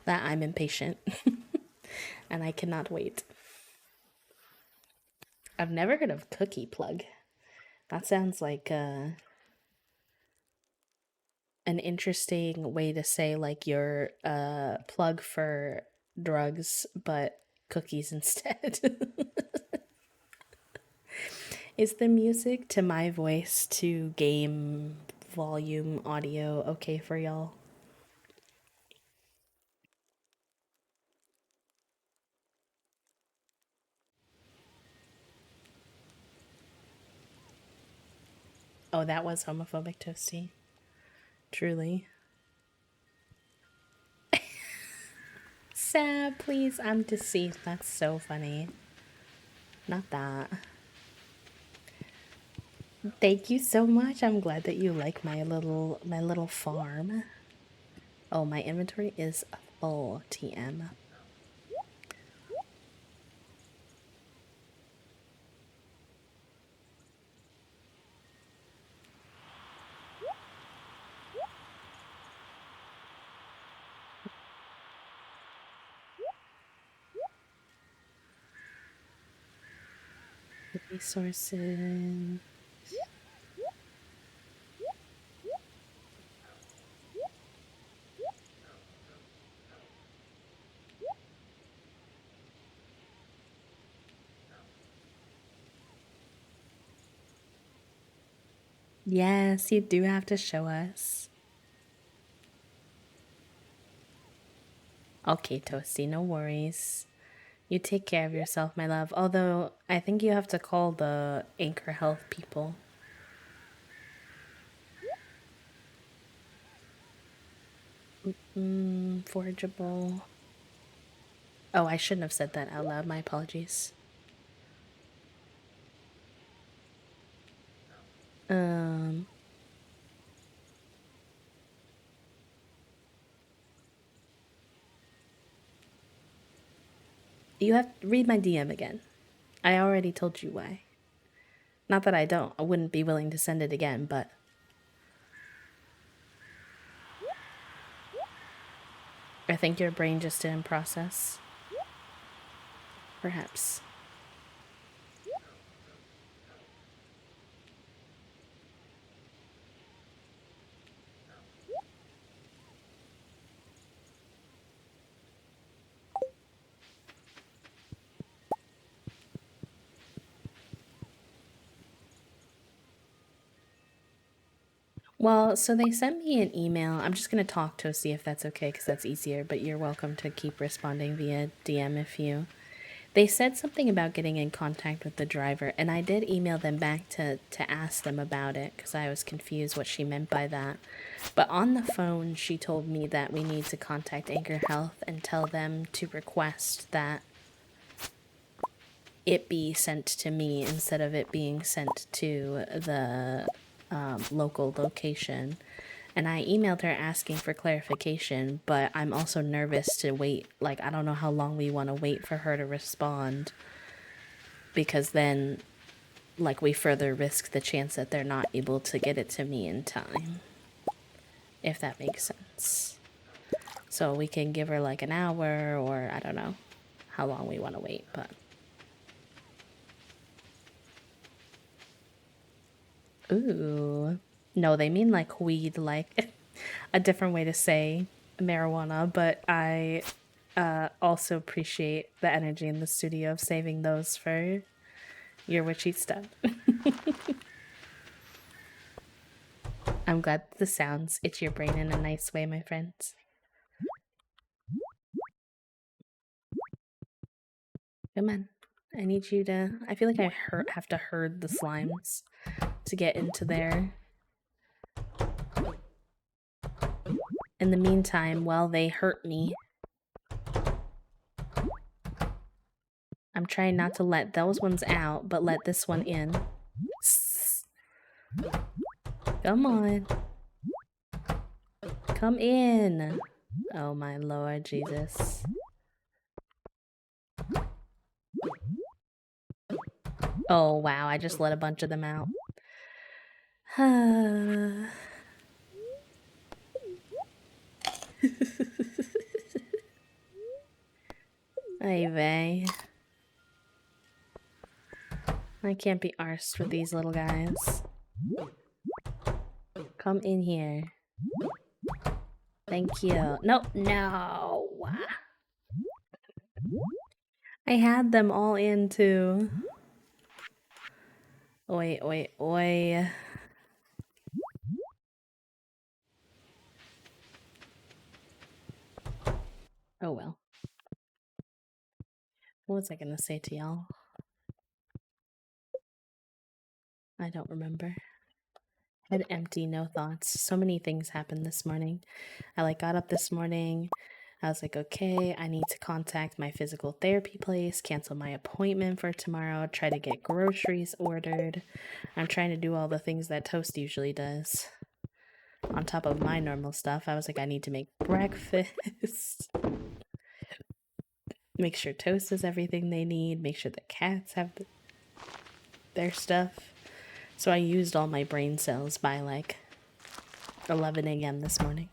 that I'm impatient and I cannot wait. I've never heard of cookie plug. That sounds like an interesting way to say like your plug for drugs, but cookies instead. Is the music to my voice to game volume audio okay for y'all? Oh, that was homophobic, Toasty. Truly. Sad, please. I'm deceased. That's so funny. Not that. Thank you so much. I'm glad that you like my little farm. Oh, my inventory is full, TM. Resources. Yes, you do have to show us. Okay, Toasty, no worries. You take care of yourself, my love. Although, I think you have to call the Anchor Health people. Forageable. Oh, I shouldn't have said that out loud. My apologies. Um, you have to read my DM again. I already told you why. Not that I don't. I wouldn't be willing to send it again, but I think your brain just didn't process. Perhaps. Well, so they sent me an email. I'm just going to talk to see if that's okay because that's easier, but you're welcome to keep responding via DM if you. They said something about getting in contact with the driver, and I did email them back to ask them about it because I was confused what she meant by that. But on the phone, she told me that we need to contact Anchor Health and tell them to request that it be sent to me instead of it being sent to the local location. And I emailed her asking for clarification, but I'm also nervous to wait. Like, I don't know how long we want to wait for her to respond because then, like, we further risk the chance that they're not able to get it to me in time, if that makes sense. So we can give her like an hour, or I don't know how long we want to wait, but. Ooh. No, they mean like weed, like a different way to say marijuana, but I also appreciate the energy in the studio of saving those for your witchy stuff. I'm glad the sounds itch your brain in a nice way, my friends. Come on. I need you to. I feel like have to herd the slimes to get into there. In the meantime, while they hurt me, I'm trying not to let those ones out, but let this one in. Come on. Come in. Oh my Lord Jesus. Oh wow, I just let a bunch of them out. Ay vey. I can't be arsed with these little guys. Come in here. Thank you. No, no. I had them all in too. Oi, oi, oi. Oh well. What was I gonna say to y'all? I don't remember. Head empty, no thoughts. So many things happened this morning. I got up this morning. I was like, okay, I need to contact my physical therapy place, cancel my appointment for tomorrow, try to get groceries ordered. I'm trying to do all the things that Toast usually does. On top of my normal stuff, I was like, I need to make breakfast. Make sure Toast has everything they need. Make sure the cats have their stuff. So I used all my brain cells by 11 a.m. this morning.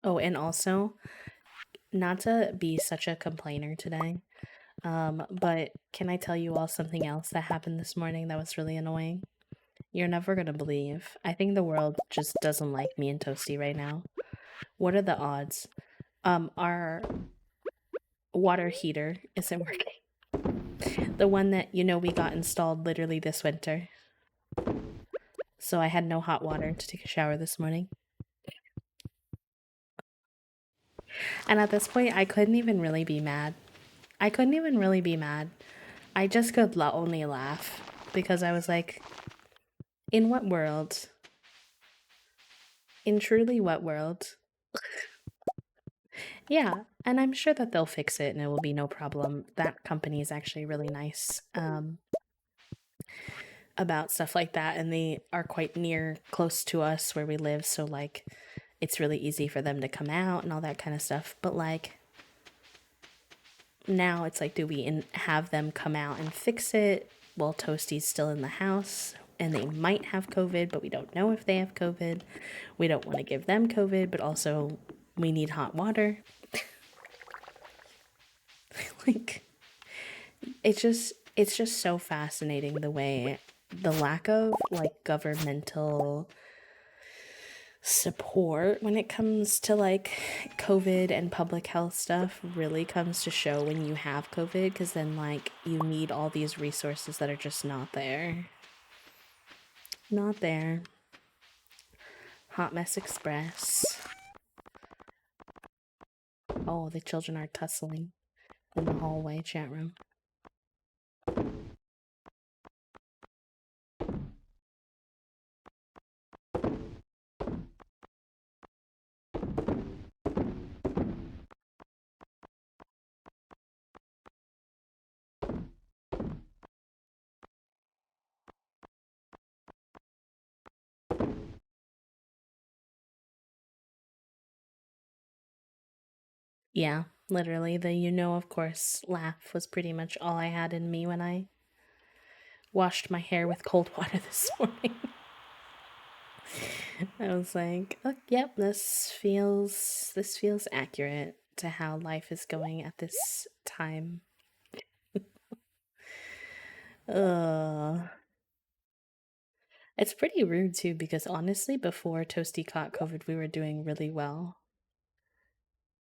Oh, and also, not to be such a complainer today, but can I tell you all something else that happened this morning that was really annoying? You're never gonna believe. I think the world just doesn't like me and Toasty right now. What are the odds? Our water heater isn't working. The one that, we got installed literally this winter. So I had no hot water to take a shower this morning. And at this point, I couldn't even really be mad. I just could only laugh because I was like, in what world? In truly what world? Yeah, and I'm sure that they'll fix it and it will be no problem. That company is actually really nice about stuff like that, and they are quite close to us where we live, so it's really easy for them to come out and all that kind of stuff. But now it's do we have them come out and fix it while Toasty's still in the house? And they might have COVID, but we don't know if they have COVID. We don't want to give them COVID, but also we need hot water. It's just so fascinating the way the lack of governmental support when it comes to COVID and public health stuff really comes to show when you have COVID, because then you need all these resources that are just not there. Not there. Hot Mess Express. Oh, the children are tussling in the hallway chat room. Yeah, literally, the of course laugh was pretty much all I had in me when I washed my hair with cold water this morning. I was like, oh, yep, this feels accurate to how life is going at this time. It's pretty rude too, because honestly, before Toasty caught COVID, we were doing really well.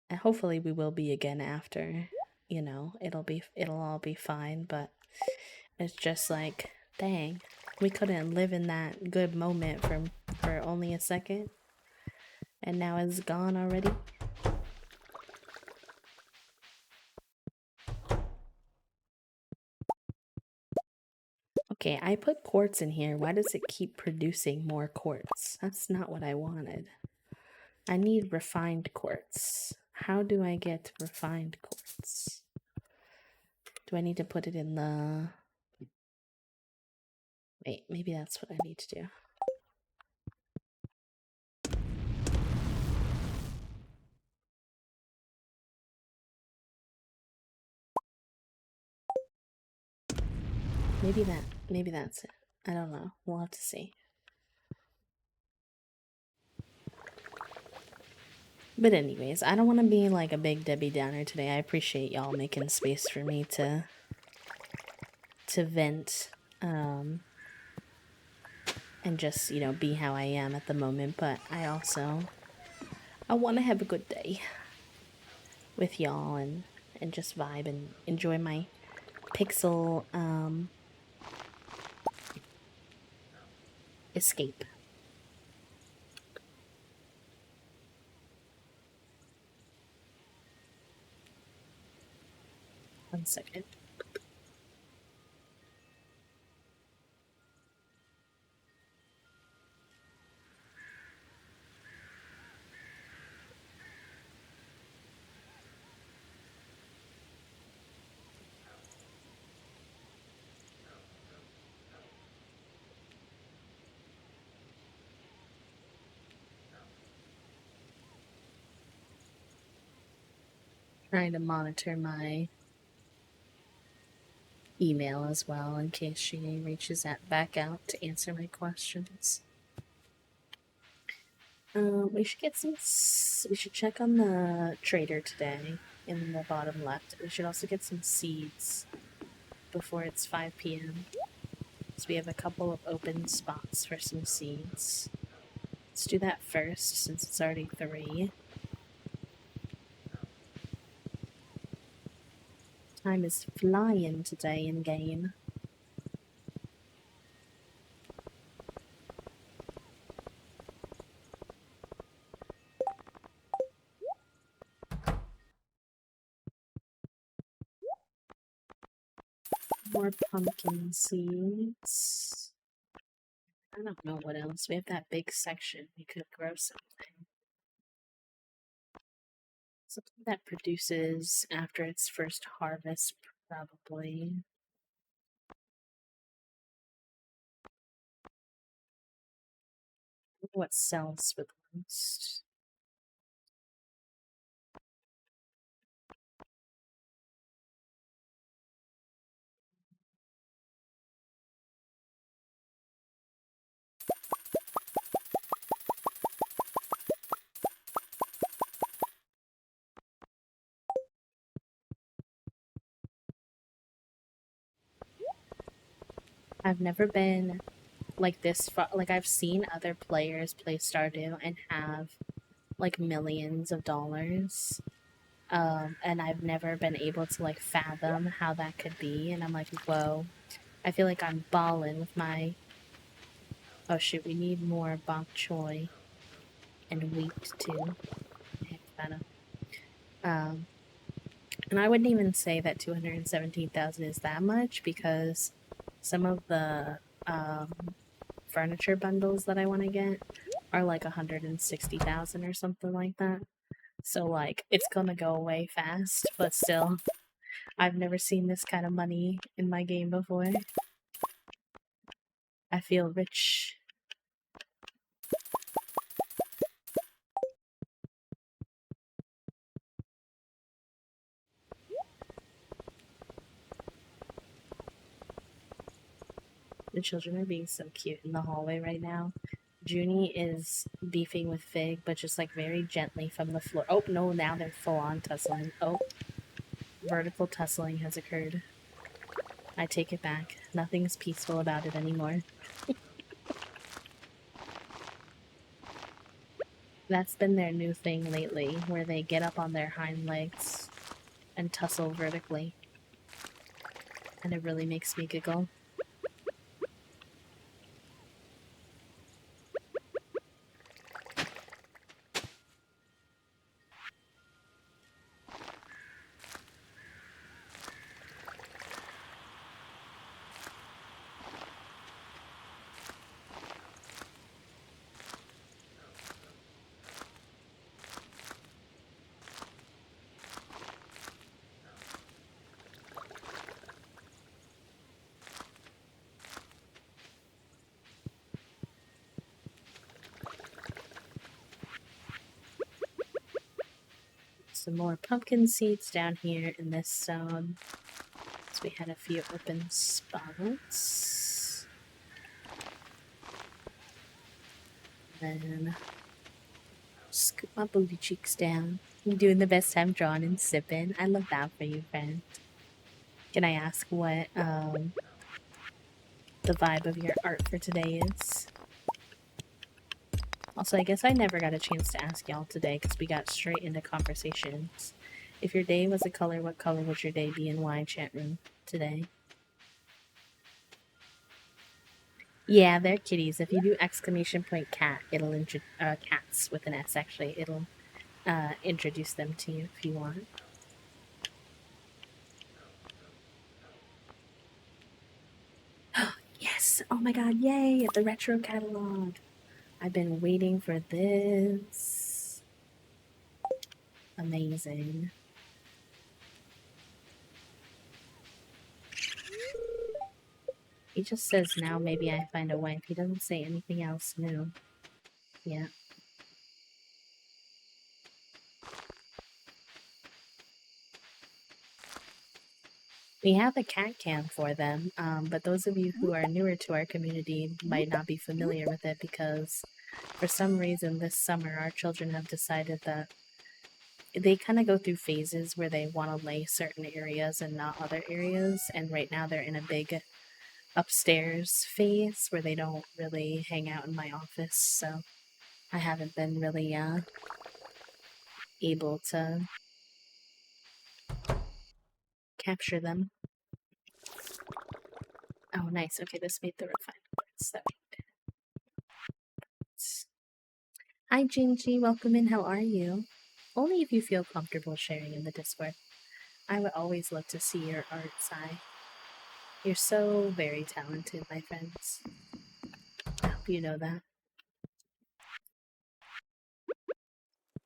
And hopefully we will be again after. It'll all be fine, but it's just dang, we couldn't live in that good moment for only a second, and now it's gone already. Okay, I put quartz in here. Why does it keep producing more quartz? That's not what I wanted. I need refined quartz. How do I get refined quartz? Do I need to put it in the... Wait, maybe that's what I need to do. Maybe that's it. I don't know. We'll have to see. But anyways, I don't want to be like a big Debbie Downer today. I appreciate y'all making space for me to vent and just, you know, be how I am at the moment, but I want to have a good day with y'all and just vibe and enjoy my pixel escape. 1 second. Trying to monitor my email as well in case she reaches back out to answer my questions. We should get some. We should check on the trader today in the bottom left. We should also get some seeds before it's 5 p.m. So we have a couple of open spots for some seeds. Let's do that first since it's already 3. Time is flying today in game. More pumpkin seeds. I don't know what else. We have that big section. We could grow something. Something that produces after its first harvest, probably. What sells for the most? I've never been like this far. Like, I've seen other players play Stardew and have like millions of dollars. And I've never been able to like fathom how that could be. And I'm like, whoa. I feel like I'm balling with my. Oh shoot, we need more bok choy and wheat too. Heck, and I wouldn't even say that 217,000 is that much because some of the furniture bundles that I want to get are like 160,000 or something like that. So like it's gonna go away fast, but still, I've never seen this kind of money in my game before. I feel rich. The children are being so cute in the hallway right now. Junie is beefing with Fig, but just like very gently from the floor. Oh no, now they're full on tussling. Oh, vertical tussling has occurred. I take it back. Nothing's peaceful about it anymore. That's been their new thing lately, where they get up on their hind legs and tussle vertically. And it really makes me giggle. Some more pumpkin seeds down here in this zone. So we had a few open spots. Then scoop my booty cheeks down. I'm doing the best I'm drawing and sipping. I love that for you, friend. Can I ask what the vibe of your art for today is? Also, I guess I never got a chance to ask y'all today because we got straight into conversations. If your day was a color, what color would your day be and why, chat room, today? Yeah, they're kitties. If you do exclamation point cat, it'll cats with an S actually. It'll introduce them to you if you want. Yes! Oh my god, yay! The retro catalog! I've been waiting for this. Amazing. He just says now maybe I find a wife. He doesn't say anything else new. Yeah. We have a cat cam for them, but those of you who are newer to our community might not be familiar with it because for some reason this summer our children have decided that they kind of go through phases where they want to lay certain areas and not other areas, and right now they're in a big upstairs phase where they don't really hang out in my office, so I haven't been really able to capture them. Oh, nice. Okay, this made the refined quartz. That made it. Hi, Gingy. Welcome in. How are you? Only if you feel comfortable sharing in the Discord. I would always love to see your art, Sai. You're so very talented, my friends. I hope you know that.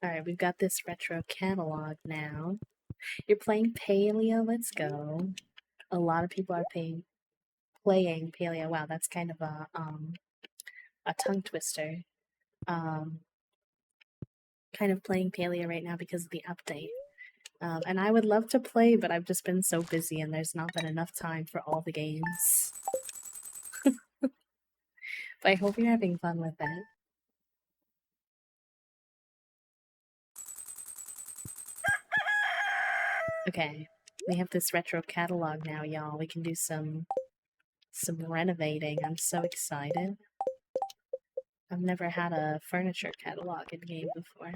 Alright, we've got this retro catalog now. You're playing Paleo, let's go. A lot of people are playing Paleo. Wow, that's kind of a tongue twister. Kind of playing Paleo right now because of the update. And I would love to play, but I've just been so busy and there's not been enough time for all the games. But I hope you're having fun with it. Okay, we have this retro catalog now, y'all. We can do some renovating. I'm so excited. I've never had a furniture catalog in game before.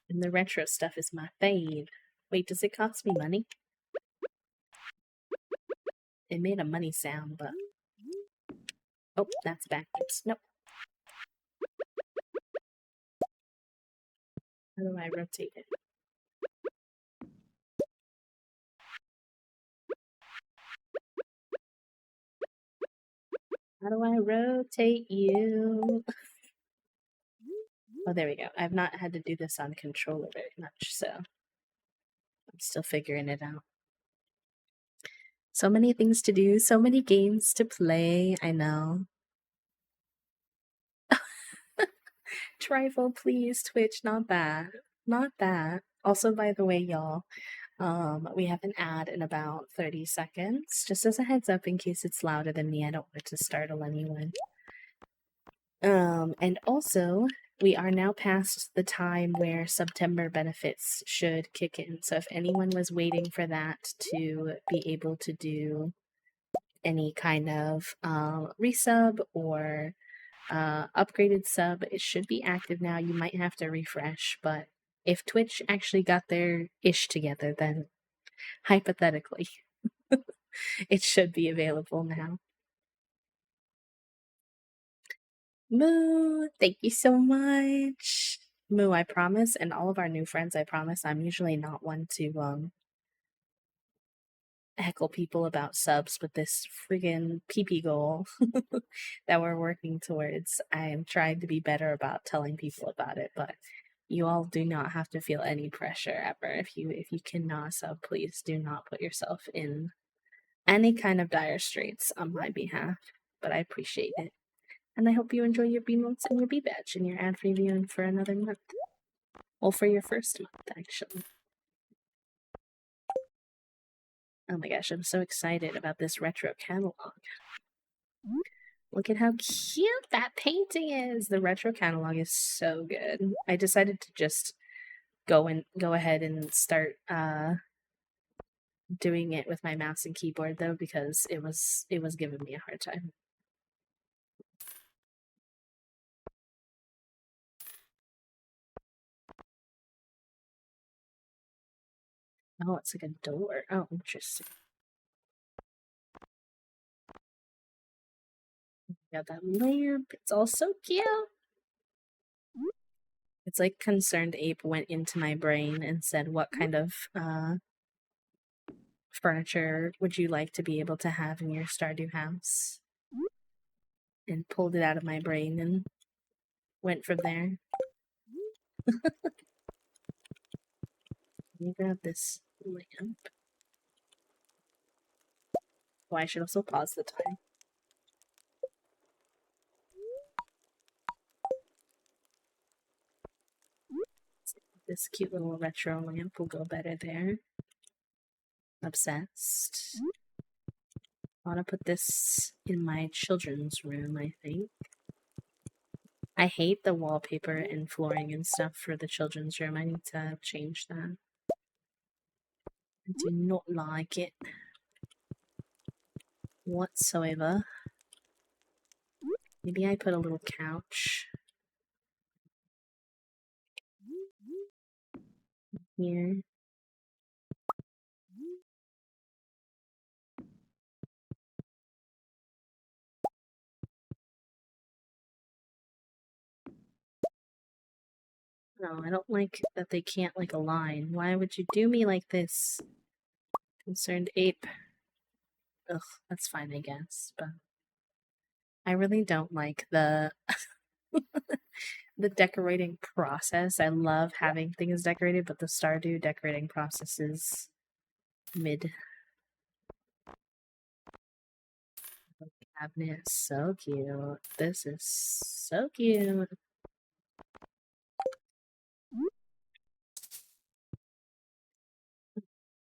And the retro stuff is my fave. Wait, does it cost me money? It made a money sound, but... Oh, that's backwards. Nope. How do I rotate it? How do I rotate you? Oh, there we go. I've not had to do this on controller very much, so I'm still figuring it out. So many things to do, so many games to play, I know. Trifle, please, Twitch, not that. Not that. Also, by the way, y'all, we have an ad in about 30 seconds. Just as a heads up in case it's louder than me, I don't want to startle anyone. And also, we are now past the time where September benefits should kick in. So if anyone was waiting for that to be able to do any kind of resub or upgraded sub, it should be active now. You might have to refresh, but if Twitch actually got their ish together, then hypothetically, it should be available now. Moo, thank you so much. Moo, I promise, and all of our new friends, I promise, I'm usually not one to heckle people about subs with this friggin' PP goal that we're working towards. I am trying to be better about telling people about it, but you all do not have to feel any pressure ever. If you cannot sub, please do not put yourself in any kind of dire straits on my behalf, but I appreciate it. And I hope you enjoy your B notes and your B badge and your ad free viewing for another month. Well, for your first month, actually. Oh my gosh, I'm so excited about this retro catalog. Look at how cute that painting is. The retro catalog is so good. I decided to just go ahead and start doing it with my mouse and keyboard though, because it was giving me a hard time. Oh, it's like a door. Oh, interesting. Got that lamp. It's all so cute. It's like Concerned Ape went into my brain and said, what kind of furniture would you like to be able to have in your Stardew house? And pulled it out of my brain and went from there. Let me grab this lamp. Oh, I should also pause the time. This cute little retro lamp will go better there. Obsessed. I want to put this in my children's room, I think. I hate the wallpaper and flooring and stuff for the children's room. I need to change that. I do not like it whatsoever. Maybe I put a little couch here. No, I don't like that they can't like align. Why would you do me like this? Concerned Ape. Ugh, that's fine, I guess, but I really don't like the the decorating process. I love having things decorated, but the Stardew decorating process is mid. The cabinet is so cute. This is so cute.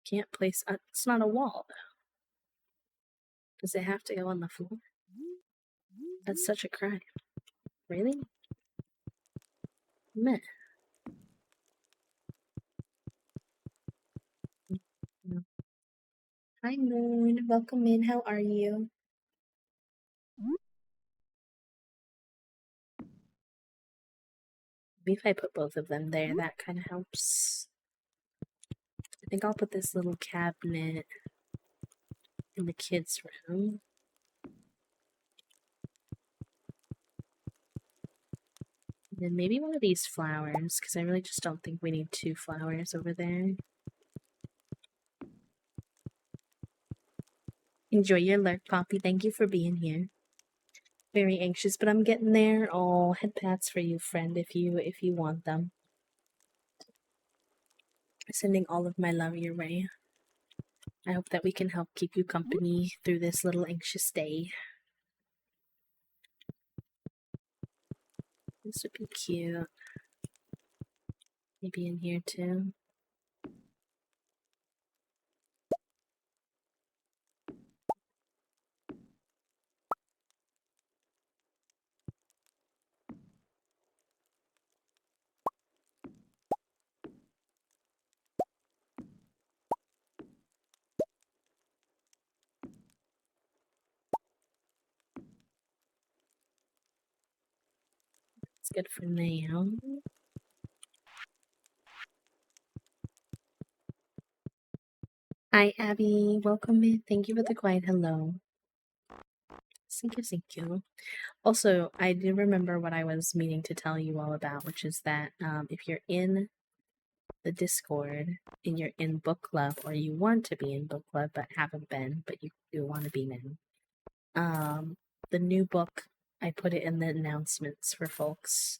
Can't place. It's not a wall. Does it have to go on the floor? That's such a crime. Really? Meh. No. Hi, Moon. Welcome in. How are you? Maybe if I put both of them there, that kind of helps. I think I'll put this little cabinet in the kids' room. And then maybe one of these flowers, because I really just don't think we need 2 flowers over there. Enjoy your lurk, Poppy. Thank you for being here. Very anxious, but I'm getting there. Oh, head pats for you, friend, if you want them. Sending all of my love your way. I hope that we can help keep you company through this little anxious day. This would be cute. Maybe in here too. It's good for now. Hi, Abby. Welcome in. Thank you for the quiet hello. Thank you, thank you. Also, I do remember what I was meaning to tell you all about, which is that if you're in the Discord and you're in book club, or you want to be in book club but haven't been, but you want to be now, the new book, I put it in the announcements for folks.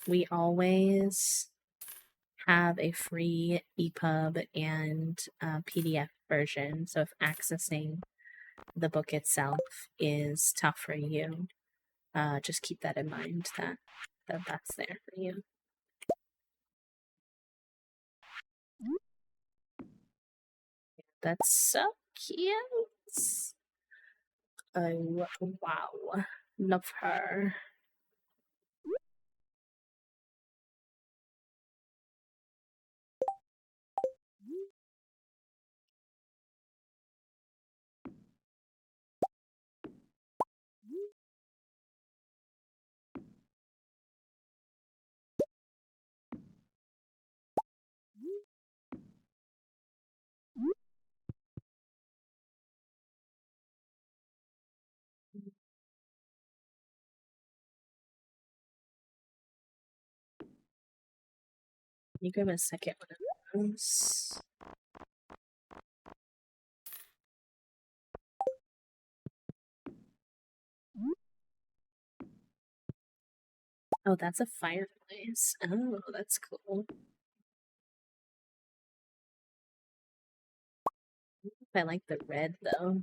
We always have a free EPUB and PDF version, so if accessing the book itself is tough for you, just keep that in mind that that's there for you. That's so cute. Oh, wow. Love her. You grab a second one of those. Oh, that's a fireplace. Oh, that's cool. I like the red though.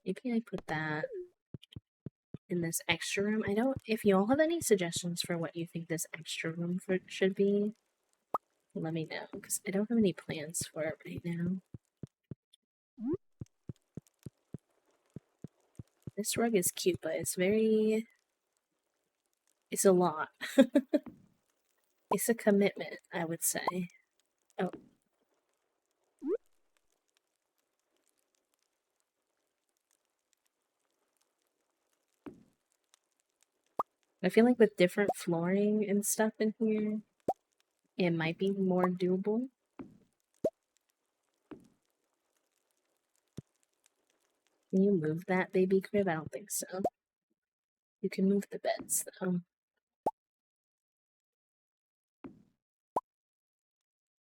Maybe I put that in this extra room. I don't. If you all have any suggestions for what you think this extra room should be, let me know because I don't have any plans for it right now. This rug is cute, but it's very. It's a lot. It's a commitment, I would say. Oh. I feel like with different flooring and stuff in here, it might be more doable. Can you move that baby crib? I don't think so. You can move the beds, though.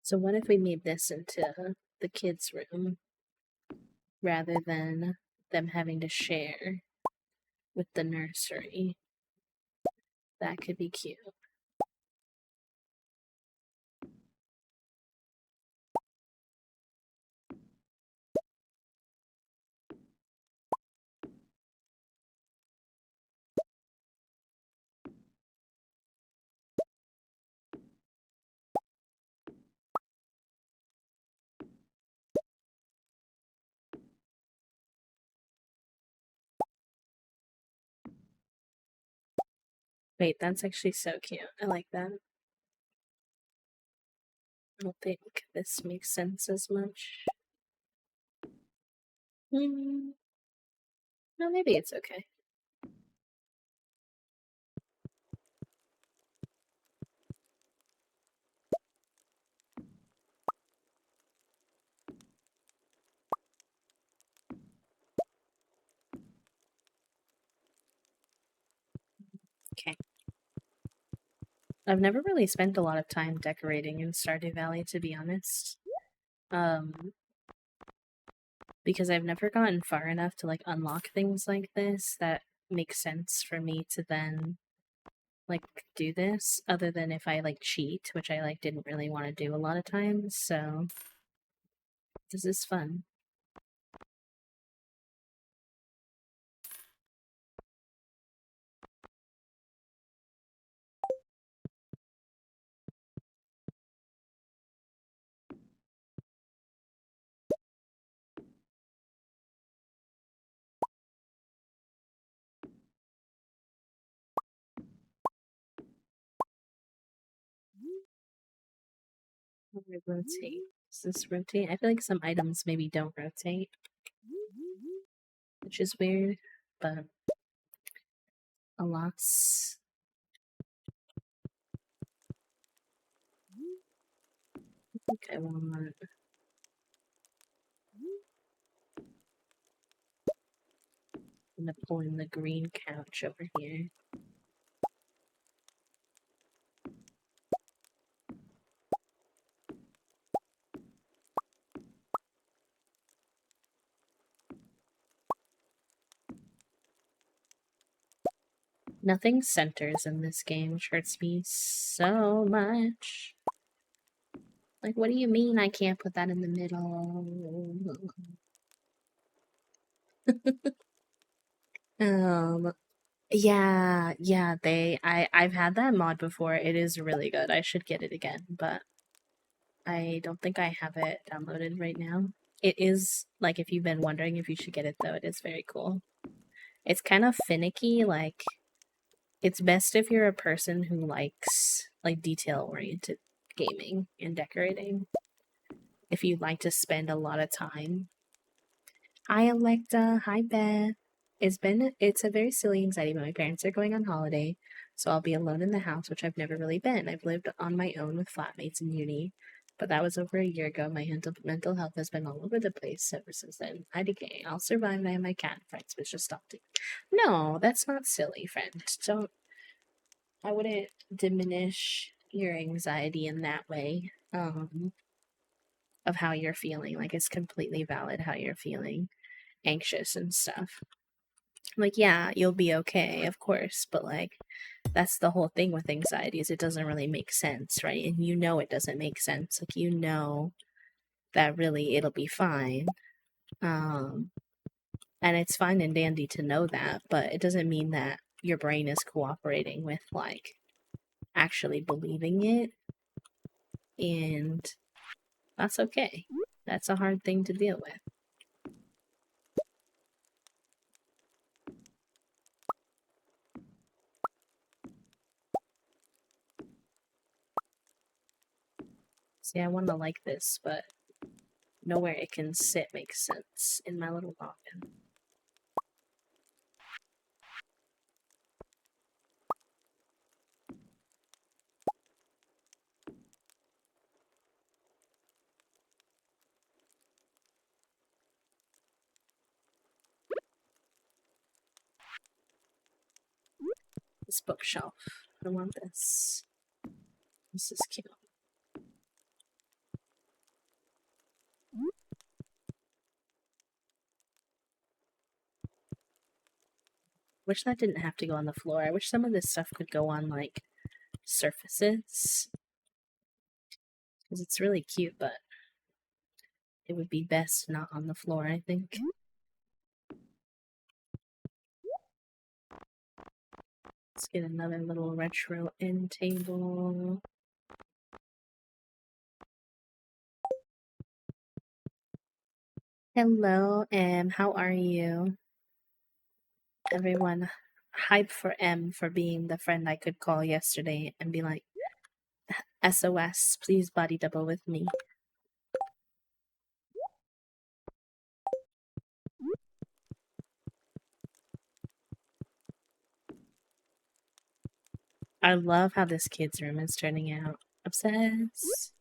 So what if we made this into the kids' room rather than them having to share with the nursery? That could be cute. Wait, that's actually so cute. I like that. I don't think this makes sense as much. No, maybe it's okay. Okay. I've never really spent a lot of time decorating in Stardew Valley, to be honest. Because I've never gotten far enough to like unlock things like this that make sense for me to then like do this, other than if I like cheat, which I like didn't really want to do a lot of times, so this is fun. Rotate. Does this rotate? I feel like some items maybe don't rotate, which is weird, but alas. I think I want. I'm gonna pull in the green couch over here. Nothing centers in this game, which hurts me so much. Like, what do you mean I can't put that in the middle? Um, yeah, I've had that mod before. It is really good. I should get it again, but I don't think I have it downloaded right now. It is, like, if you've been wondering if you should get it though, it is very cool. It's kind of finicky, like, it's best if you're a person who likes, like, detail-oriented gaming and decorating. If you like to spend a lot of time. Hi, Electa. Hi, Beth. It's a very silly anxiety, but my parents are going on holiday, so I'll be alone in the house, which I've never really been. I've lived on my own with flatmates in uni, but that was over a year ago. My mental health has been all over the place ever since then. IDK, I'll survive, and I have my cat friends, but just stop it. No, that's not silly, friend. Don't. I wouldn't diminish your anxiety in that way. Of how you're feeling. Like, it's completely valid how you're feeling anxious and stuff. Like, yeah, you'll be okay, of course, but like, that's the whole thing with anxiety is it doesn't really make sense, right? And you know it doesn't make sense. Like, you know that really it'll be fine. And it's fine and dandy to know that, but it doesn't mean that your brain is cooperating with like actually believing it, and that's okay. That's a hard thing to deal with. See, I want to like this, but nowhere it can sit makes sense in my little noggin. This bookshelf. I want this. This is cute. Wish that didn't have to go on the floor. I wish some of this stuff could go on, like, surfaces. Because it's really cute, but it would be best not on the floor, I think. Let's get another little retro end table. Hello, M. How are you? Everyone, hype for M for being the friend I could call yesterday and be like, SOS, please body double with me. I love how this kid's room is turning out. Obsessed.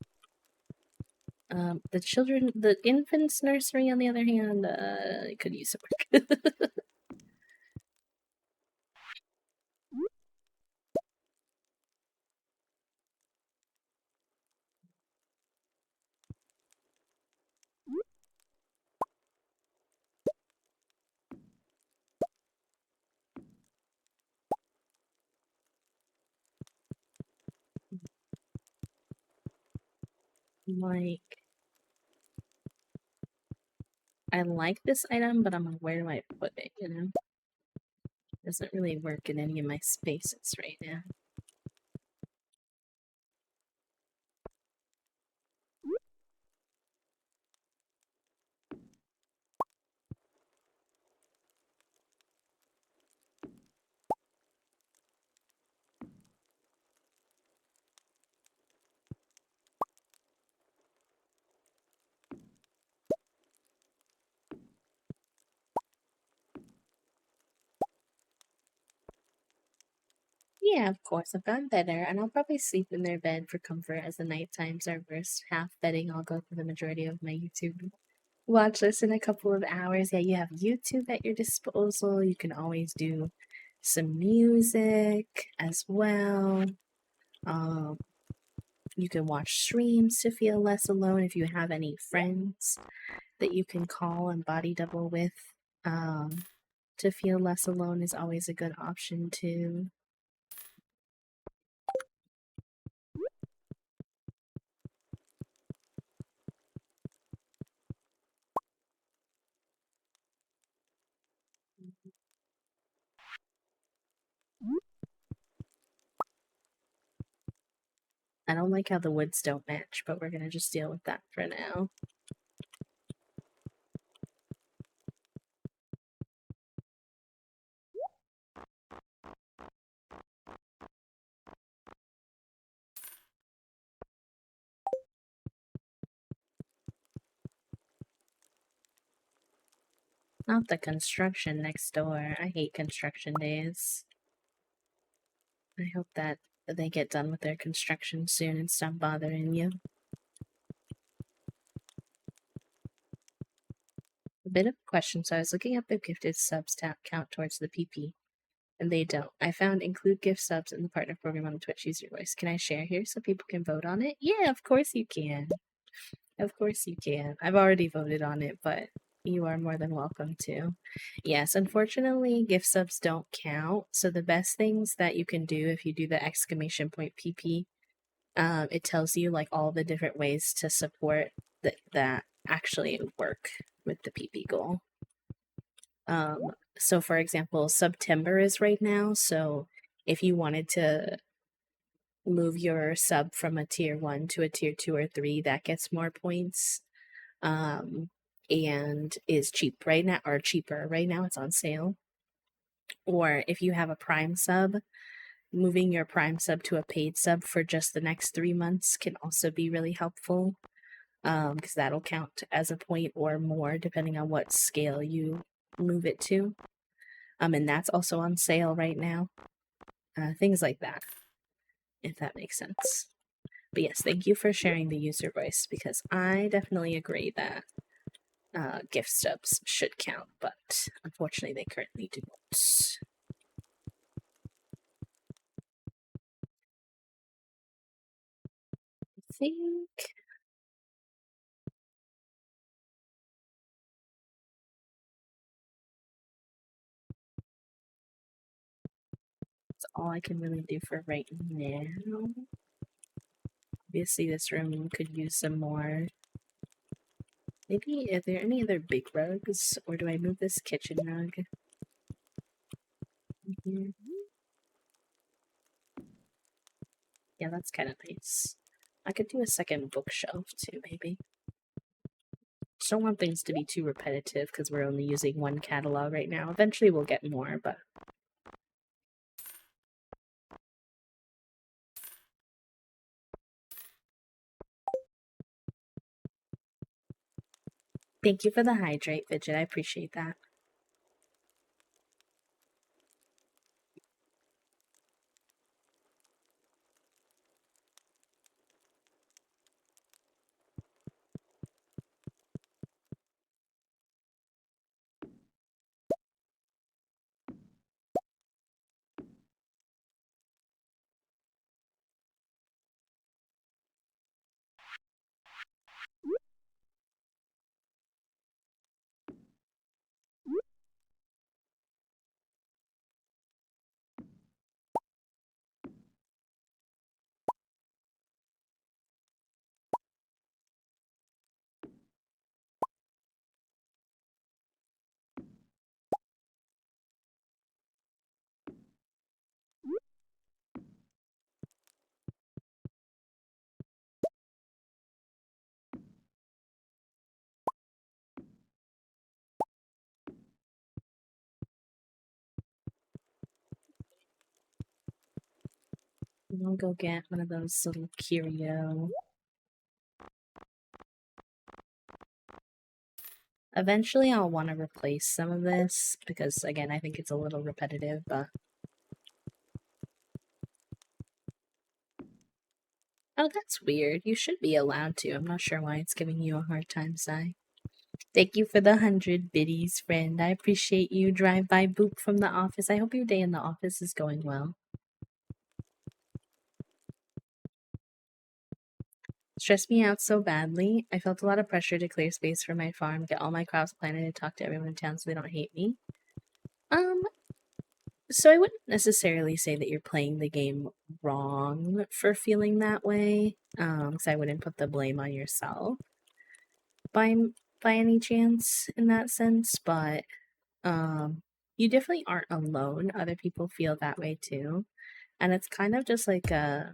The infant's nursery, on the other hand, could use some work. Like, I like this item, but I'm like, where do I put it, you know? Doesn't really work in any of my spaces right now. Yeah, of course, I've gotten better, and I'll probably sleep in their bed for comfort as the night times are worse. Half betting I'll go through the majority of my YouTube watch list in a couple of hours. Yeah, you have YouTube at your disposal. You can always do some music as well. You can watch streams to feel less alone if you have any friends that you can call and body double with. To feel less alone is always a good option too. I don't like how the woods don't match, but we're gonna just deal with that for now. Not the construction next door. I hate construction days. I hope that they get done with their construction soon and stop bothering you. A bit of a question, so I was looking up if gifted subs count towards the PP, and they don't. I found include gift subs in the partner program on the Twitch user voice. Can I share here so people can vote on it? Yeah, of course you can. Of course you can. I've already voted on it, but you are more than welcome to. Yes, unfortunately, gift subs don't count. So the best things that you can do if you do the exclamation point PP, it tells you like all the different ways to support that actually work with the PP goal. So for example, September is right now. So if you wanted to move your sub from a tier 1 to a tier 2 or 3, that gets more points. And is cheap right now, or cheaper right now. It's on sale. Or if you have a prime sub, moving your prime sub to a paid sub for just the next 3 months can also be really helpful, because that'll count as a point or more depending on what scale you move it to. And that's also on sale right now. Things like that, if that makes sense. But yes, thank you for sharing the user voice, because I definitely agree that gift stubs should count, but unfortunately they currently do not. I think that's all I can really do for right now. Obviously this room could use some more. Maybe, are there any other big rugs, or do I move this kitchen rug? Mm-hmm. Yeah, that's kind of nice. I could do a second bookshelf too, maybe. Just don't want things to be too repetitive because we're only using one catalog right now. Eventually we'll get more, but thank you for the hydrate, Fidget. I appreciate that. I'll go get one of those little curio. Eventually I'll want to replace some of this because, again, I think it's a little repetitive, but... Oh, that's weird. You should be allowed to. I'm not sure why it's giving you a hard time, Sai. Thank you for the 100 biddies, friend. I appreciate you. Drive-by boop from the office. I hope your day in the office is going well. Stressed me out so badly. I felt a lot of pressure to clear space for my farm, get all my crops planted, and talk to everyone in town so they don't hate me. So I wouldn't necessarily say that you're playing the game wrong for feeling that way, because I wouldn't put the blame on yourself by any chance in that sense, but you definitely aren't alone. Other people feel that way too, and it's kind of just like a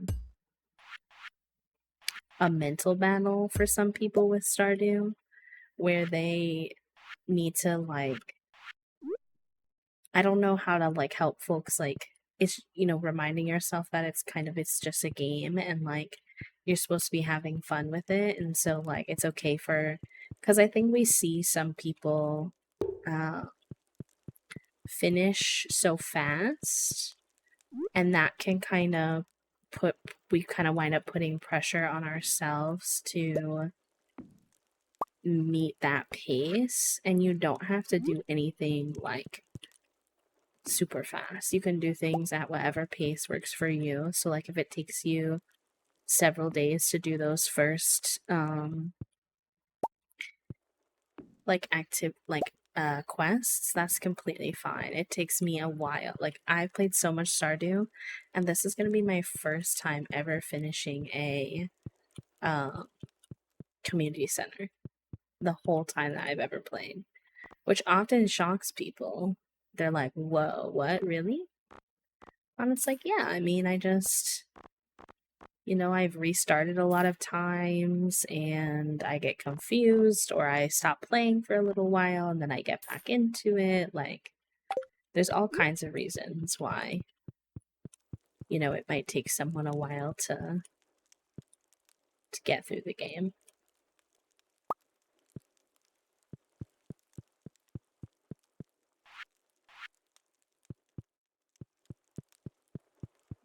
a mental battle for some people with Stardew, where they need to like, I don't know how to like help folks like, it's, you know, reminding yourself that it's just a game, and like you're supposed to be having fun with it, and so like it's okay for, because I think we see some people uh finish so fast, and that can kind of put, we kind of wind up putting pressure on ourselves to meet that pace, and you don't have to do anything like super fast. You can do things at whatever pace works for you. So like if it takes you several days to do those first like active like quests, that's completely fine. It takes me a while. Like I've played so much Stardew, and this is going to be my first time ever finishing a uh, community center the whole time that I've ever played, which often shocks people. They're like, whoa, what, really? And it's like, yeah, I mean, I just, you know, I've restarted a lot of times and I get confused, or I stop playing for a little while and then I get back into it. Like, there's all kinds of reasons why, you know, it might take someone a while to get through the game.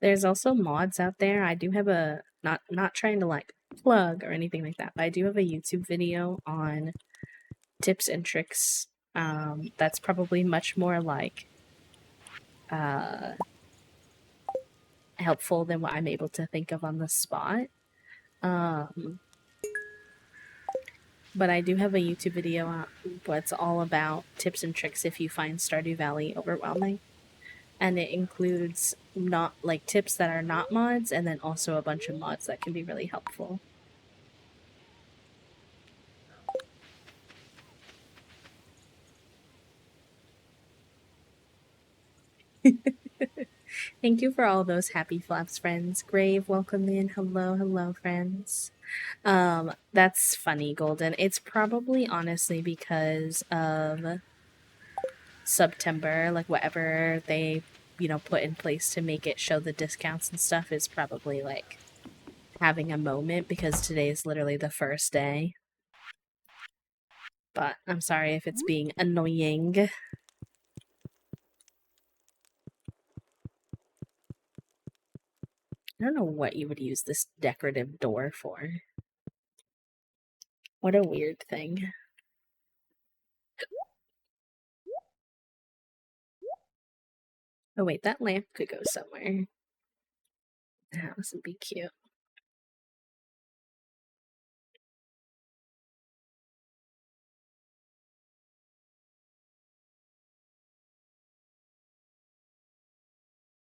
There's also mods out there. I do have a, not trying to like plug or anything like that, but I do have a YouTube video on tips and tricks. That's probably much more like helpful than what I'm able to think of on the spot. Um, but I do have a YouTube video what's all about tips and tricks if you find Stardew Valley overwhelming. And it includes not like tips that are not mods, and then also a bunch of mods that can be really helpful. Thank you for all those happy flaps, friends. Grave, welcome in. Hello, hello, friends. That's funny, Golden. It's probably honestly because of September, like whatever they, you know, put in place to make it show the discounts and stuff is probably like having a moment, because today is literally the first day. But I'm sorry if it's being annoying. I don't know what you would use this decorative door for. What a weird thing. Oh wait, that lamp could go somewhere. The house would be cute.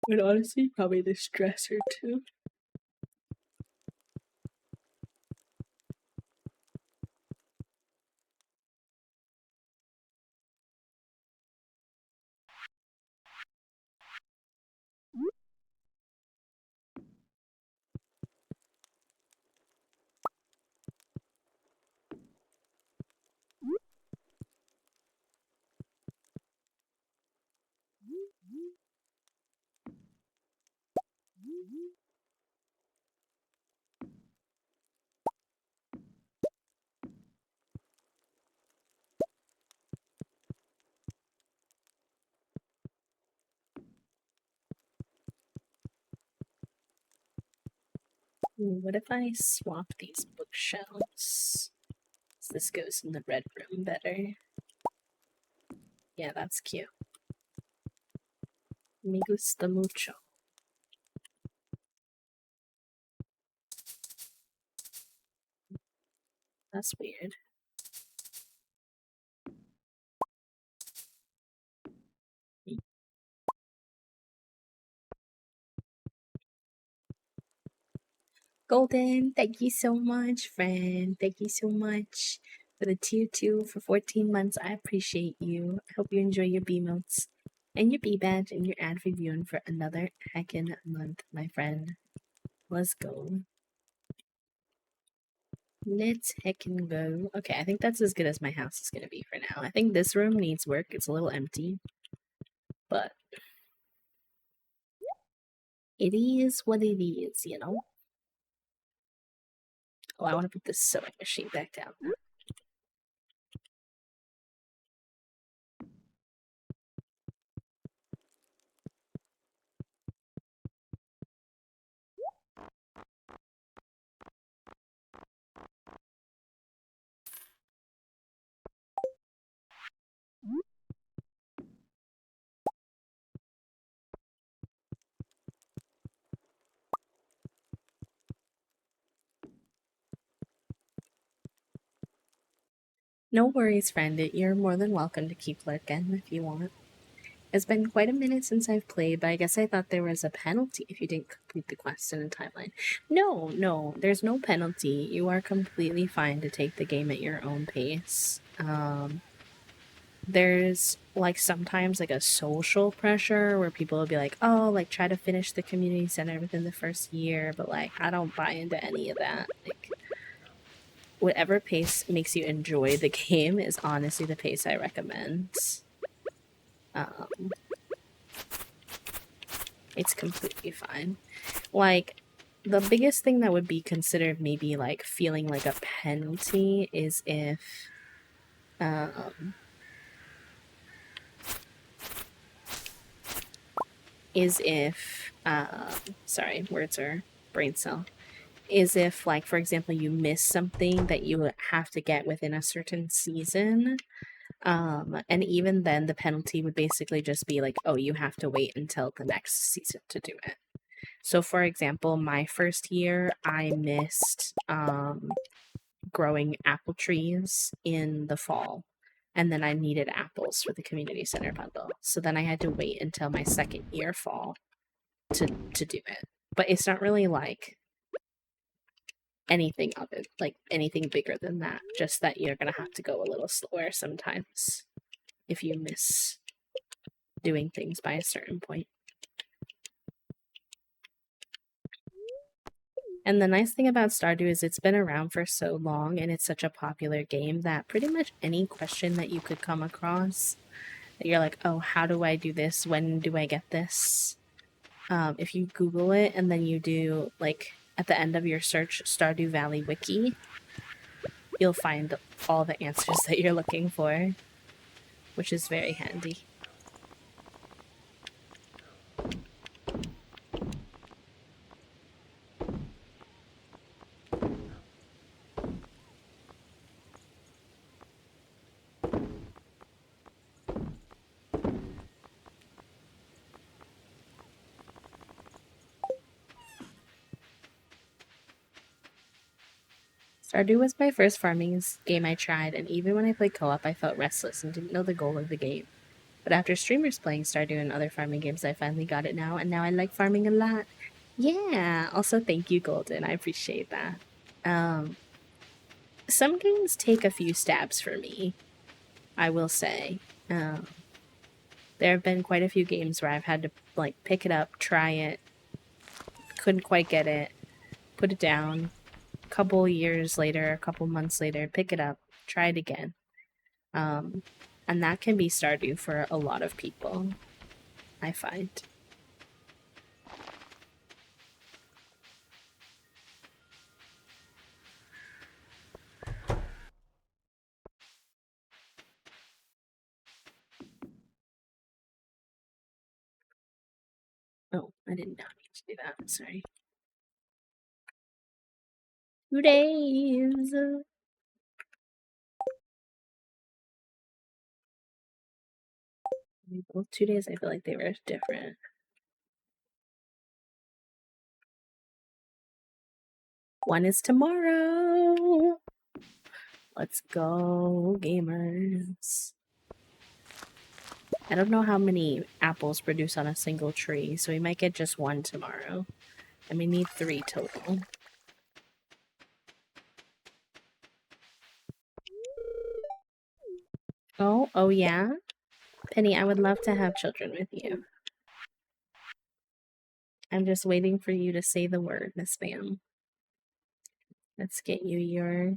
But honestly, probably this dresser too. What if I swap these bookshelves? So this goes in the red room better. Yeah, that's cute. Me gusta mucho. That's weird. Golden, thank you so much, friend. Thank you so much for the tier 2 for 14 months. I appreciate you. I hope you enjoy your B motes and your B badge and your ad reviewing for another heckin' month, my friend. Let's go. Let's heckin' go. Okay, I think that's as good as my house is gonna be for now. I think this room needs work. It's a little empty, but it is what it is, you know? Oh, I want to put this sewing machine back down. No worries, friend. You're more than welcome to keep lurking if you want. It's been quite a minute since I've played, but I guess I thought there was a penalty if you didn't complete the quest in a timeline. No, there's no penalty. You are completely fine to take the game at your own pace. There's like sometimes like a social pressure where people will be like, oh, like try to finish the community center within the first year, but like I don't buy into any of that. Like whatever pace makes you enjoy the game is honestly the pace I recommend. It's completely fine. Like, the biggest thing that would be considered maybe like feeling like a penalty um, is if, sorry, words are brain cell. Is if, like, for example, you miss something that you have to get within a certain season. And even then, the penalty would basically just be like, oh, you have to wait until the next season to do it. So, for example, my first year, I missed growing apple trees in the fall. And then I needed apples for the community center bundle. So then I had to wait until my second year fall to do it. But it's not really like anything of it, like anything bigger than that. Just that you're gonna have to go a little slower sometimes if you miss doing things by a certain point. And the nice thing about Stardew is it's been around for so long and it's such a popular game that pretty much any question that you could come across that you're like, oh, how do I do this? When do I get this? If you Google it and then you do, like, at the end of your search, Stardew Valley Wiki, you'll find all the answers that you're looking for, which is very handy. Stardew was my first farming game I tried, and even when I played co-op, I felt restless and didn't know the goal of the game. But after streamers playing Stardew and other farming games, I finally got it now, and now I like farming a lot. Yeah, also thank you, Golden. I appreciate that. Some games take a few stabs for me, I will say. There have been quite a few games where I've had to, like, pick it up, try it, couldn't quite get it, put it down, a couple years later, a couple months later, pick it up, try it again. And that can be Stardew for a lot of people, I find. Oh, I did not mean to do that. Sorry. 2 days. Well, 2 days, I feel like they were different. One is tomorrow. Let's go, gamers. I don't know how many apples produce on a single tree, so we might get just one tomorrow. And we need 3 total. Oh yeah? Penny, I would love to have children with you. I'm just waiting for you to say the word, Miss Bam. Let's get you your...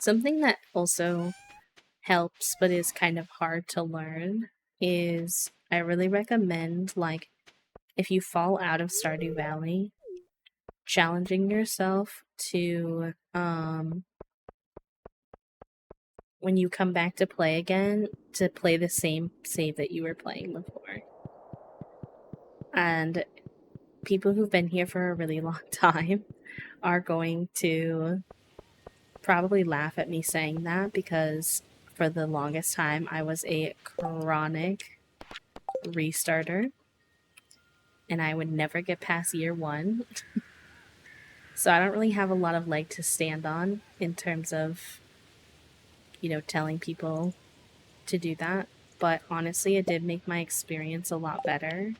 Something that also helps but is kind of hard to learn is I really recommend, like, if you fall out of Stardew Valley, challenging yourself to when you come back to play again, to play the same save that you were playing before. And people who've been here for a really long time are going to probably laugh at me saying that, because for the longest time I was a chronic restarter and I would never get past year 1. So I don't really have a lot of leg to stand on in terms of, you know, telling people to do that. But honestly, it did make my experience a lot better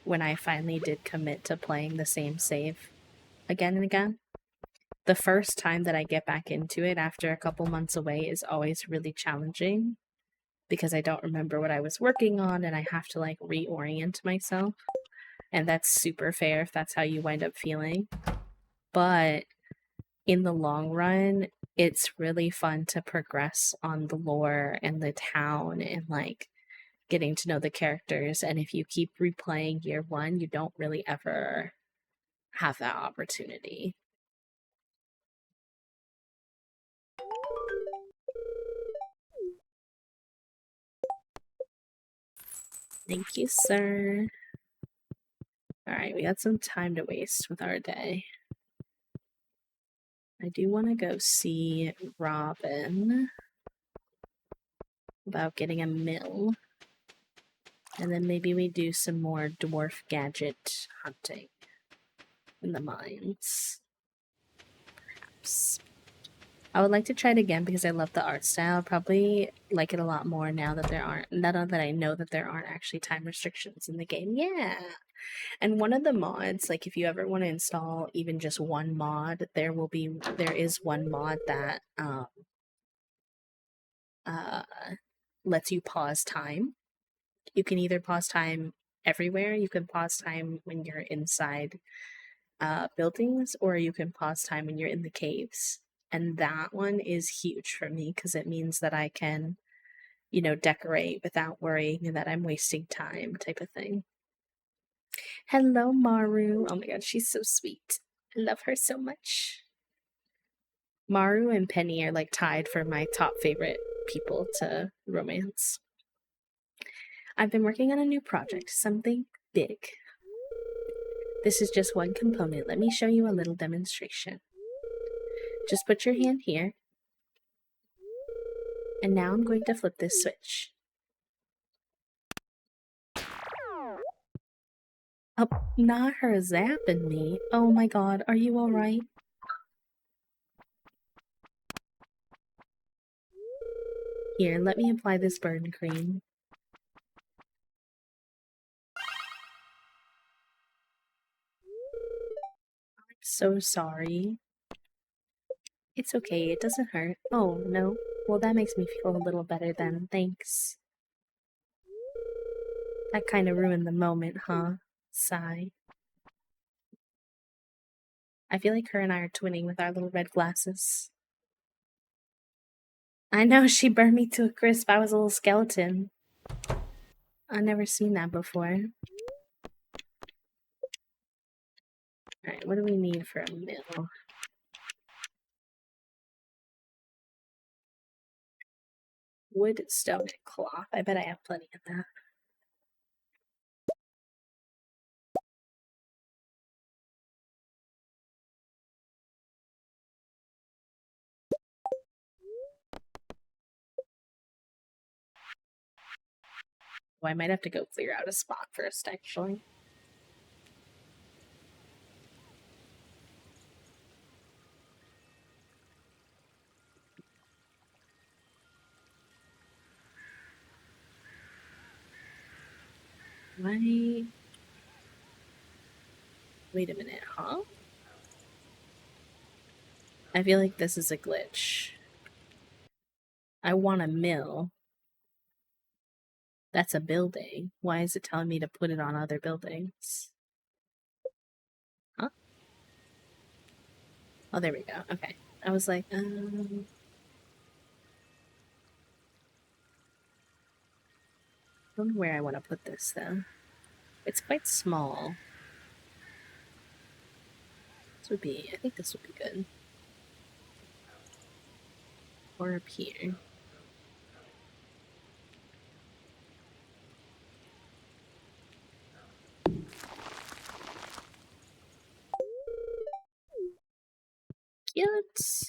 when I finally did commit to playing the same save again and again. The first time that I get back into it after a couple months away is always really challenging because I don't remember what I was working on and I have to like reorient myself. And that's super fair if that's how you wind up feeling. But in the long run, it's really fun to progress on the lore and the town and like getting to know the characters. And if you keep replaying year 1, you don't really ever have that opportunity. Thank you, sir. Alright, we got some time to waste with our day. I do want to go see Robin about getting a mill. And then maybe we do some more dwarf gadget hunting in the mines. Perhaps. I would like to try it again because I love the art style. I'll probably like it a lot more now that I know that there aren't actually time restrictions in the game. Yeah. And one of the mods, like if you ever want to install even just one mod, there is one mod that lets you pause time. You can either pause time everywhere, you can pause time when you're inside buildings, or you can pause time when you're in the caves. And that one is huge for me because it means that I can, you know, decorate without worrying that I'm wasting time, type of thing. Hello, Maru. Oh my god, she's so sweet. I love her so much. Maru and Penny are like tied for my top favorite people to romance. I've been working on a new project, something big. This is just one component. Let me show you a little demonstration. Just put your hand here. And now I'm going to flip this switch. Oh, not her zapping me. Oh my god, are you alright? Here, let me apply this burn cream. I'm so sorry. It's okay, it doesn't hurt. Oh, no. Well, that makes me feel a little better then. Thanks. That kind of ruined the moment, huh? Sigh. I feel like her and I are twinning with our little red glasses. I know, she burned me to a crisp. I was a little skeleton. I've never seen that before. Alright, what do we need for a mill? Wood, stone, and cloth. I bet I have plenty of that. Oh, I might have to go clear out a spot first, actually. Why? Wait a minute, huh? I feel like this is a glitch. I want a mill. That's a building. Why is it telling me to put it on other buildings? Huh? Oh, there we go. Okay. I was like, I don't know where I want to put this, though. It's quite small. I think this would be good. Or up here. Cute.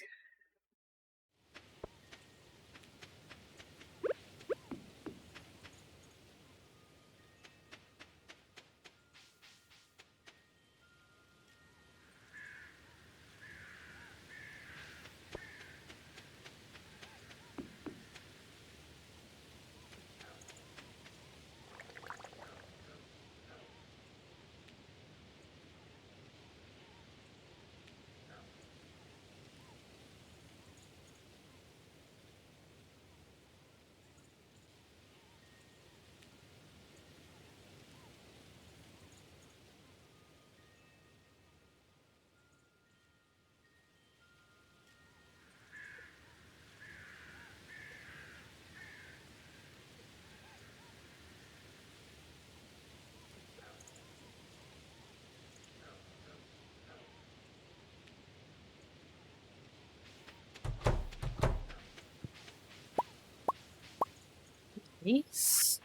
Nice.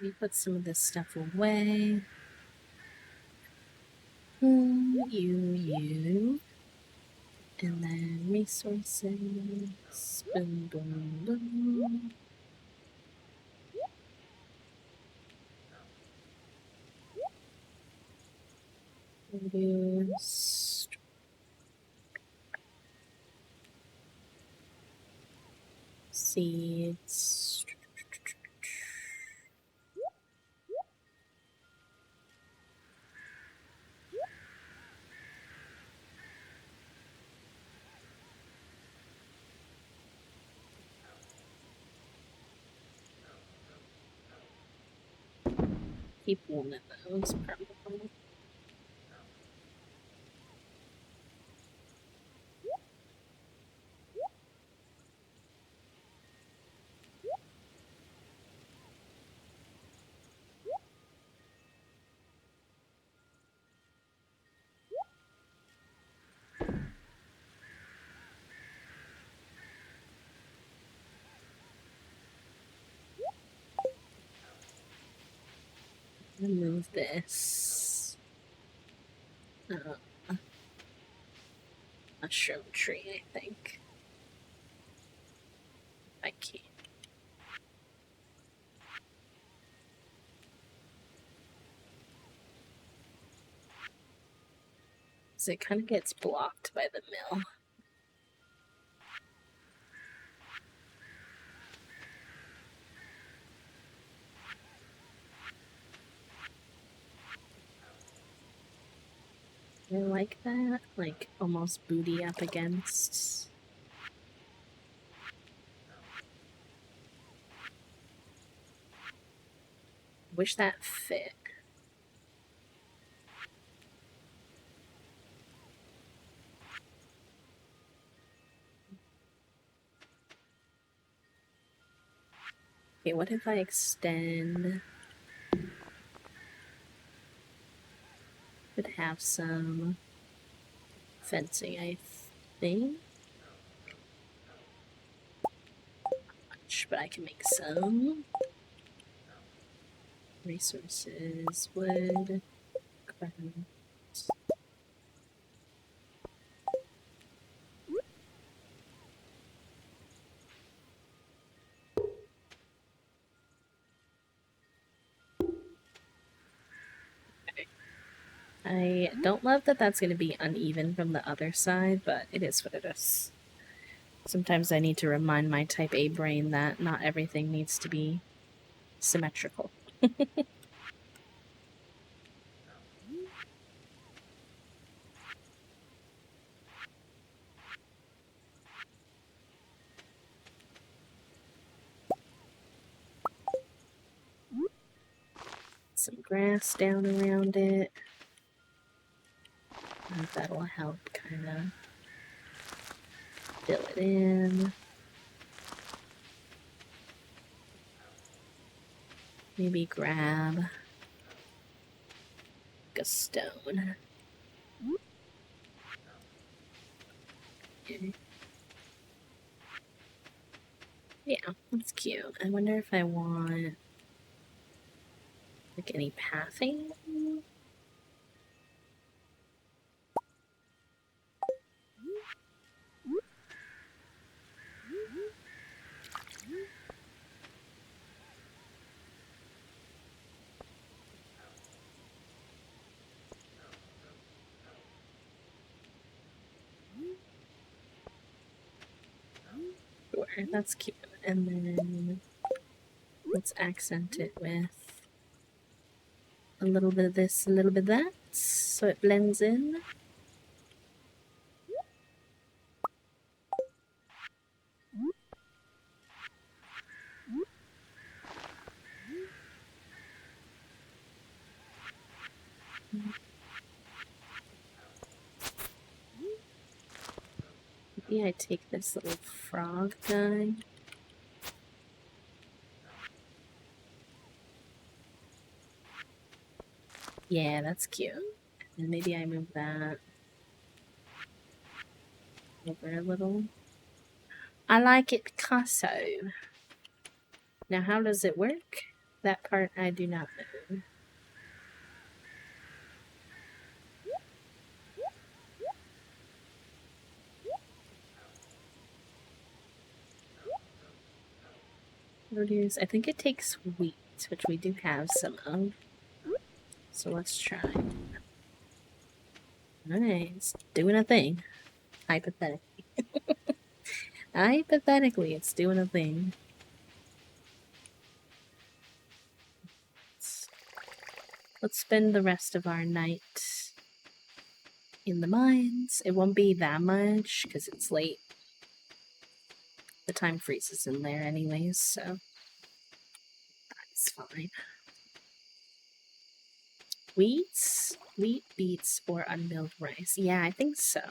We put some of this stuff away. You. And then resources. Boom, boom, boom. Produce. Seeds. Keep one of those probably. Remove this. Mushroom tree, I think. I can't. So it kind of gets blocked by the mill. I like that, like almost booty up against. Wish that fit. Okay, what if I extend? Could have some fencing, I think. Much, but I can make some. Resources, wood, craft. I don't love that that's going to be uneven from the other side, but it is what it is. Sometimes I need to remind my type A brain that not everything needs to be symmetrical. Some grass down around it. And that'll help kind of fill it in. Maybe grab a stone. Okay. Yeah, that's cute. I wonder if I want like any pathing. Sure, that's cute. And then let's accent it with a little bit of this, a little bit of that, so it blends in. Maybe I take this little frog guy. Yeah, that's cute. And maybe I move that over a little. I like it Picasso. Now, how does it work? That part I do not know. Produce. I think it takes wheat, which we do have some of. So let's try. Alright, it's doing a thing. Hypothetically. Hypothetically, it's doing a thing. Let's spend the rest of our night in the mines. It won't be that much because it's late. The time freezes in there anyways, so that's fine. Wheat, beets, or unmilled rice. Yeah, I think so.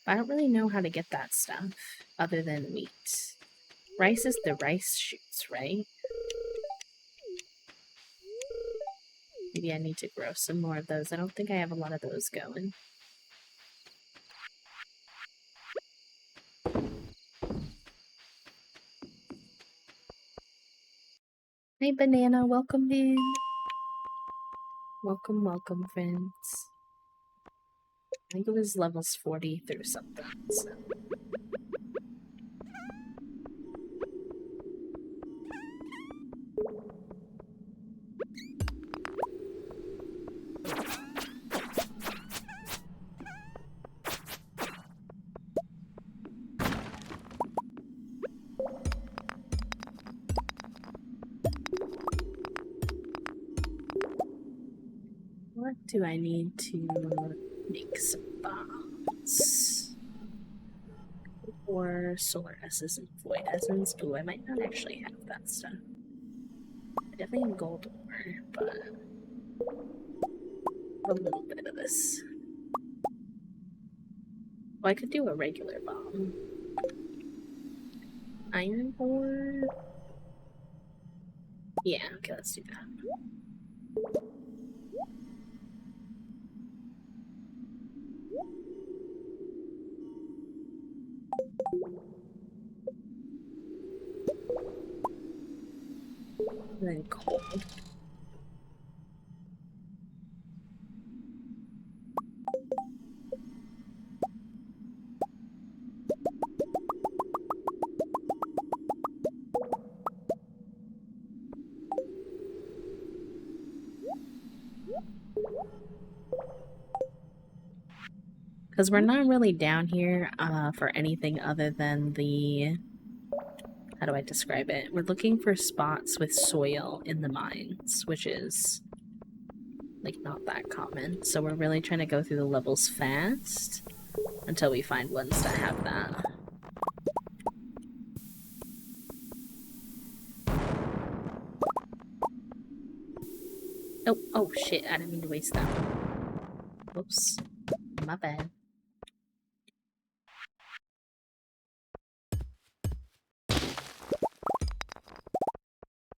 But I don't really know how to get that stuff other than wheat. Rice is the rice shoots, right? Maybe I need to grow some more of those. I don't think I have a lot of those going. Hey, Banana, welcome in. Welcome, welcome, friends. I think it was levels 40 through something, so. What do I need to make some bombs? Or solar S's and void essence? Ooh, I might not actually have that stuff. I definitely have gold ore, but a little bit of this. Well, I could do a regular bomb. Iron ore? Yeah, okay, let's do that. And then coal. Because we're not really down here for anything other than the... How do I describe it? We're looking for spots with soil in the mines, which is, like, not that common. So we're really trying to go through the levels fast until we find ones that have that. Oh shit, I didn't mean to waste that one. Whoops. My bad.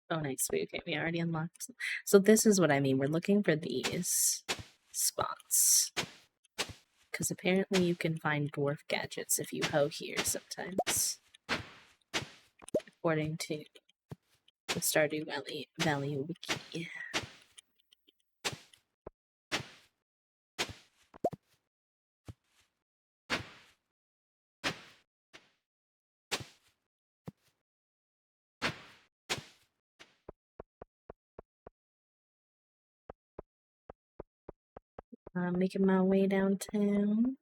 Oh, nice. Wait, okay, we already unlocked. So this is what I mean. We're looking for these spots. Because apparently you can find dwarf gadgets if you hoe here sometimes. According to the Stardew Valley wiki. I'm making my way downtown.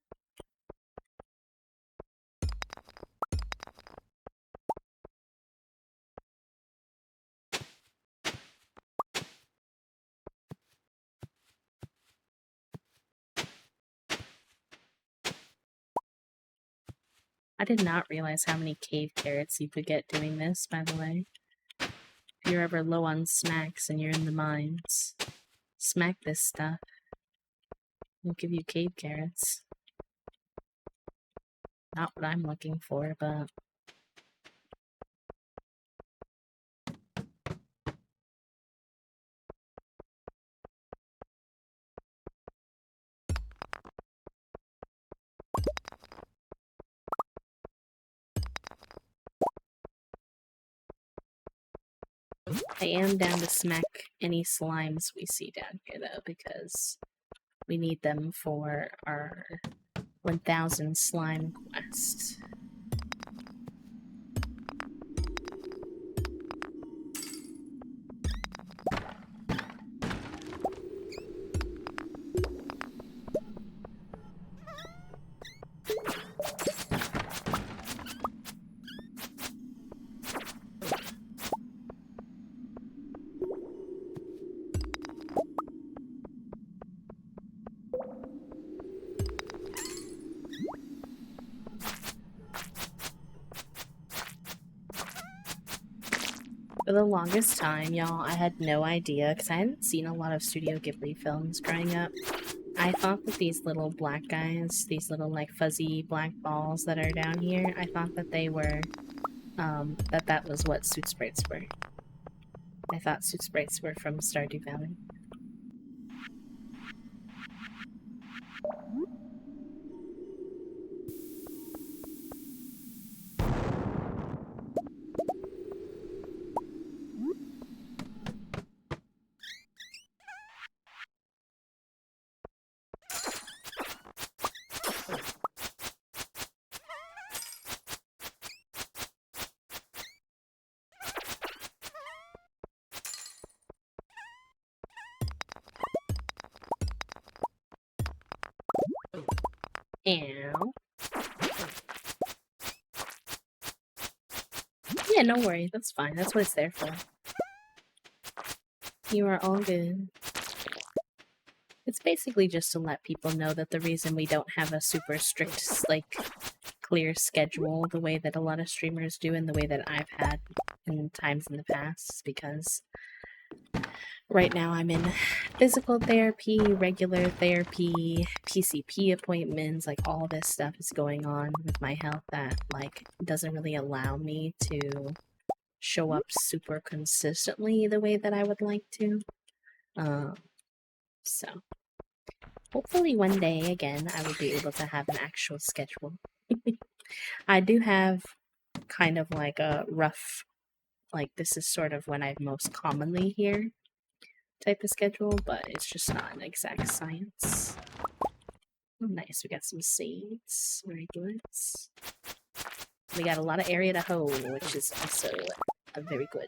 I did not realize how many cave carrots you could get doing this, by the way. If you're ever low on smacks and you're in the mines, smack this stuff. It'll give you cave carrots. Not what I'm looking for, but... I am down to smack any slimes we see down here, though, because we need them for our 1000 slime quest. For the longest time, y'all, I had no idea, because I hadn't seen a lot of Studio Ghibli films growing up. I thought that these little black guys, these little, like, fuzzy black balls that are down here, I thought that they were, that was what suit sprites were. I thought suit sprites were from Stardew Valley. Ow. Yeah, no worry. That's fine. That's what it's there for. You are all good. It's basically just to let people know that the reason we don't have a super strict, like, clear schedule the way that a lot of streamers do and the way that I've had in times in the past is because right now I'm in physical therapy, regular therapy, PCP appointments, like all this stuff is going on with my health that, like, doesn't really allow me to show up super consistently the way that I would like to. So hopefully one day, again, I will be able to have an actual schedule. I do have kind of like a rough, like, this is sort of when I'm most commonly here type of schedule, but it's just not an exact science. Oh, nice, we got some seeds. Very good. We got a lot of area to hoe, which is also very good.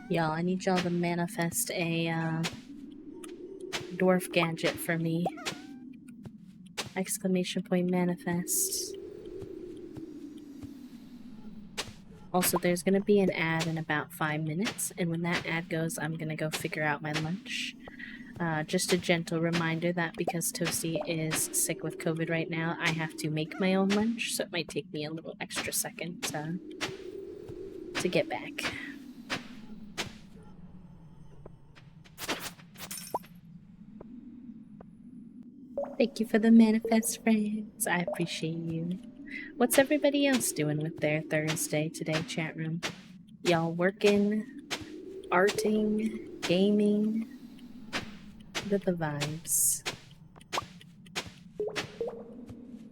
Y'all, I need y'all to manifest a dwarf gadget for me. Exclamation point manifest. Also, there's gonna be an ad in about 5 minutes, and when that ad goes, I'm gonna go figure out my lunch. Just a gentle reminder that because Toasty is sick with COVID right now, I have to make my own lunch, so it might take me a little extra second to get back. Thank you for the manifest, friends. I appreciate you. What's everybody else doing with their Thursday today, chat room? Y'all working, arting, gaming? What are the vibes?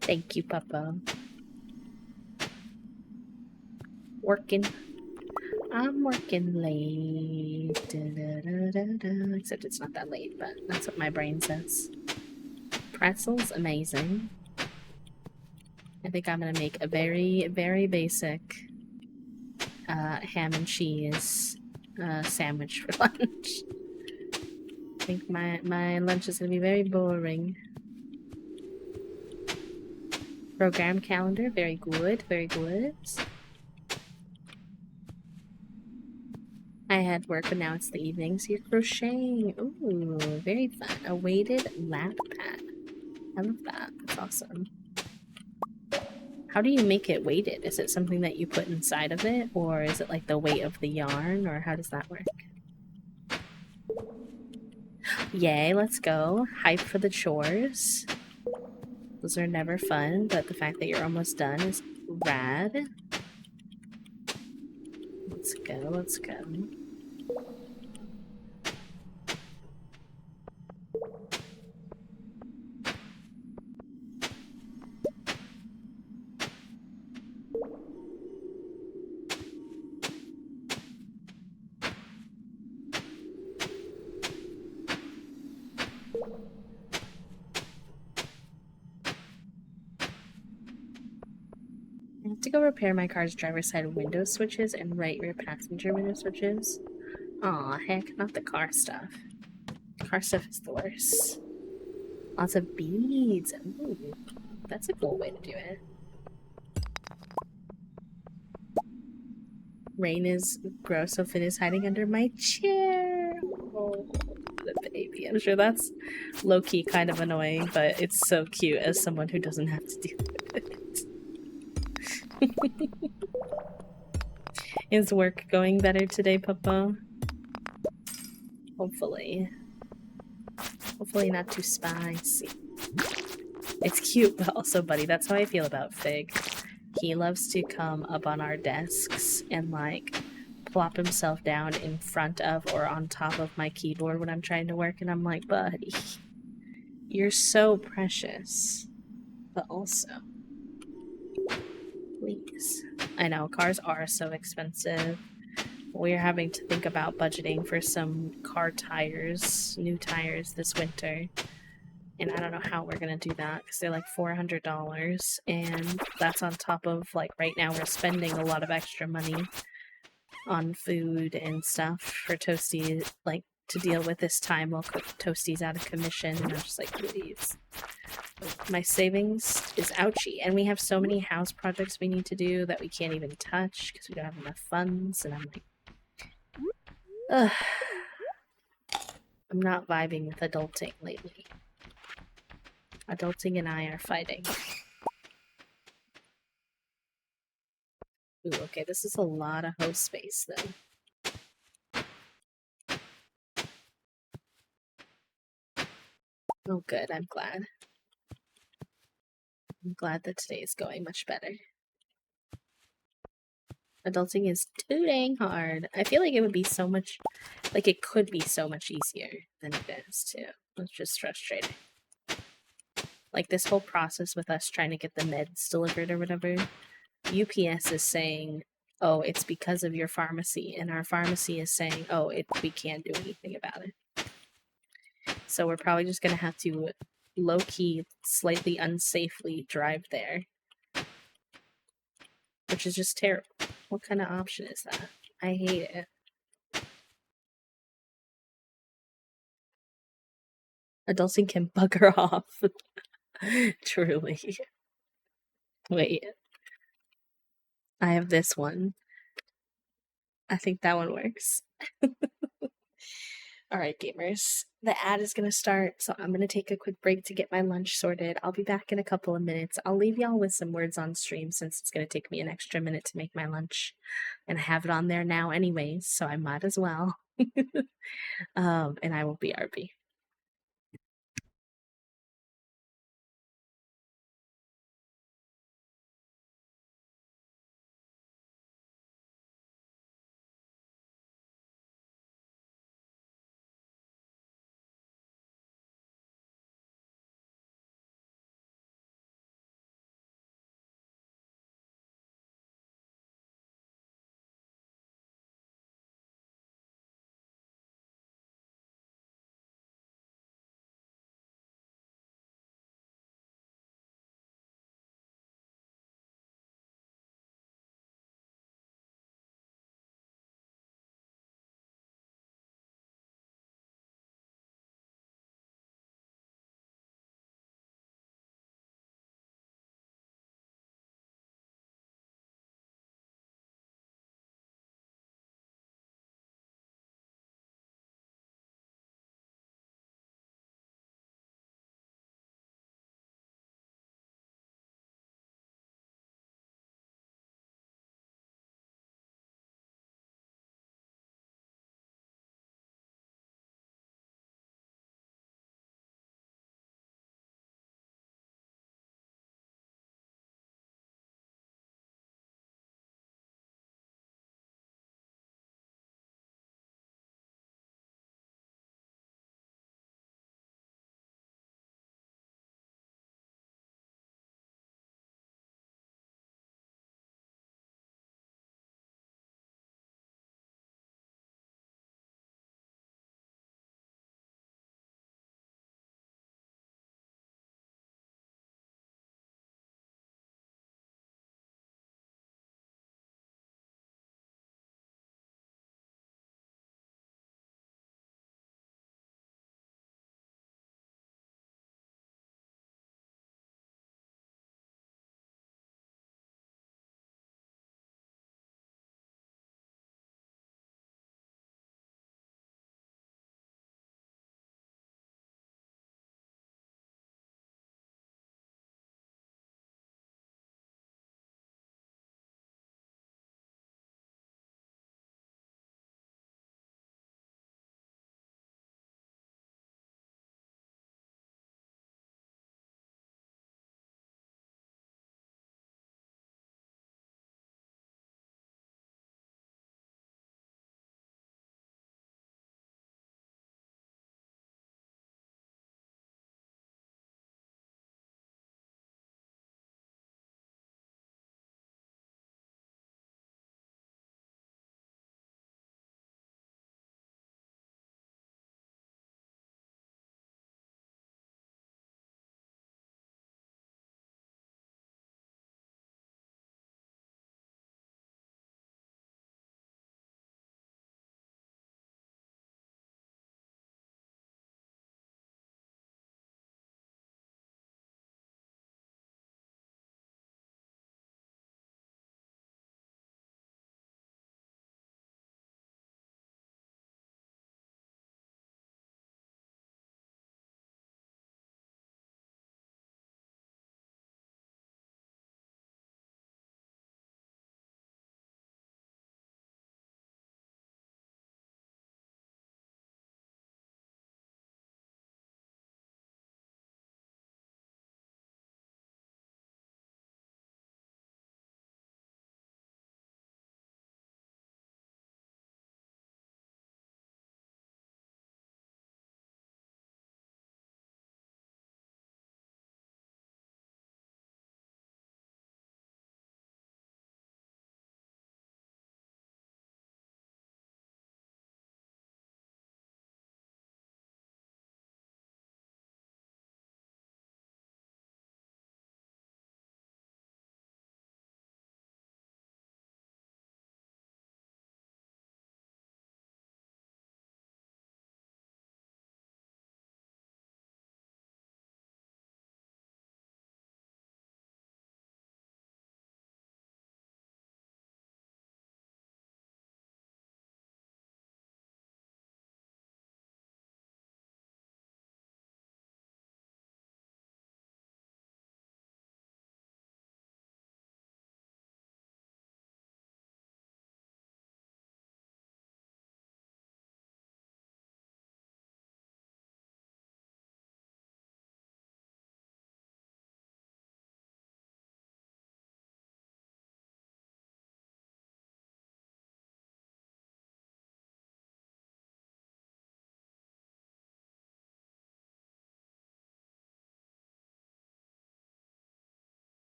Thank you, Papa. Working. I'm working late. Except it's not that late, but that's what my brain says. Pretzels, amazing. I think I'm gonna make a very, very basic ham and cheese sandwich for lunch. I think my lunch is gonna be very boring. Program calendar, very good, very good. I had work, but now it's the evenings. You're crocheting. Ooh, very fun. A weighted lap pad. I love that. That's awesome. How do you make it weighted? Is it something that you put inside of it, or is it like the weight of the yarn, or how does that work? Yay, let's go. Hype for the chores. Those are never fun, but the fact that you're almost done is rad. Let's go, let's go. I have to go repair my car's driver's side window switches and right rear passenger window switches. Aw, heck, not the car stuff. Car stuff is the worst. Lots of beads. Ooh, that's a cool way to do it. Rain is gross, so Finn is hiding under my chair. Oh, the baby. I'm sure that's low-key kind of annoying, but it's so cute as someone who doesn't have to deal with it. Is work going better today, Papa? Hopefully. Hopefully not too spicy. It's cute, but also, buddy, that's how I feel about Fig. He loves to come up on our desks and, like, plop himself down in front of or on top of my keyboard when I'm trying to work, and I'm like, buddy, you're so precious. But also, please. I know, cars are so expensive. We're having to think about budgeting for some car tires, new tires this winter. And I don't know how we're gonna do that because they're like $400, and that's on top of, like, right now we're spending a lot of extra money on food and stuff for Toasty, like, to deal with this time while Toasty's out of commission. And I'm just like, please. My savings is ouchy, and we have so many house projects we need to do that we can't even touch because we don't have enough funds. And I'm like, ugh. I'm not vibing with adulting lately. Adulting and I are fighting. Ooh, okay, this is a lot of host space, though. Oh, good, I'm glad. I'm glad that today is going much better. Adulting is too dang hard. I feel like it would be so much, like, it could be so much easier than it is, too. It's just frustrating. Like, this whole process with us trying to get the meds delivered or whatever, UPS is saying, oh, it's because of your pharmacy, and our pharmacy is saying, oh, we can't do anything about it. So we're probably just gonna have to low-key, slightly unsafely drive there, which is just terrible. What kind of option is that? I hate it. Adulting can bugger off. Truly. Wait, I have this one. I think that one works. All right, gamers. The ad is going to start, so I'm going to take a quick break to get my lunch sorted. I'll be back in a couple of minutes. I'll leave y'all with some words on stream since it's going to take me an extra minute to make my lunch. And I have it on there now anyways, so I might as well. And I will be RB.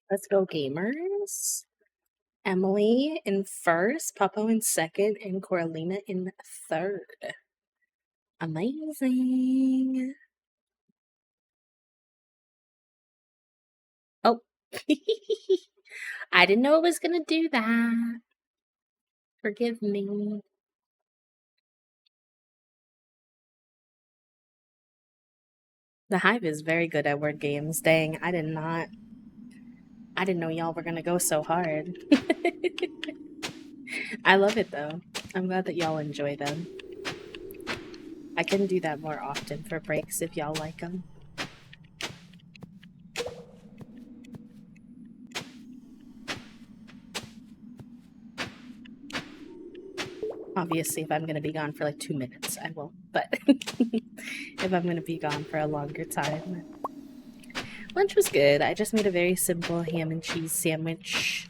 Let's go, gamers. Emily in first, Papo in second, and Coralina in third. Amazing. Oh. I didn't know it was gonna do that. Forgive me. The Hive is very good at word games. Dang, I didn't know y'all were gonna go so hard. I love it though. I'm glad that y'all enjoy them. I can do that more often for breaks if y'all like them. Obviously, if I'm going to be gone for like 2 minutes, I won't. But if I'm going to be gone for a longer time. Lunch was good. I just made a very simple ham and cheese sandwich.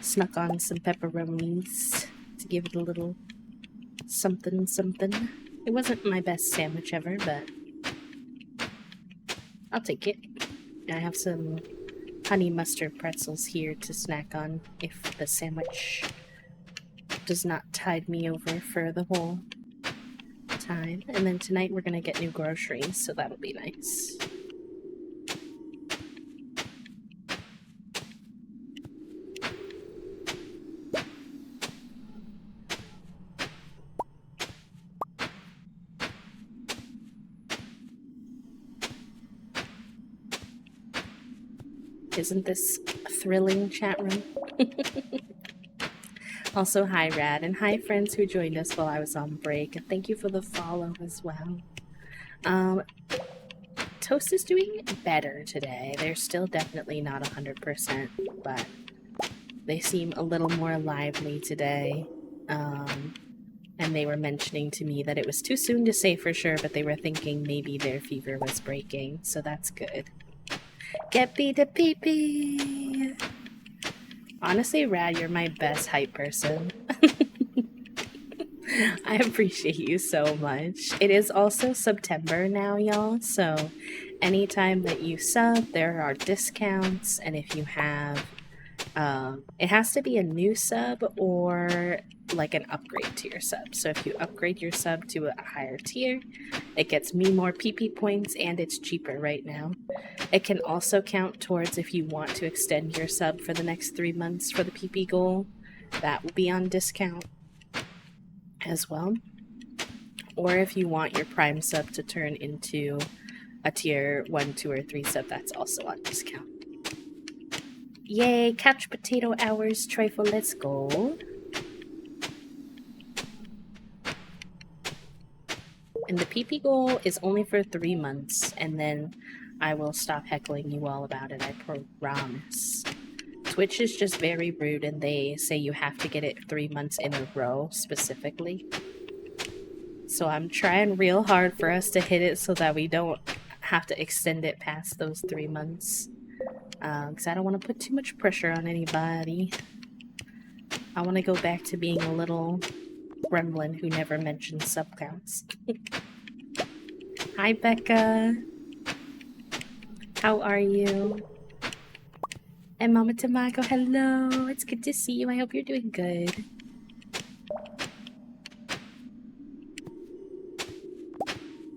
Snuck on some pepperonis to give it a little something something. It wasn't my best sandwich ever, but I'll take it. And I have some honey mustard pretzels here to snack on if the sandwich does not tide me over for the whole time. And then tonight we're gonna get new groceries, so that'll be nice. Isn't this a thrilling chat room? Also, hi Rad, and hi friends who joined us while I was on break, and thank you for the follow as well. Toast is doing better today. They're still definitely not 100%, but they seem a little more lively today. And they were mentioning to me that it was too soon to say for sure, but they were thinking maybe their fever was breaking, so that's good. Get beat to pee pee! Honestly, Rad, you're my best hype person. I appreciate you so much. It is also September now, y'all, so anytime that you sub, there are discounts, and if you have, it has to be a new sub or like an upgrade to your sub. So if you upgrade your sub to a higher tier, it gets me more PP points and it's cheaper right now. It can also count towards if you want to extend your sub for the next 3 months for the PP goal. That will be on discount as well. Or if you want your prime sub to turn into a tier 1, 2, or 3 sub, that's also on discount. Yay, couch potato hours, trifle, let's go. And the PP goal is only for 3 months, and then I will stop heckling you all about it, I promise. Twitch is just very rude, and they say you have to get it 3 months in a row, specifically. So I'm trying real hard for us to hit it so that we don't have to extend it past those 3 months. Because I don't want to put too much pressure on anybody. I want to go back to being a little gremlin who never mentions sub counts. Hi, Becca. How are you? And Mama Tamago, hello. It's good to see you. I hope you're doing good.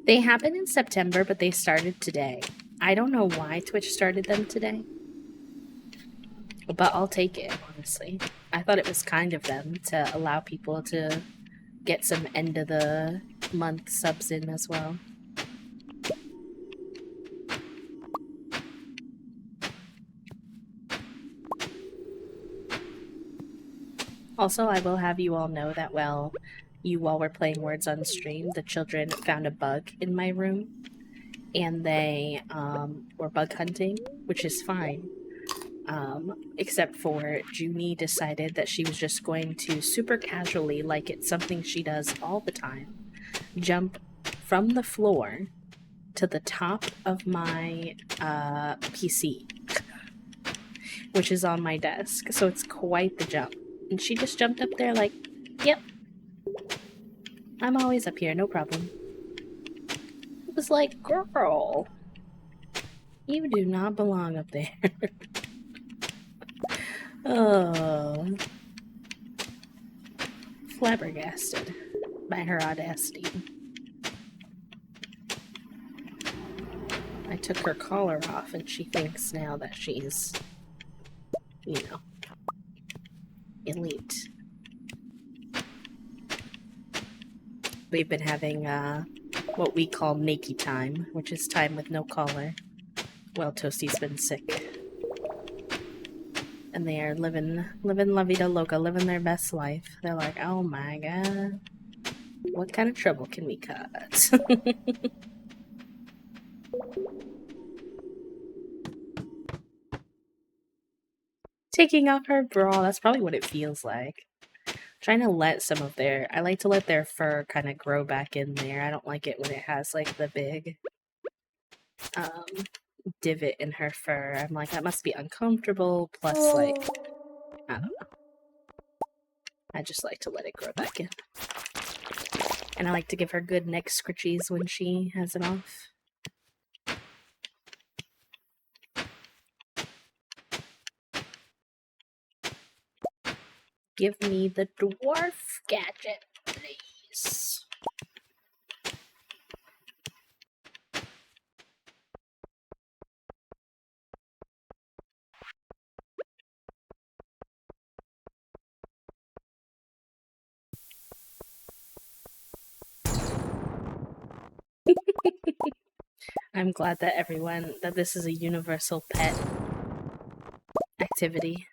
They happen in September, but they started today. I don't know why Twitch started them today. But I'll take it, honestly. I thought it was kind of them to allow people to get some end of the month subs in as well. Also, I will have you all know that while you all were playing Words on stream, the children found a bug in my room, and they were bug hunting, which is fine. Except for Junie decided that she was just going to super casually, like it's something she does all the time, jump from the floor to the top of my PC, which is on my desk, so it's quite the jump. And she just jumped up there like, yep, I'm always up here, no problem. It was like, girl, you do not belong up there. Oh. Flabbergasted by her audacity. I took her collar off and she thinks now that she's, you know, elite. We've been having what we call nakey time, which is time with no collar. Well, Toasty's been sick. And they are living La Vida Loca, living their best life. They're like, oh my god, what kind of trouble can we cause? Taking off her bra, that's probably what it feels like. Trying to let some of their, I like to let their fur kind of grow back in there. I don't like it when it has like the big divot in her fur. I'm like, that must be uncomfortable, plus like, I don't know. I just like to let it grow back in. And I like to give her good neck scritchies when she has it off. Give me the dwarf gadget, please. I'm glad that that this is a universal pet activity.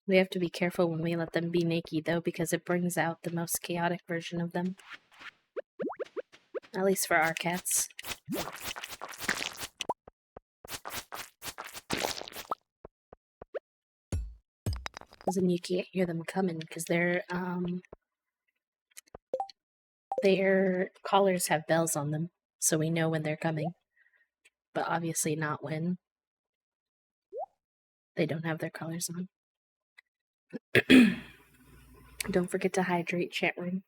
We have to be careful when we let them be naked, though, because it brings out the most chaotic version of them. At least for our cats. Because then you can't hear them coming, because their collars have bells on them, so we know when they're coming. But obviously not when they don't have their collars on. Don't forget to hydrate, chat room.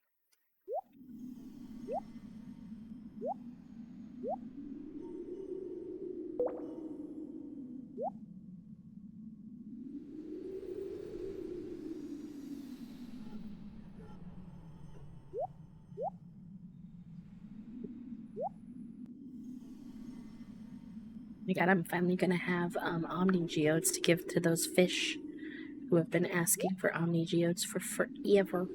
My god, I'm finally gonna have Omni Geodes to give to those fish who have been asking for Omni Geodes for forever.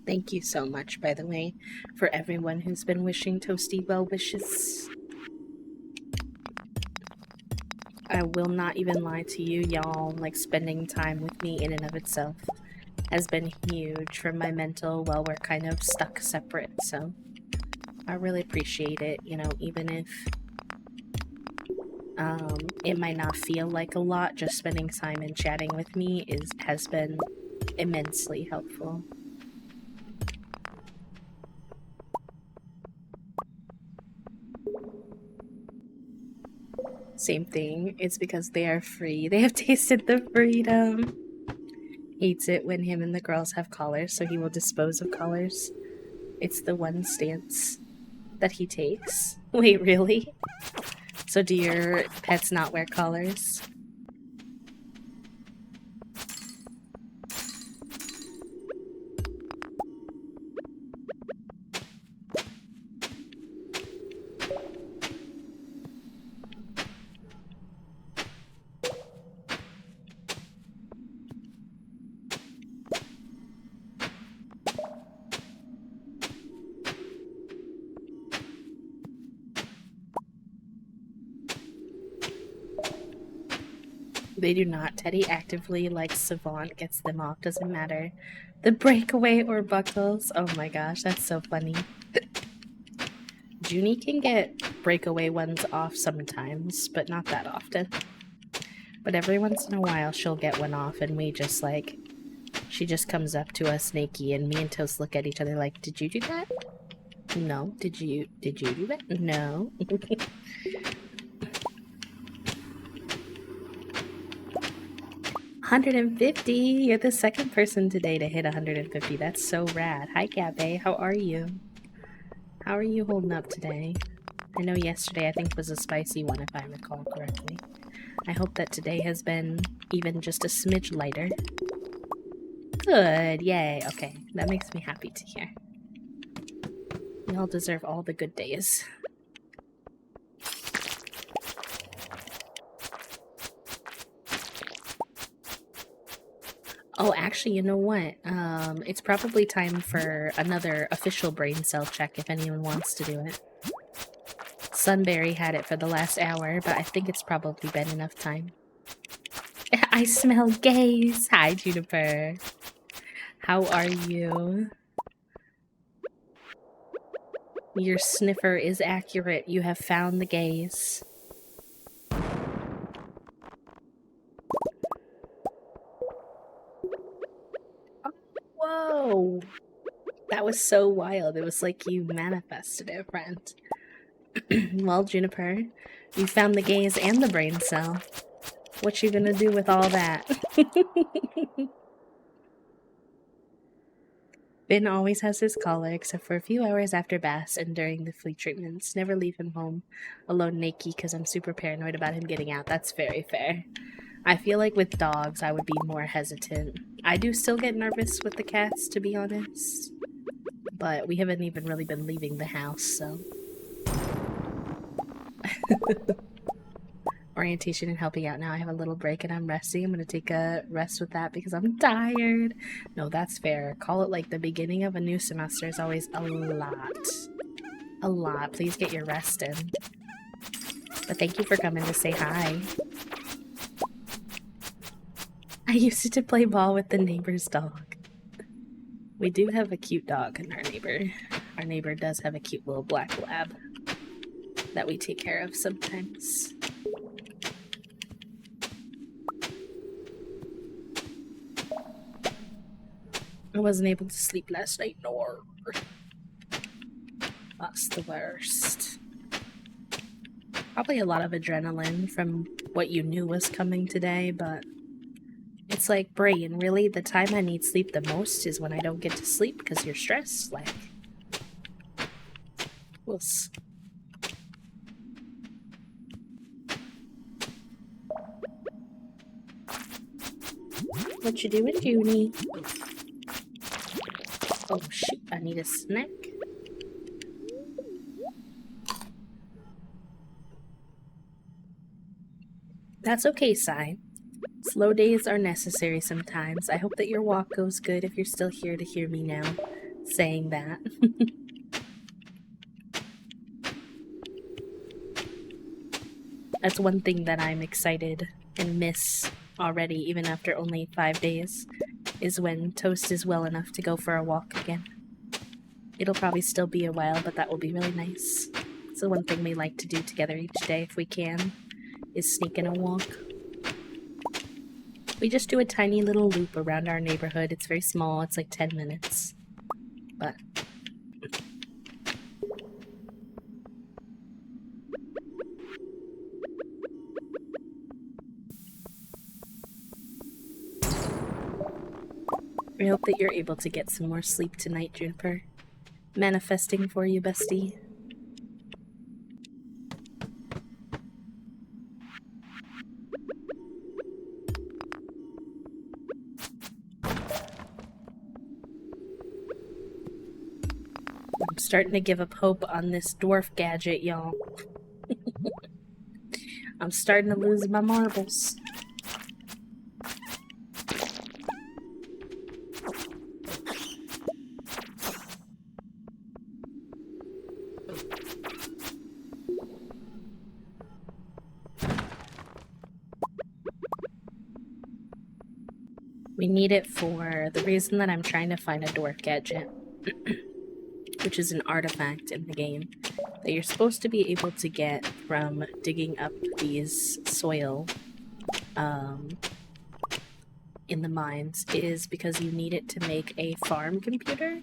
Thank you so much, by the way, for everyone who's been wishing Toasty well wishes. I will not even lie to you, y'all. Like, spending time with me in and of itself has been huge for my mental while we're kind of stuck separate, so I really appreciate it, you know, even if it might not feel like a lot, just spending time and chatting with me has been immensely helpful. Same thing, it's because they are free. They have tasted the freedom. Hates it when him and the girls have collars, so he will dispose of collars. It's the one stance that he takes. Wait, really? So do your pets not wear collars? They do not. Teddy actively, like Savant, gets them off. Doesn't matter. The breakaway or buckles. Oh my gosh, that's so funny. Junie can get breakaway ones off sometimes, but not that often. But every once in a while she'll get one off and we just like, she just comes up to us naked and me and Toast look at each other like, did you do that? No. Did you do that? No. 150! You're the second person today to hit 150. That's so rad. Hi, Gabby. How are you? How are you holding up today? I know yesterday I think was a spicy one if I recall correctly. I hope that today has been even just a smidge lighter. Good. Yay. Okay. That makes me happy to hear. We all deserve all the good days. Oh, actually, you know what? It's probably time for another official brain cell check if anyone wants to do it. Sunberry had it for the last hour, but I think it's probably been enough time. I smell gays! Hi, Juniper. How are you? Your sniffer is accurate. You have found the gays. Whoa! That was so wild. It was like you manifested it, friend. Well, Juniper, you found the gaze and the brain cell. What you gonna do with all that? Ben always has his collar, except for a few hours after baths and during the flea treatments. Never leave him home alone naked because I'm super paranoid about him getting out. That's very fair. I feel like with dogs, I would be more hesitant. I do still get nervous with the cats, to be honest. But we haven't even really been leaving the house, so... Orientation and helping out now. I have a little break and I'm resting. I'm gonna take a rest with that because I'm tired. No, that's fair. Call it like the beginning of a new semester is always a lot. A lot. Please get your rest in. But thank you for coming to say hi. I used to play ball with the neighbor's dog. We do have a cute dog in our neighbor. Our neighbor does have a cute little black lab that we take care of sometimes. I wasn't able to sleep last night, nor. That's the worst. Probably a lot of adrenaline from what you knew was coming today, but it's like, brain, really? The time I need sleep the most is when I don't get to sleep because you're stressed? Like, wuss. What you doing, Junie? Oh shoot, I need a snack. That's okay, Sai. Slow days are necessary sometimes. I hope that your walk goes good if you're still here to hear me now saying that. That's one thing that I'm excited and miss already, even after only 5 days, is when Toast is well enough to go for a walk again. It'll probably still be a while, but that will be really nice. So one thing we like to do together each day, if we can, is sneak in a walk. We just do a tiny little loop around our neighborhood. It's very small, it's like 10 minutes. But I hope that you're able to get some more sleep tonight, Juniper. Manifesting for you, bestie. I'm starting to give up hope on this dwarf gadget, y'all. I'm starting to lose my marbles. We need it for the reason that I'm trying to find a dwarf gadget, which is an artifact in the game that you're supposed to be able to get from digging up these soil in the mines is because you need it to make a farm computer.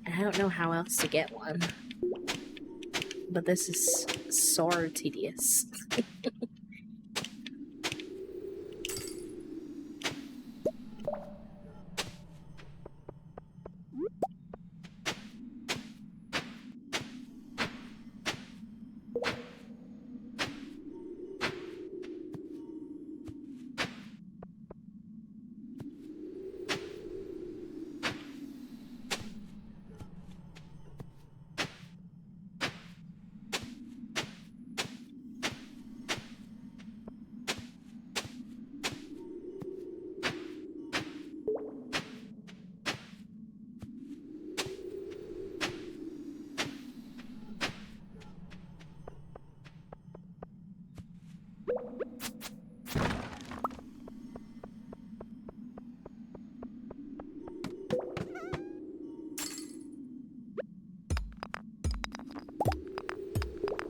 And I don't know how else to get one. But this is sore tedious.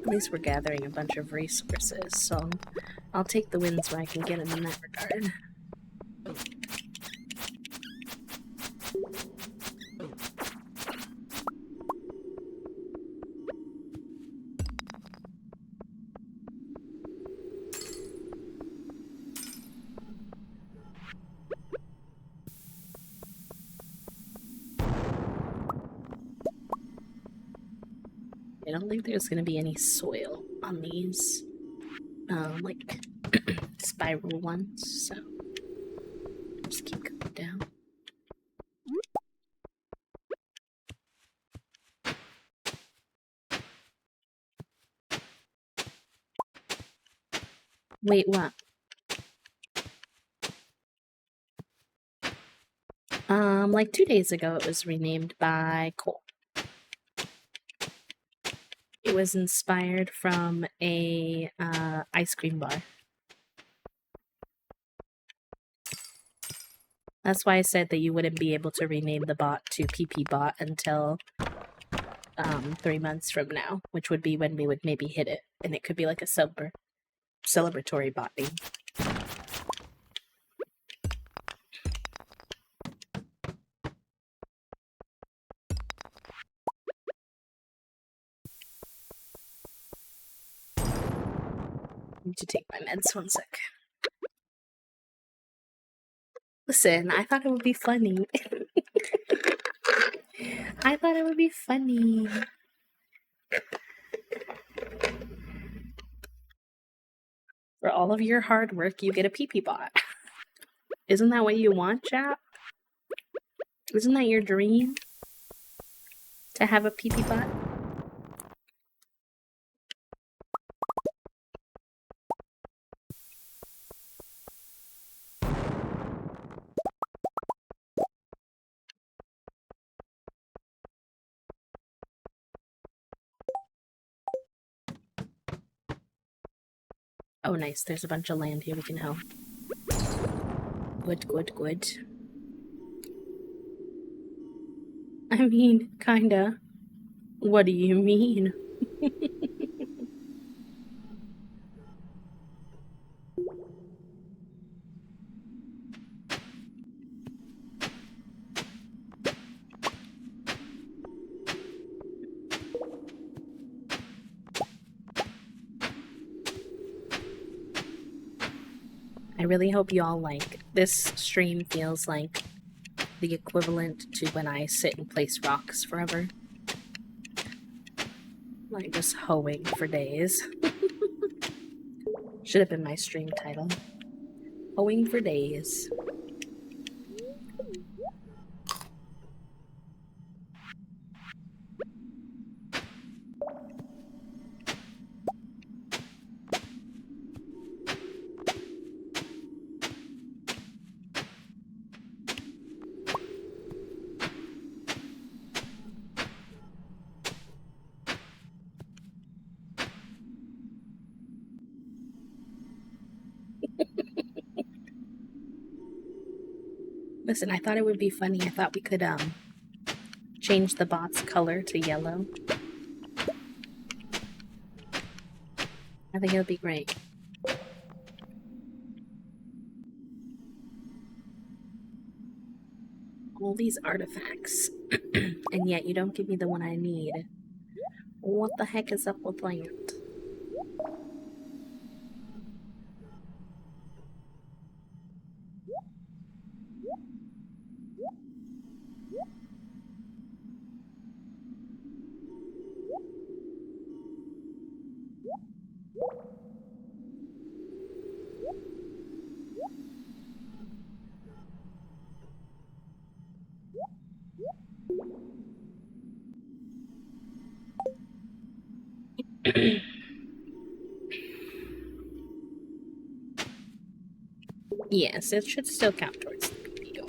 At least we're gathering a bunch of resources, so I'll take the wins where I can get them in that regard. I don't think there's gonna be any soil on these, like, spiral ones, so just keep going down. Wait, what? Like 2 days ago it was renamed by Cole. It was inspired from a, ice cream bar. That's why I said that you wouldn't be able to rename the bot to PP bot until 3 months from now, which would be when we would maybe hit it, and it could be like a celebratory bot name. I need to take my meds 1 sec. Listen, I thought it would be funny. I thought it would be funny. For all of your hard work, you get a PP bot. Isn't that what you want, chap? Isn't that your dream? To have a PP bot? Oh, nice. There's a bunch of land here we can help. Good, good, good. I mean, kinda. What do you mean? I really hope you all like this stream feels like the equivalent to when I sit and place rocks forever. Like just hoeing for days. Should have been my stream title. Hoeing for days. Listen, I thought it would be funny. I thought we could change the bot's color to yellow. I think it would be great. all these artifacts, and yet you don't give me the one I need. What the heck is up with that? Yes, it should still count towards the PP goal.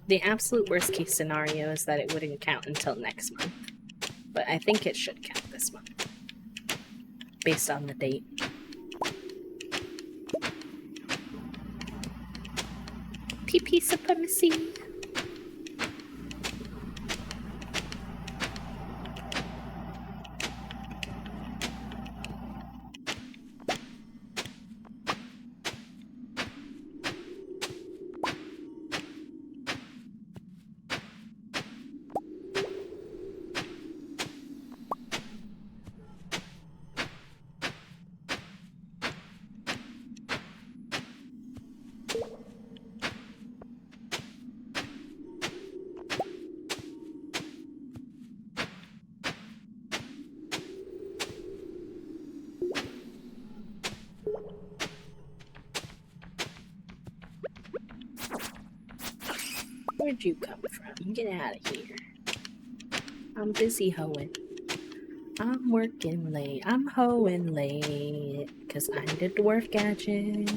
The absolute worst case scenario is that it wouldn't count until next month, but I think it should count this month, based on the date. PP supremacy! Where'd you come from? Get out of here. I'm busy hoeing. I'm working late. I'm hoeing late. Cause I need a dwarf gadget.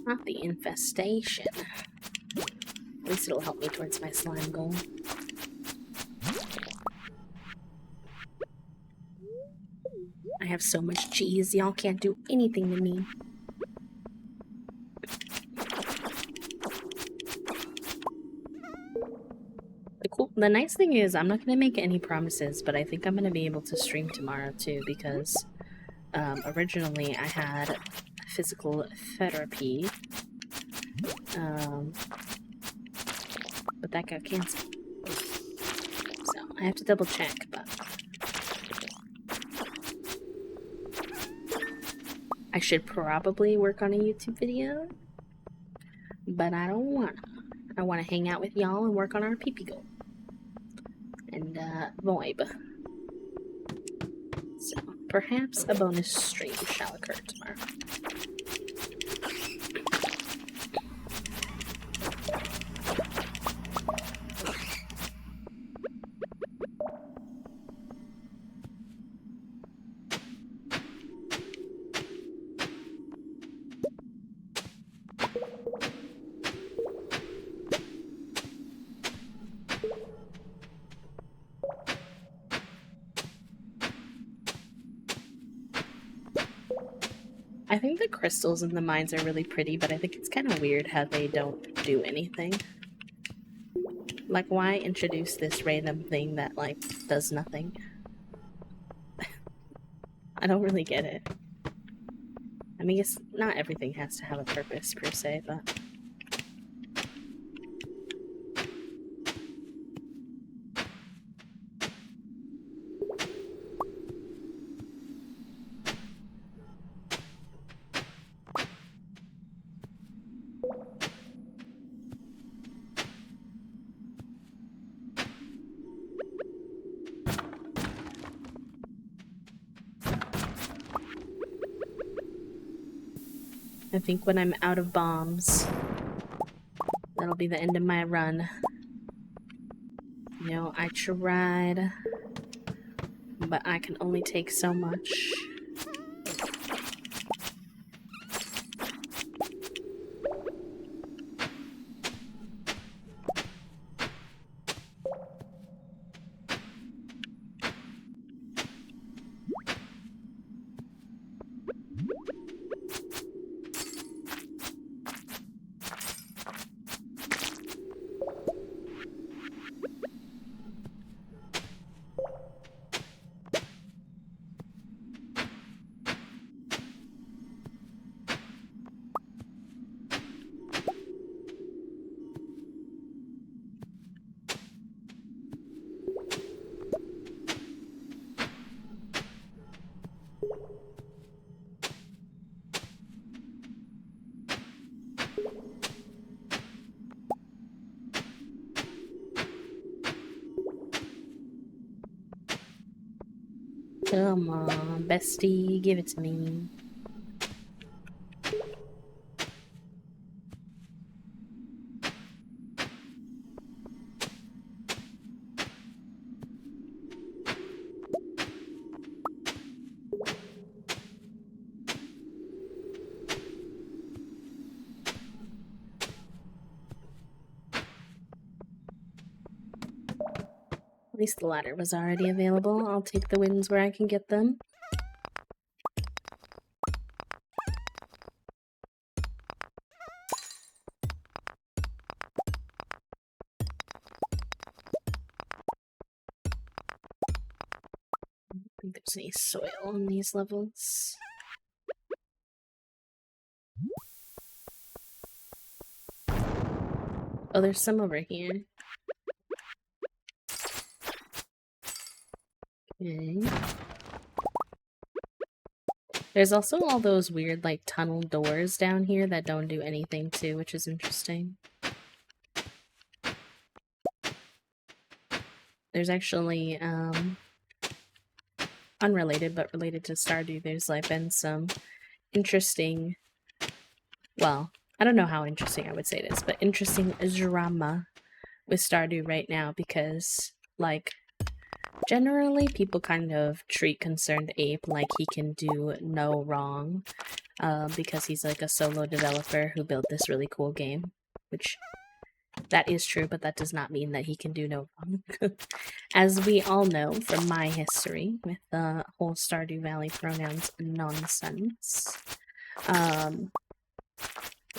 Not the infestation. At least it'll help me towards my slime goal. I have so much cheese, y'all can't do anything to me. The nice thing is, I'm not going to make any promises, but I think I'm going to be able to stream tomorrow too, because originally I had physical therapy, but that got canceled. So I have to double check, but I should probably work on a YouTube video, but I don't want to. I want to hang out with y'all and work on our PP goal. And vibe. So perhaps a bonus stream shall occur tomorrow. I think the crystals in the mines are really pretty, but I think it's kind of weird how they don't do anything. Like, why introduce this random thing that, like, does nothing? I don't really get it. I mean, it's not everything has to have a purpose, per se, but... I think when I'm out of bombs, that'll be the end of my run. You know, I tried, but I can only take so much. Come on, bestie, give it to me. At least the ladder was already available. I'll take the wins where I can get them. I don't think there's any soil on these levels. Oh, there's some over here. Okay. There's also all those weird, like, tunnel doors down here that don't do anything too, which is interesting. There's actually, unrelated, but related to Stardew, there's, like, been some interesting, well, I don't know how interesting I would say this, but interesting drama with Stardew right now because, like, generally people kind of treat Concerned Ape like he can do no wrong, because he's like a solo developer who built this really cool game, which that is true, but that does not mean that he can do no wrong. As we all know from my history with the whole Stardew Valley pronouns nonsense.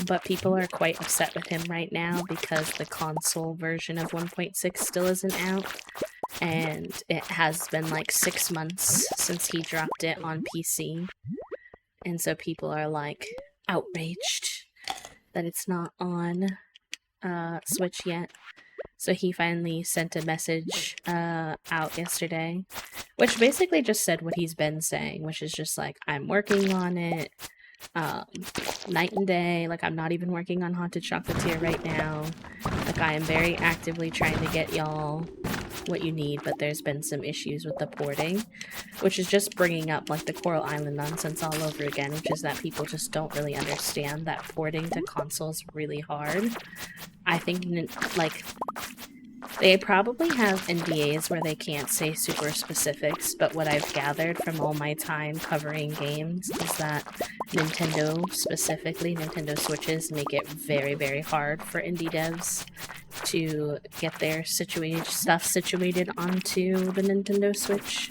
But people are quite upset with him right now because the console version of 1.6 still isn't out, and it has been like 6 months since he dropped it on PC, and so people are like outraged that it's not on Switch yet. So he finally sent a message out yesterday, which basically just said what he's been saying, which is just like, I'm working on it, night and day. Like, I'm not even working on Haunted Chocolatier right now. Like, I am very actively trying to get y'all what you need, but there's been some issues with the porting, which is just bringing up like the Coral Island nonsense all over again, which is that people just don't really understand that porting to consoles really hard. I think, like, they probably have NDAs where they can't say super specifics, but what I've gathered from all my time covering games is that Nintendo, specifically Nintendo Switches, make it very, very hard for indie devs to get their stuff situated onto the Nintendo Switch.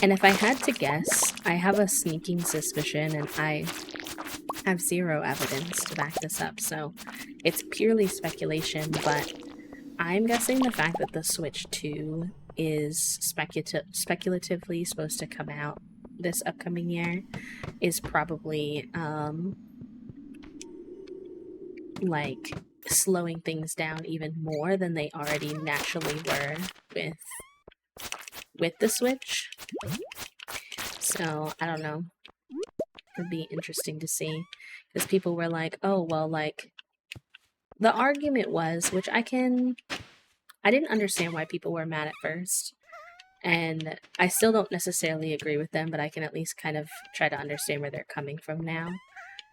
And if I had to guess, I have a sneaking suspicion, and I have zero evidence to back this up, so it's purely speculation, but I'm guessing the fact that the Switch 2 is speculatively supposed to come out this upcoming year is probably, like, slowing things down even more than they already naturally were with the Switch. So, I don't know. It'd be interesting to see. Because people were like, oh, well, like, the argument was, which I didn't understand why people were mad at first. And I still don't necessarily agree with them, but I can at least kind of try to understand where they're coming from now.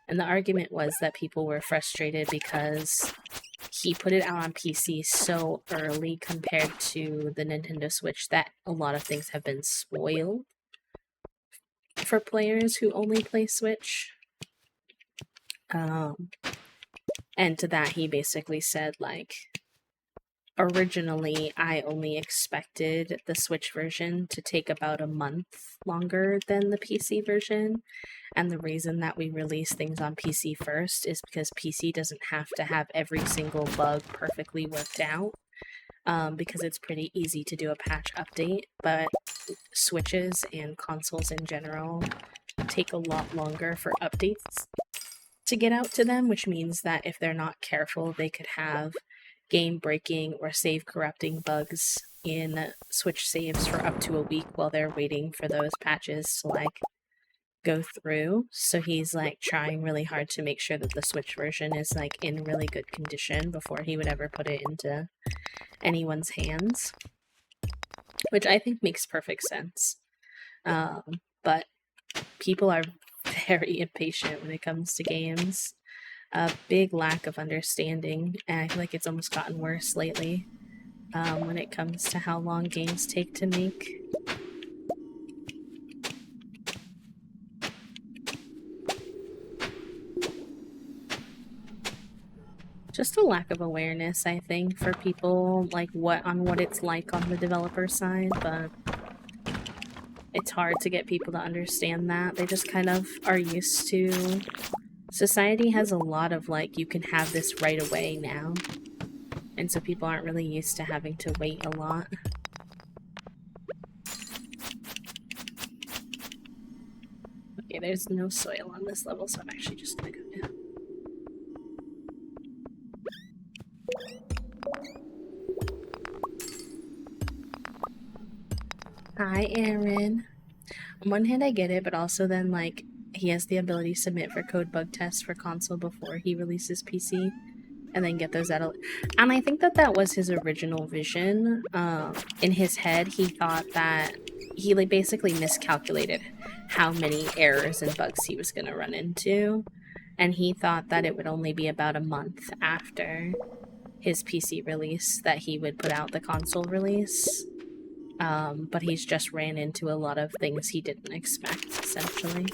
And the argument was that people were frustrated because he put it out on PC so early compared to the Nintendo Switch that a lot of things have been spoiled for players who only play Switch. And to that he basically said, like, originally I only expected the Switch version to take about a month longer than the PC version. And the reason that we release things on PC first is because PC doesn't have to have every single bug perfectly worked out, because it's pretty easy to do a patch update, but Switches and consoles in general take a lot longer for updates to get out to them, which means that if they're not careful, they could have game breaking or save corrupting bugs in Switch saves for up to a week while they're waiting for those patches to like go through. So he's like trying really hard to make sure that the Switch version is like in really good condition before he would ever put it into anyone's hands, which I think makes perfect sense. But people are very impatient when it comes to games. A big lack of understanding, and I feel like it's almost gotten worse lately when it comes to how long games take to make. Just a lack of awareness, I think, for people, like what it's like on the developer side, but it's hard to get people to understand that. They just kind of are used to... Society has a lot of, like, you can have this right away now, and so people aren't really used to having to wait a lot. Okay, there's no soil on this level, so I'm actually just gonna go down. Hi, Aaron. On one hand, I get it, but also then, like, he has the ability to submit for code bug tests for console before he releases PC, and then get those out. And I think that that was his original vision. In his head, he thought that he like basically miscalculated how many errors and bugs he was going to run into, and he thought that it would only be about a month after his PC release that he would put out the console release. But he's just ran into a lot of things he didn't expect, essentially.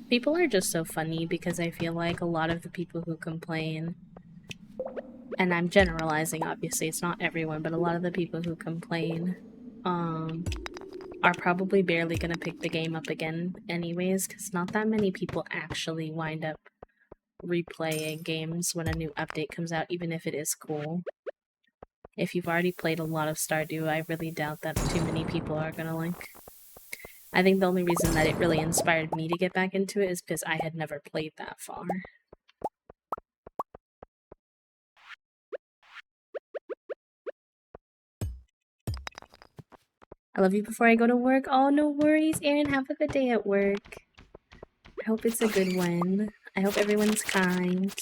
People are just so funny because I feel like a lot of the people who complain, and I'm generalizing, obviously, it's not everyone, but a lot of the people who complain, are probably barely gonna pick the game up again anyways, because not that many people actually wind up replaying games when a new update comes out, even if it is cool. If you've already played a lot of Stardew, I really doubt that too many people are gonna like... I think the only reason that it really inspired me to get back into it is because I had never played that far. I love you before I go to work. Oh, no worries, Aaron. Have a good day at work. I hope it's a good one. I hope everyone's kind.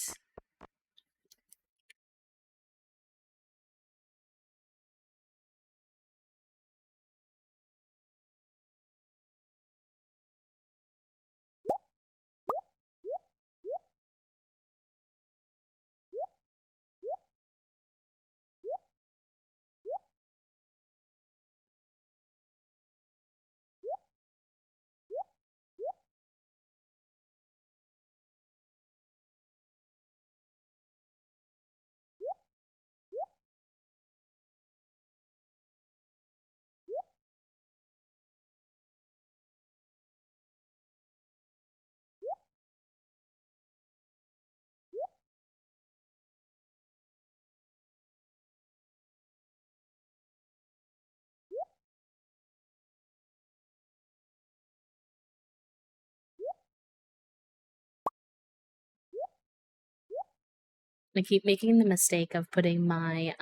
I keep making the mistake of putting my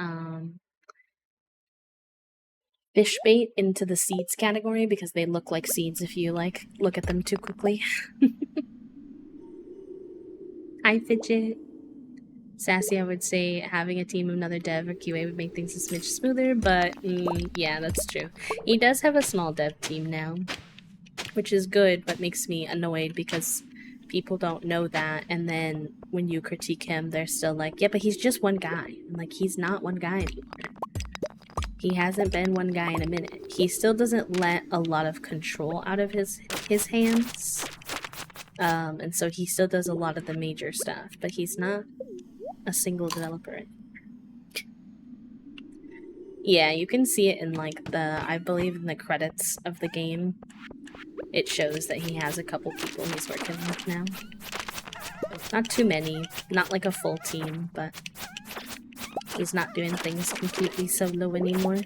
fish bait into the seeds category because they look like seeds if you like look at them too quickly. Hi, Fidget. Sassy, I would say having a team of another dev or QA would make things a smidge smoother, but yeah, that's true. He does have a small dev team now, which is good, but makes me annoyed because people don't know that, and then when you critique him, they're still like, yeah, but he's just one guy. I'm like, he's not one guy anymore. He hasn't been one guy in a minute. He still doesn't let a lot of control out of his hands. And so he still does a lot of the major stuff, but he's not a single developer. Yeah, you can see it in like I believe in the credits of the game. It shows that he has a couple people he's working with now. Not too many, not like a full team, but he's not doing things completely solo anymore.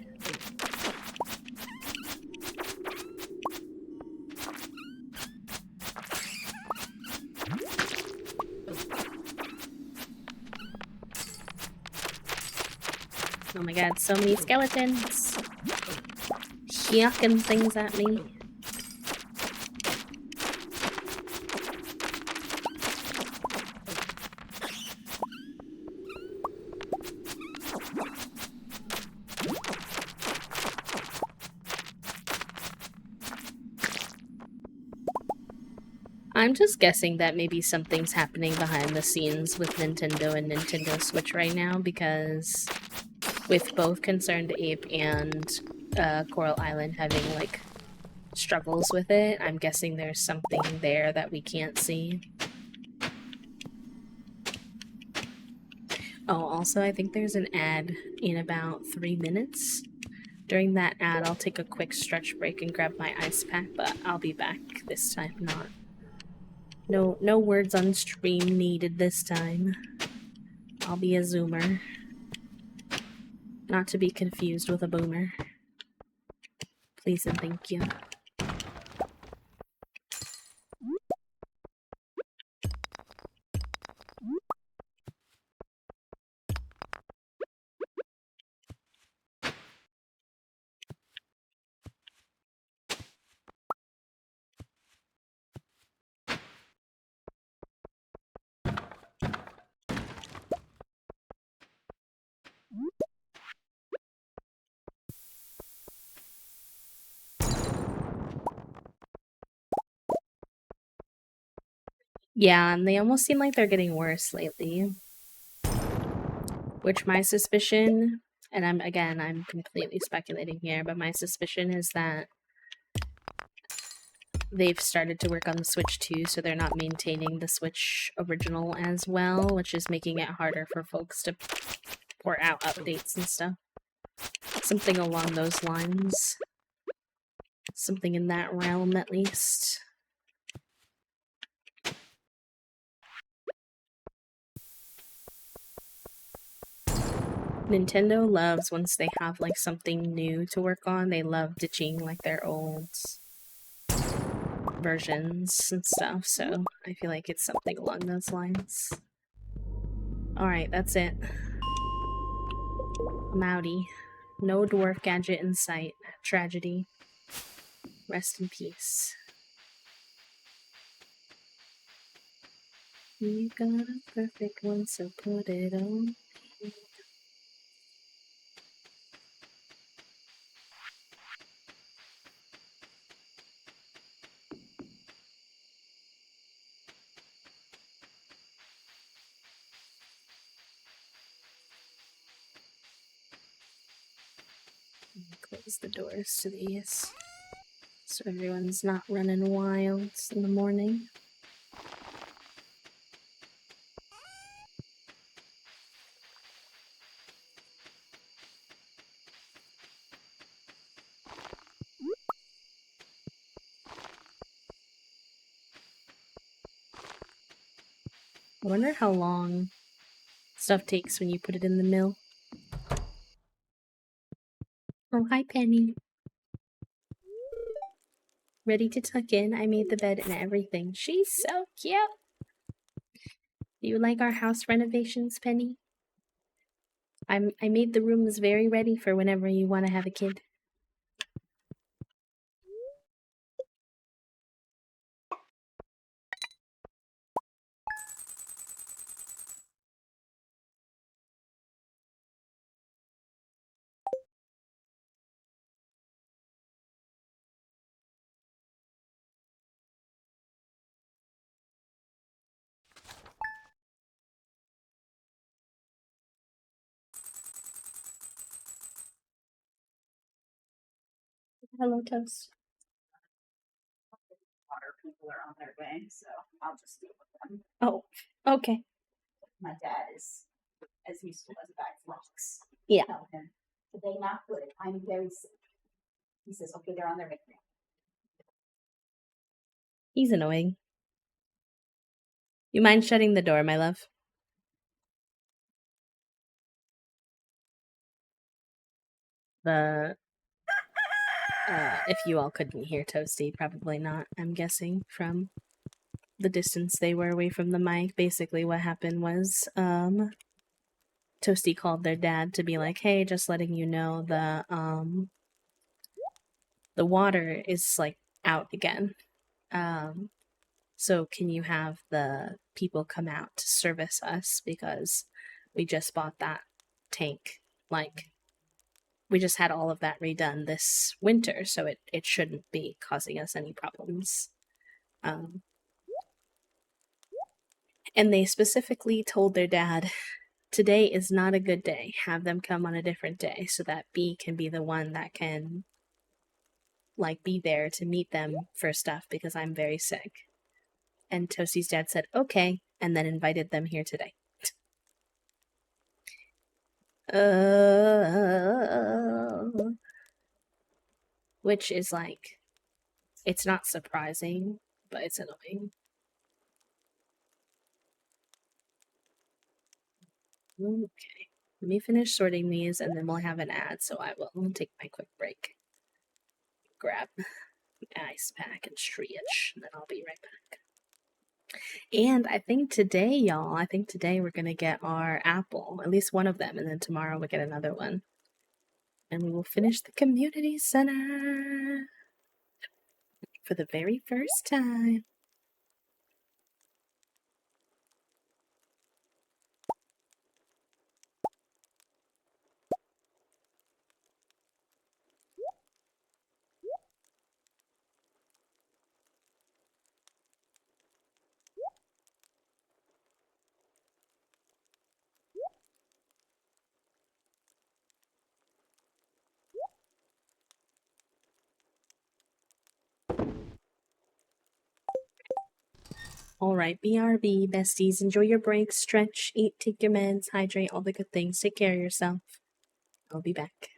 Oh my god, so many skeletons! Yucking things at me. I'm just guessing that maybe something's happening behind the scenes with Nintendo and Nintendo Switch right now, because with both Concerned Ape and Coral Island having, like, struggles with it, I'm guessing there's something there that we can't see. Oh, also, I think there's an ad in about 3 minutes. During that ad, I'll take a quick stretch break and grab my ice pack, but I'll be back this time, not. No words on stream needed this time. I'll be a zoomer. Not to be confused with a boomer. Please and thank you. Yeah, and they almost seem like they're getting worse lately. Which my suspicion, and I'm completely speculating here, but my suspicion is that they've started to work on the Switch 2, so they're not maintaining the Switch original as well, which is making it harder for folks to port out updates and stuff. Something along those lines. Something in that realm, at least. Nintendo loves, once they have like something new to work on, they love ditching like their old versions and stuff, so I feel like it's something along those lines. Alright, that's it. I'm outie. No dwarf gadget in sight. Tragedy. Rest in peace. You got a perfect one, so put it on. Close the doors to these, so everyone's not running wild in the morning. I wonder how long stuff takes when you put it in the mill. Oh, hi, Penny. Ready to tuck in. I made the bed and everything. She's so cute. Do you like our house renovations, Penny? I made the rooms very ready for whenever you want to have a kid. Hello, Toast. Water people are on their way, so I'll just deal with them. Oh, okay. My dad is as useful as a bag of rocks. Yeah. Tell him today not good. I'm very sick. He says, okay, they're on their way. He's annoying. You mind shutting the door, my love? The if you all couldn't hear Toasty, probably not, I'm guessing, from the distance they were away from the mic. Basically what happened was Toasty called their dad to be like, hey, just letting you know the water is like out again. So can you have the people come out to service us, because we just bought that tank, like we just had all of that redone this winter, so it shouldn't be causing us any problems. And they specifically told their dad, today is not a good day. Have them come on a different day so that B can be the one that can like be there to meet them for stuff, because I'm very sick. And Toasty's dad said, okay, and then invited them here today. Which is like, it's not surprising, but it's annoying. Okay, let me finish sorting these and then we'll have an ad, so I will take my quick break. Grab ice pack and stretch, and then I'll be right back. And I think today, y'all, we're gonna get our apple, at least one of them, and then tomorrow we'll get another one. And we will finish the community center for the very first time. All right, BRB, besties, enjoy your breaks, stretch, eat, take your meds, hydrate, all the good things. Take care of yourself. I'll be back.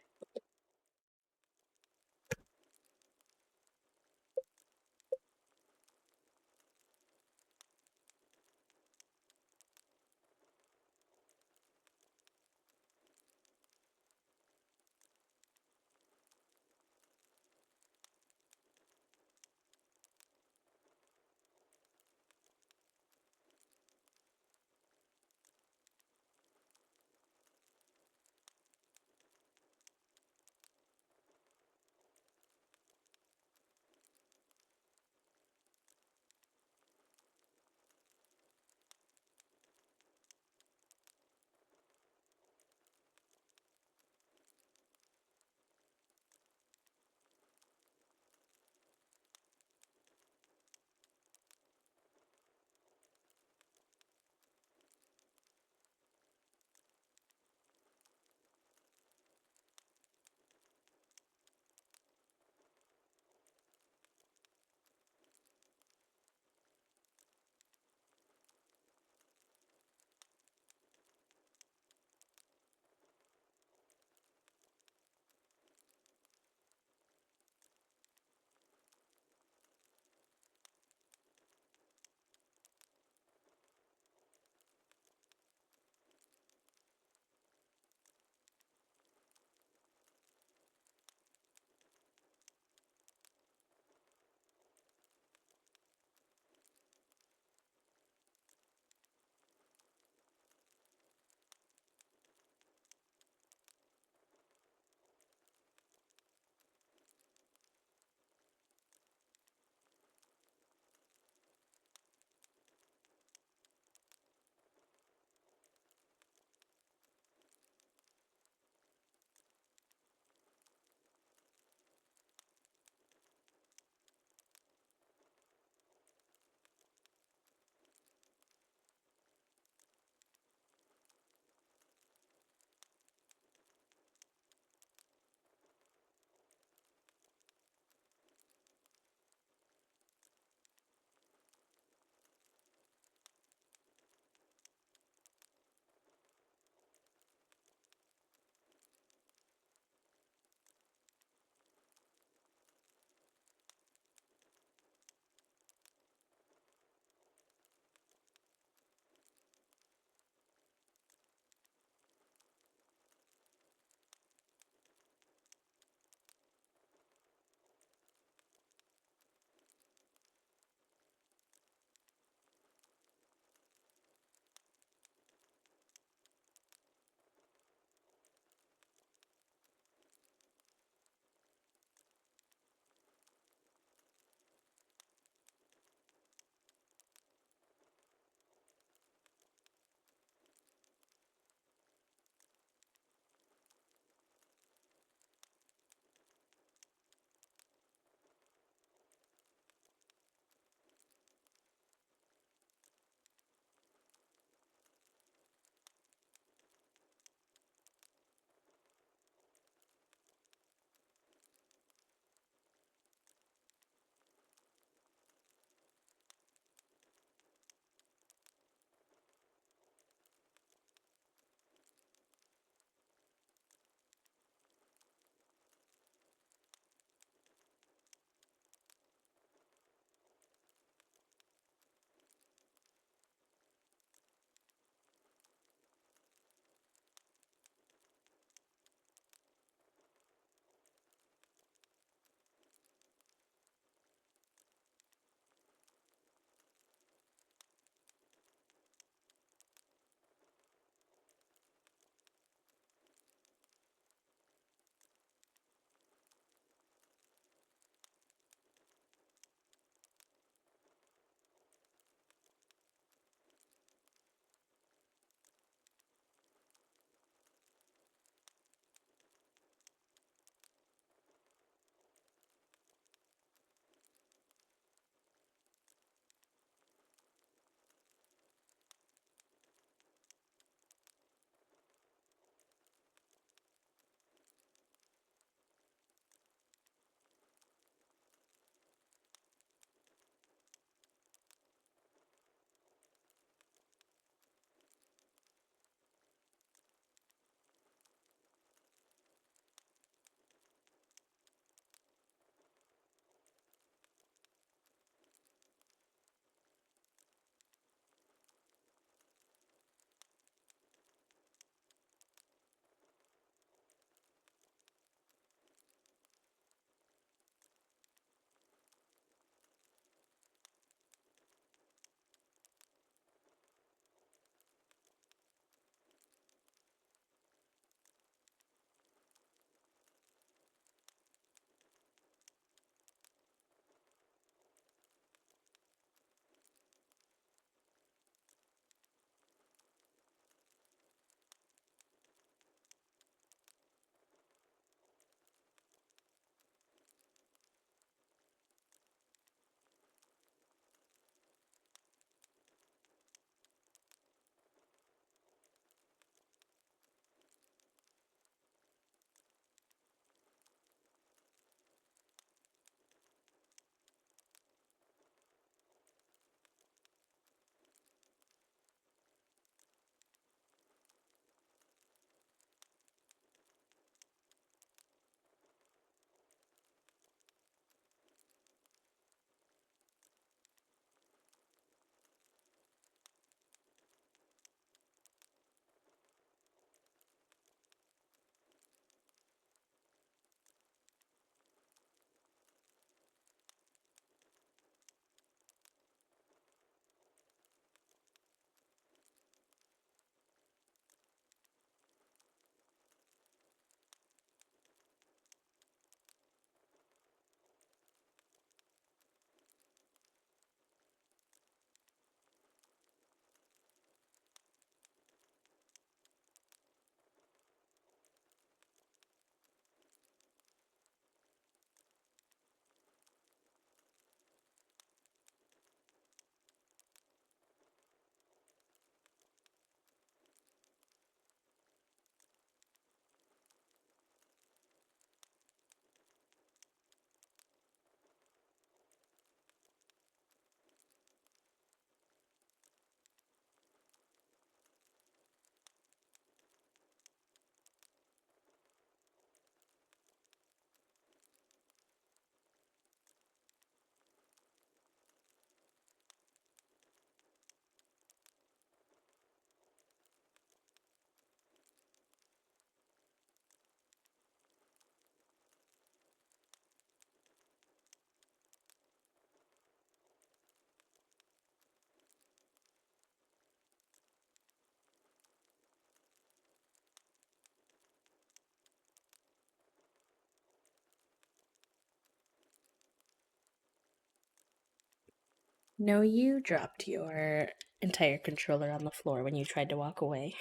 No, you dropped your entire controller on the floor when you tried to walk away.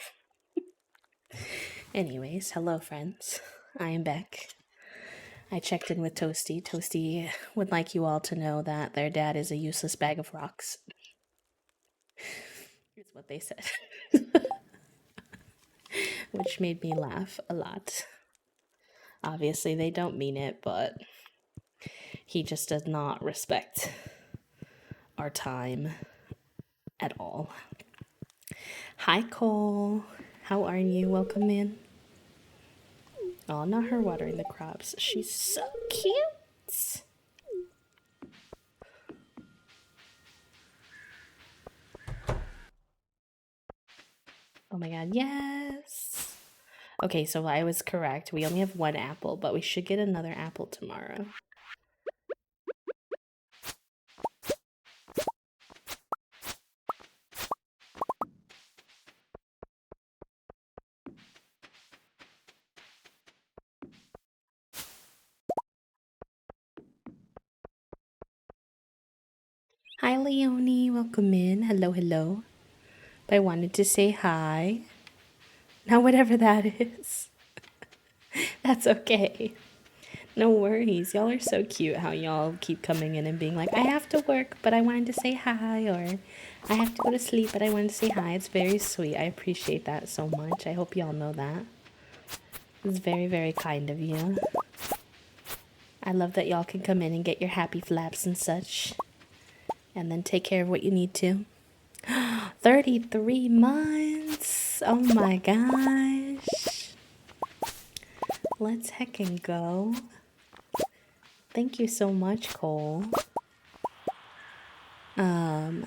Anyways, hello, friends. I am back. I checked in with Toasty. Toasty would like you all to know that their dad is a useless bag of rocks. Is what they said. Which made me laugh a lot. Obviously, they don't mean it, but he just does not respect our time at all. Hi, Cole. How are you? Welcome in. Oh, not her watering the crops. She's so cute. Oh my god, yes. Okay, so I was correct. We only have one apple, but we should get another apple tomorrow. Hi, Leonie. Welcome in. Hello, hello. But I wanted to say hi. Now, whatever that is, that's okay. No worries. Y'all are so cute how y'all keep coming in and being like, I have to work, but I wanted to say hi, or I have to go to sleep, but I wanted to say hi. It's very sweet. I appreciate that so much. I hope y'all know that. It's very, very kind of you. I love that y'all can come in and get your happy flaps and such, and then take care of what you need to. 33 months! Oh my gosh. Let's heckin' go. Thank you so much, Cole. No,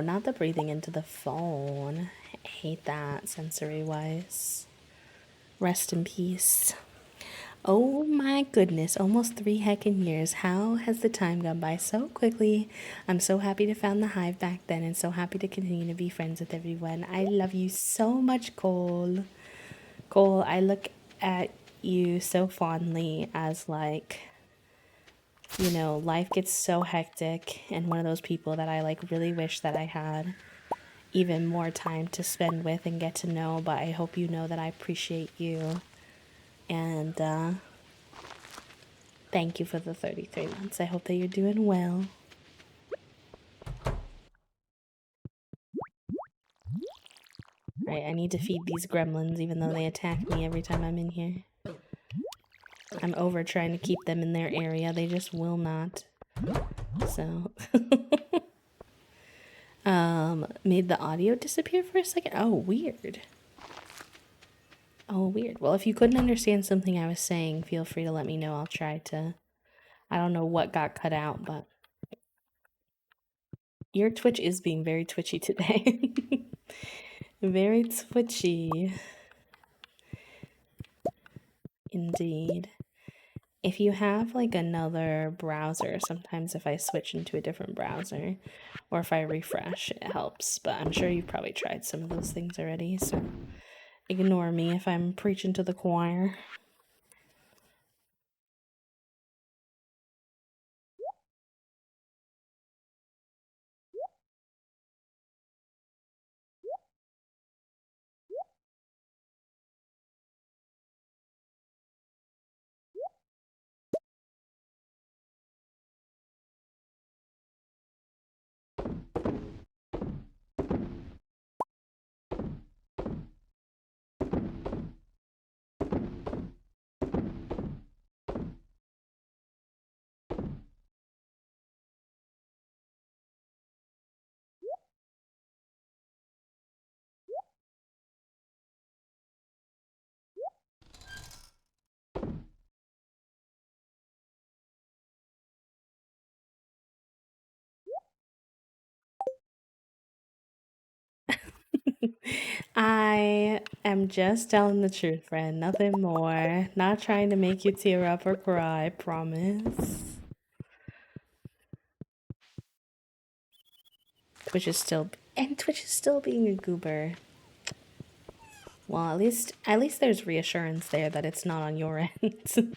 not the breathing into the phone. I hate that sensory-wise. Rest in peace. Oh my goodness, almost 3 heckin' years. How has the time gone by so quickly? I'm so happy to found the hive back then and so happy to continue to be friends with everyone. I love you so much, Cole. Cole, I look at you so fondly as like, you know, life gets so hectic and one of those people that I like really wish that I had even more time to spend with and get to know, but I hope you know that I appreciate you. And thank you for the 33 months. I hope that you're doing well. Right, I need to feed these gremlins even though they attack me every time I'm in here. I'm over trying to keep them in their area. They just will not. So made the audio disappear for a second. Oh, weird. Oh, weird. Well, if you couldn't understand something I was saying, feel free to let me know. I'll try to. I don't know what got cut out, but your Twitch is being very twitchy today. Very twitchy. Indeed. If you have like another browser, sometimes if I switch into a different browser or if I refresh, it helps. But I'm sure you've probably tried some of those things already, so ignore me if I'm preaching to the choir. I am just telling the truth, friend. Nothing more. Not trying to make you tear up or cry, promise. Twitch is still being a goober. Well, at least there's reassurance there that it's not on your end.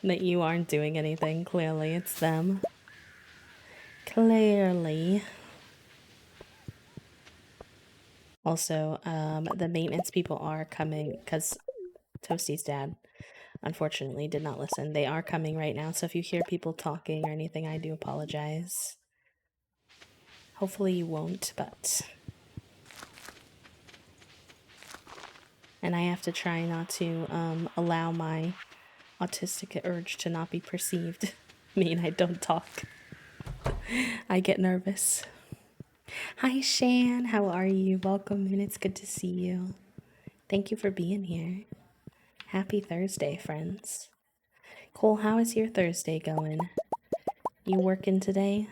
That you aren't doing anything. Clearly, it's them. Clearly. Also, the maintenance people are coming because Toasty's dad, unfortunately, did not listen. They are coming right now, so if you hear people talking or anything, I do apologize. Hopefully you won't, but... And I have to try not to allow my autistic urge to not be perceived. I mean, I don't talk. I get nervous. Hi, Shan. How are you? Welcome, and it's good to see you. Thank you for being here. Happy Thursday, friends. Cole, how is your Thursday going? You working today?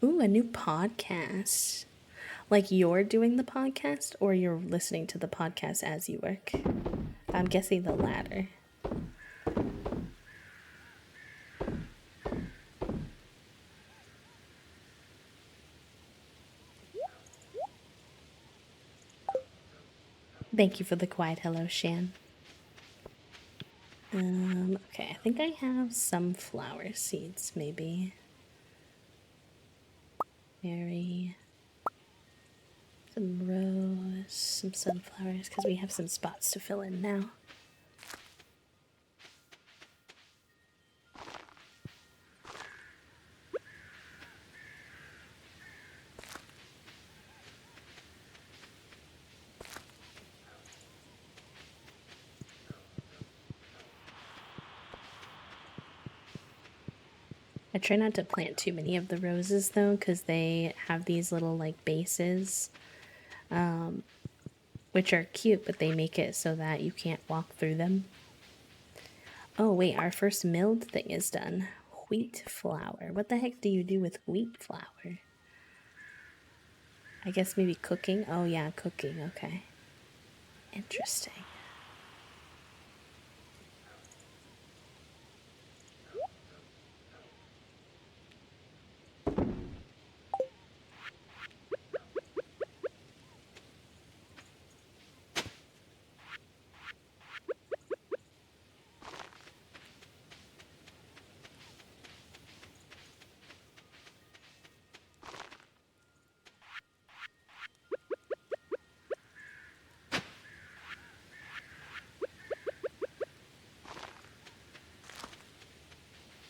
Ooh, a new podcast. Like you're doing the podcast or you're listening to the podcast as you work? I'm guessing the latter. Thank you for the quiet hello, Shan. Okay, I think I have some flower seeds, maybe. Berry. Some rose, some sunflowers, because we have some spots to fill in now. I try not to plant too many of the roses though, because they have these little like bases, which are cute, but they make it so that you can't walk through them. Oh wait, our first milled thing is done. Wheat flour. What the heck do you do with wheat flour? I guess maybe cooking? Oh yeah, cooking, okay. Interesting.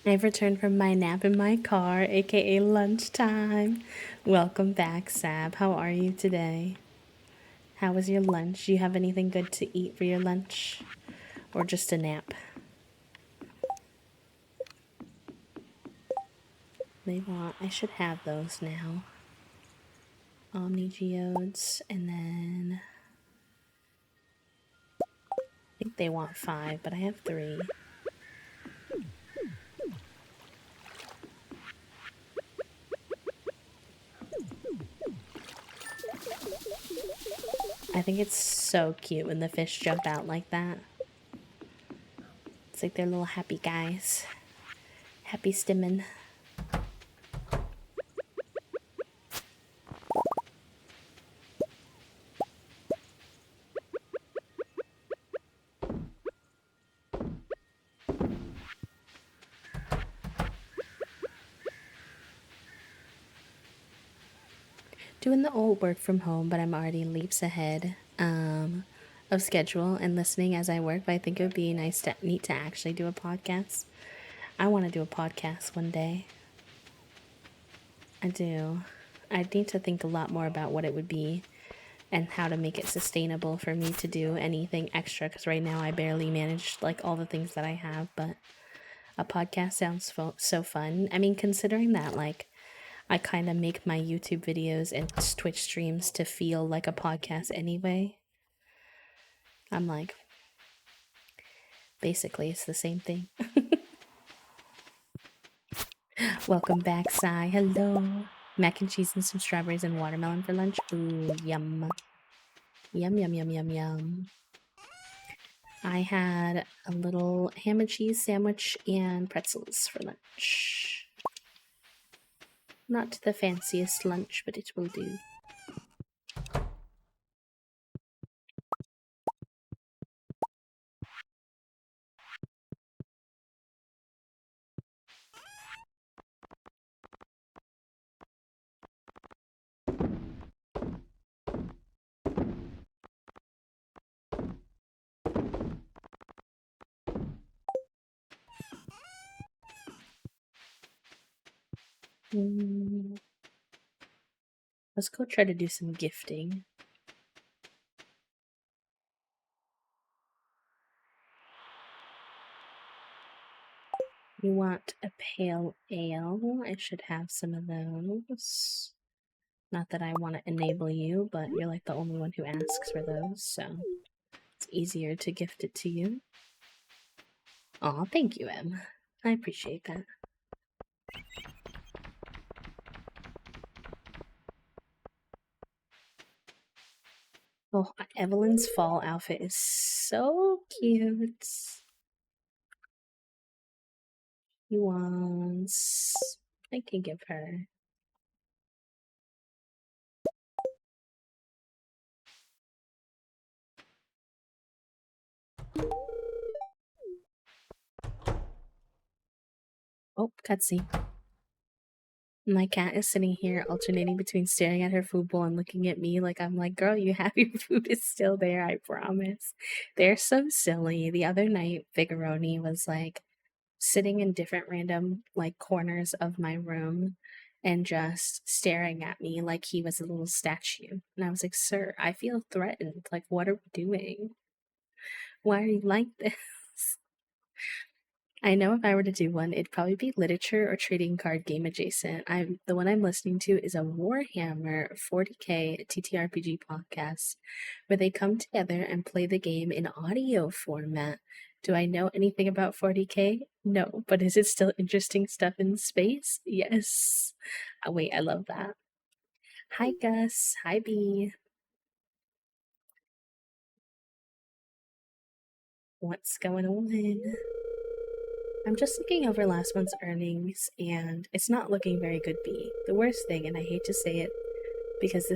I've returned from my nap in my car, aka lunchtime. Welcome back, Sab. How are you today? How was your lunch? Do you have anything good to eat for your lunch? Or just a nap? I should have those now. Omni geodes, and then I think they want 5, but I have 3. I think it's so cute when the fish jump out like that. It's like they're little happy guys. Happy stimmin'. Doing the old work from home, but I'm already leaps ahead of schedule and listening as I work. But I think it would be neat to actually do a podcast. I want to do a podcast one day. I do. I need to think a lot more about what it would be and how to make it sustainable for me to do anything extra. Because right now I barely manage like all the things that I have, but a podcast sounds so fun. I mean, considering that like I kind of make my YouTube videos and Twitch streams to feel like a podcast anyway. I'm like, basically, it's the same thing. Welcome back, Sai. Hello. Mac and cheese and some strawberries and watermelon for lunch. Ooh, yum. Yum, yum, yum, yum, yum. I had a little ham and cheese sandwich and pretzels for lunch. Not the fanciest lunch, but it will do. Let's go try to do some gifting. You want a pale ale? I should have some of those. Not that I want to enable you, but you're like the only one who asks for those, so it's easier to gift it to you. Aw, thank you, Em. I appreciate that. Oh, Evelyn's fall outfit is so cute. He wants... I can give her... Oh, cutscene. My cat is sitting here alternating between staring at her food bowl and looking at me like I'm like, girl, you have your food is still there, I promise. They're so silly. The other night, Figaroni was like sitting in different random like corners of my room and just staring at me like he was a little statue. And I was like, sir, I feel threatened. Like, what are we doing? Why are you like this? I know if I were to do one, it'd probably be literature or trading card game adjacent. The one I'm listening to is a Warhammer 40k TTRPG podcast where they come together and play the game in audio format. Do I know anything about 40k? No, but is it still interesting stuff in space? Yes. Oh, wait, I love that. Hi Gus. Hi B. What's going on? I'm just looking over last month's earnings and it's not looking very good, B. The worst thing, and I hate to say it because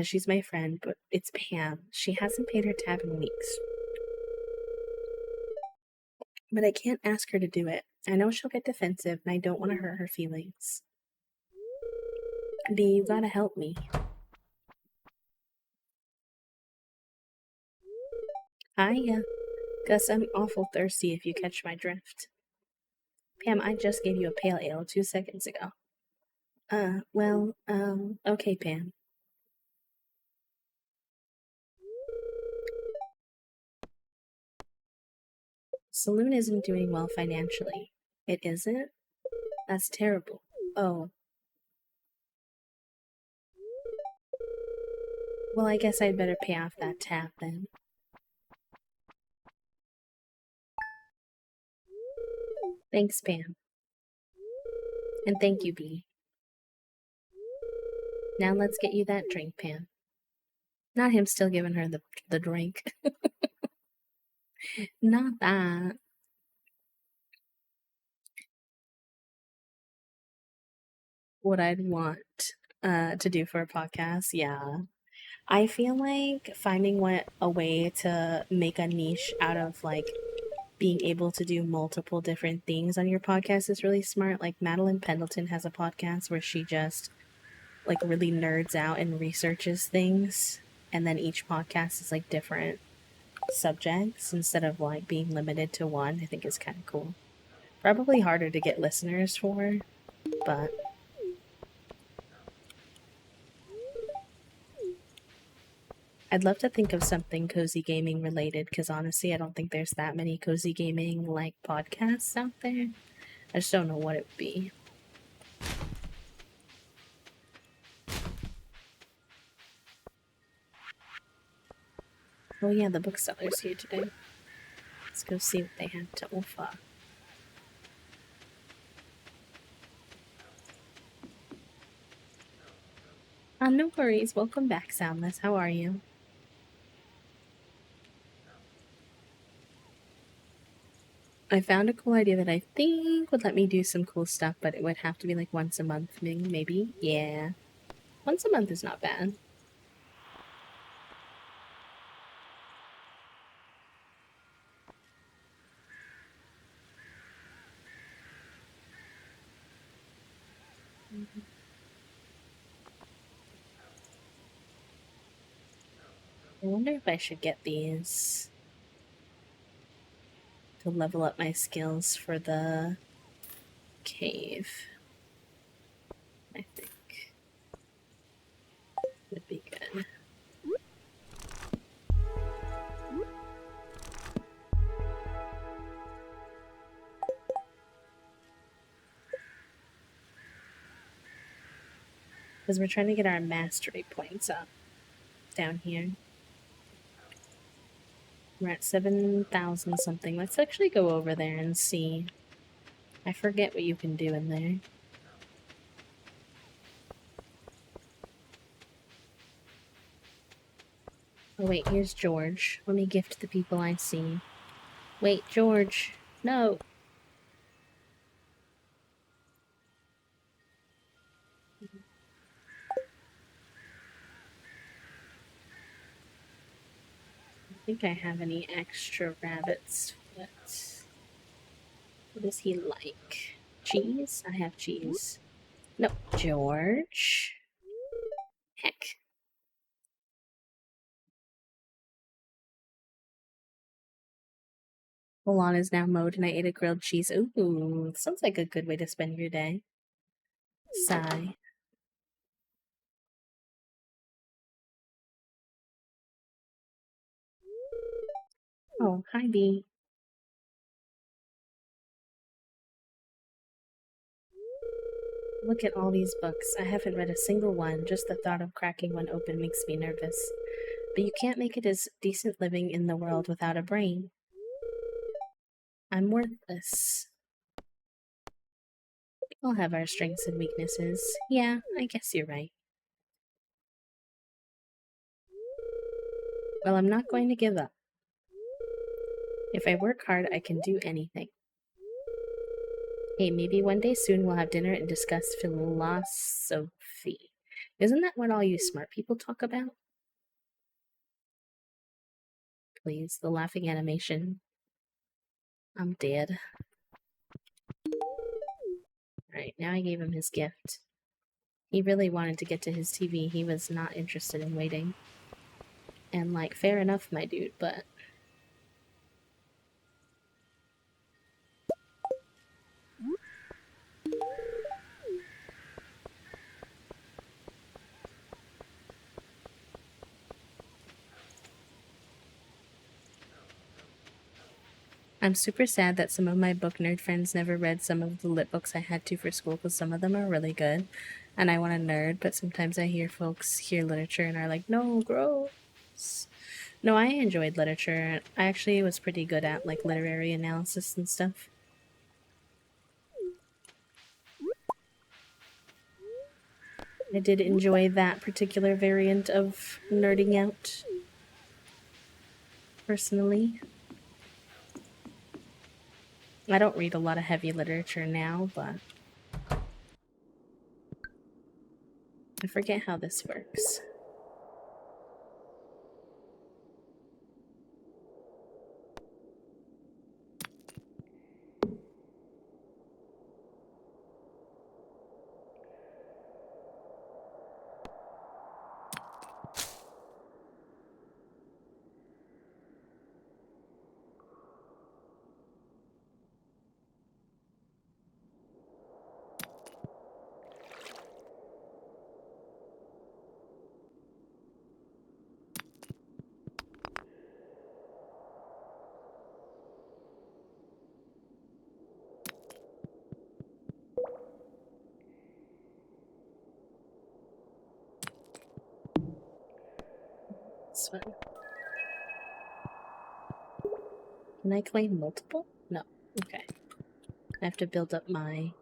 she's my friend, but it's Pam. She hasn't paid her tab in weeks. But I can't ask her to do it. I know she'll get defensive and I don't want to hurt her feelings. B, you gotta help me. Hiya. Gus, I'm awful thirsty if you catch my drift. Pam, I just gave you a pale ale 2 seconds ago. Okay, Pam. Saloon isn't doing well financially. It isn't? That's terrible. Oh. Well, I guess I'd better pay off that tab then. Thanks, Pam. And thank you, B. Now let's get you that drink, Pam. Not him still giving her the drink. Not that. What I'd want to do for a podcast, yeah. I feel like finding a way to make a niche out of like being able to do multiple different things on your podcast is really smart. Like Madeline Pendleton has a podcast where she just like really nerds out and researches things, and then each podcast is like different subjects instead of like being limited to one. I think is kind of cool. Probably harder to get listeners for, but I'd love to think of something cozy gaming related because honestly, I don't think there's that many cozy gaming like podcasts out there. I just don't know what it would be. Oh yeah, the bookseller's here today. Let's go see what they have to offer. No worries. Welcome back, Soundless. How are you? I found a cool idea that I think would let me do some cool stuff, but it would have to be like once a month, maybe. Yeah. Once a month is not bad. I wonder if I should get these to level up my skills for the cave. I think would be good. Because we're trying to get our mastery points up down here. We're at 7,000 something. Let's actually go over there and see. I forget what you can do in there. Oh wait, here's George. Let me gift the people I see. Wait, George. No. I don't think I have any extra rabbits, but what does he like? Cheese? I have cheese. No, George. Heck. The lawn is now mowed and I ate a grilled cheese. Ooh, sounds like a good way to spend your day. Sigh. Oh, hi Bee. Look at all these books. I haven't read a single one. Just the thought of cracking one open makes me nervous. But you can't make it as decent living in the world without a brain. I'm worthless. We all have our strengths and weaknesses. Yeah, I guess you're right. Well, I'm not going to give up. If I work hard, I can do anything. Hey, maybe one day soon we'll have dinner and discuss philosophy. Isn't that what all you smart people talk about? Please, the laughing animation. I'm dead. Alright, now I gave him his gift. He really wanted to get to his TV. He was not interested in waiting. And, like, fair enough, my dude, but... I'm super sad that some of my book nerd friends never read some of the lit books I had to for school because some of them are really good. And I want to nerd, but sometimes I hear folks hear literature and are like, no, gross. No, I enjoyed literature. I actually was pretty good at, like, literary analysis and stuff. I did enjoy that particular variant of nerding out, personally. I don't read a lot of heavy literature now, but I forget how this works. This one. Can I claim multiple? No. Okay. I have to build up my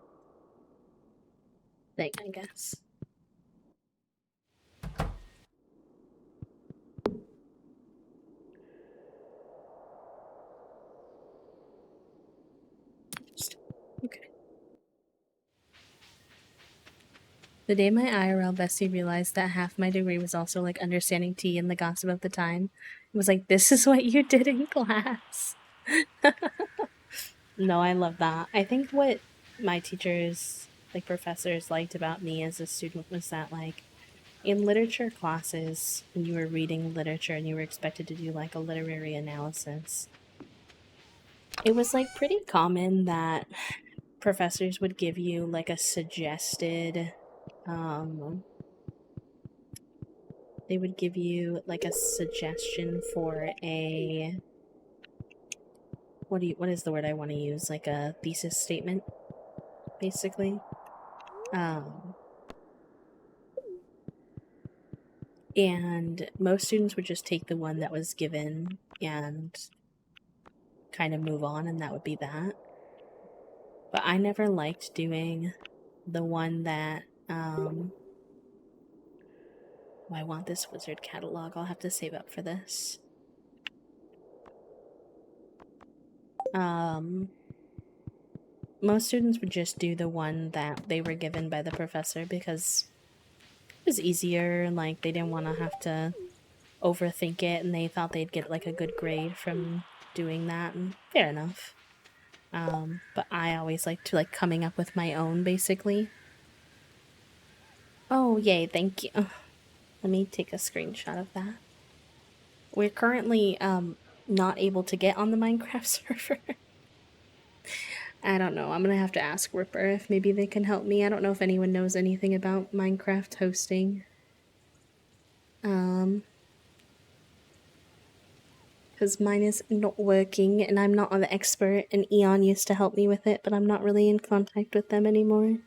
thing, I guess. The day my IRL bestie realized that half my degree was also like understanding tea and the gossip of the time, it was like, this is what you did in class. No, I love that. I think what my teachers, like professors, liked about me as a student was that, like, in literature classes, when you were reading literature and you were expected to do like a literary analysis, it was like pretty common that professors would give you like a suggested they would give you like a suggestion for a what is the word I want to use, like a thesis statement basically. um and most students would just take the one that was given and kind of move on, and that would be that. But I never liked doing the one that oh, I want this wizard catalog. I'll have to save up for this. Most students would just do the one that they were given by the professor because it was easier, like they didn't want to have to overthink it, and they thought they'd get like a good grade from doing that, and fair enough. But I always like to like coming up with my own basically. Oh yay, thank you. Let me take a screenshot of that. We're currently not able to get on the Minecraft server. I don't know. I'm gonna have to ask Ripper if maybe they can help me. I don't know if anyone knows anything about Minecraft hosting. Because mine is not working and I'm not an expert, and Eon used to help me with it, but I'm not really in contact with them anymore.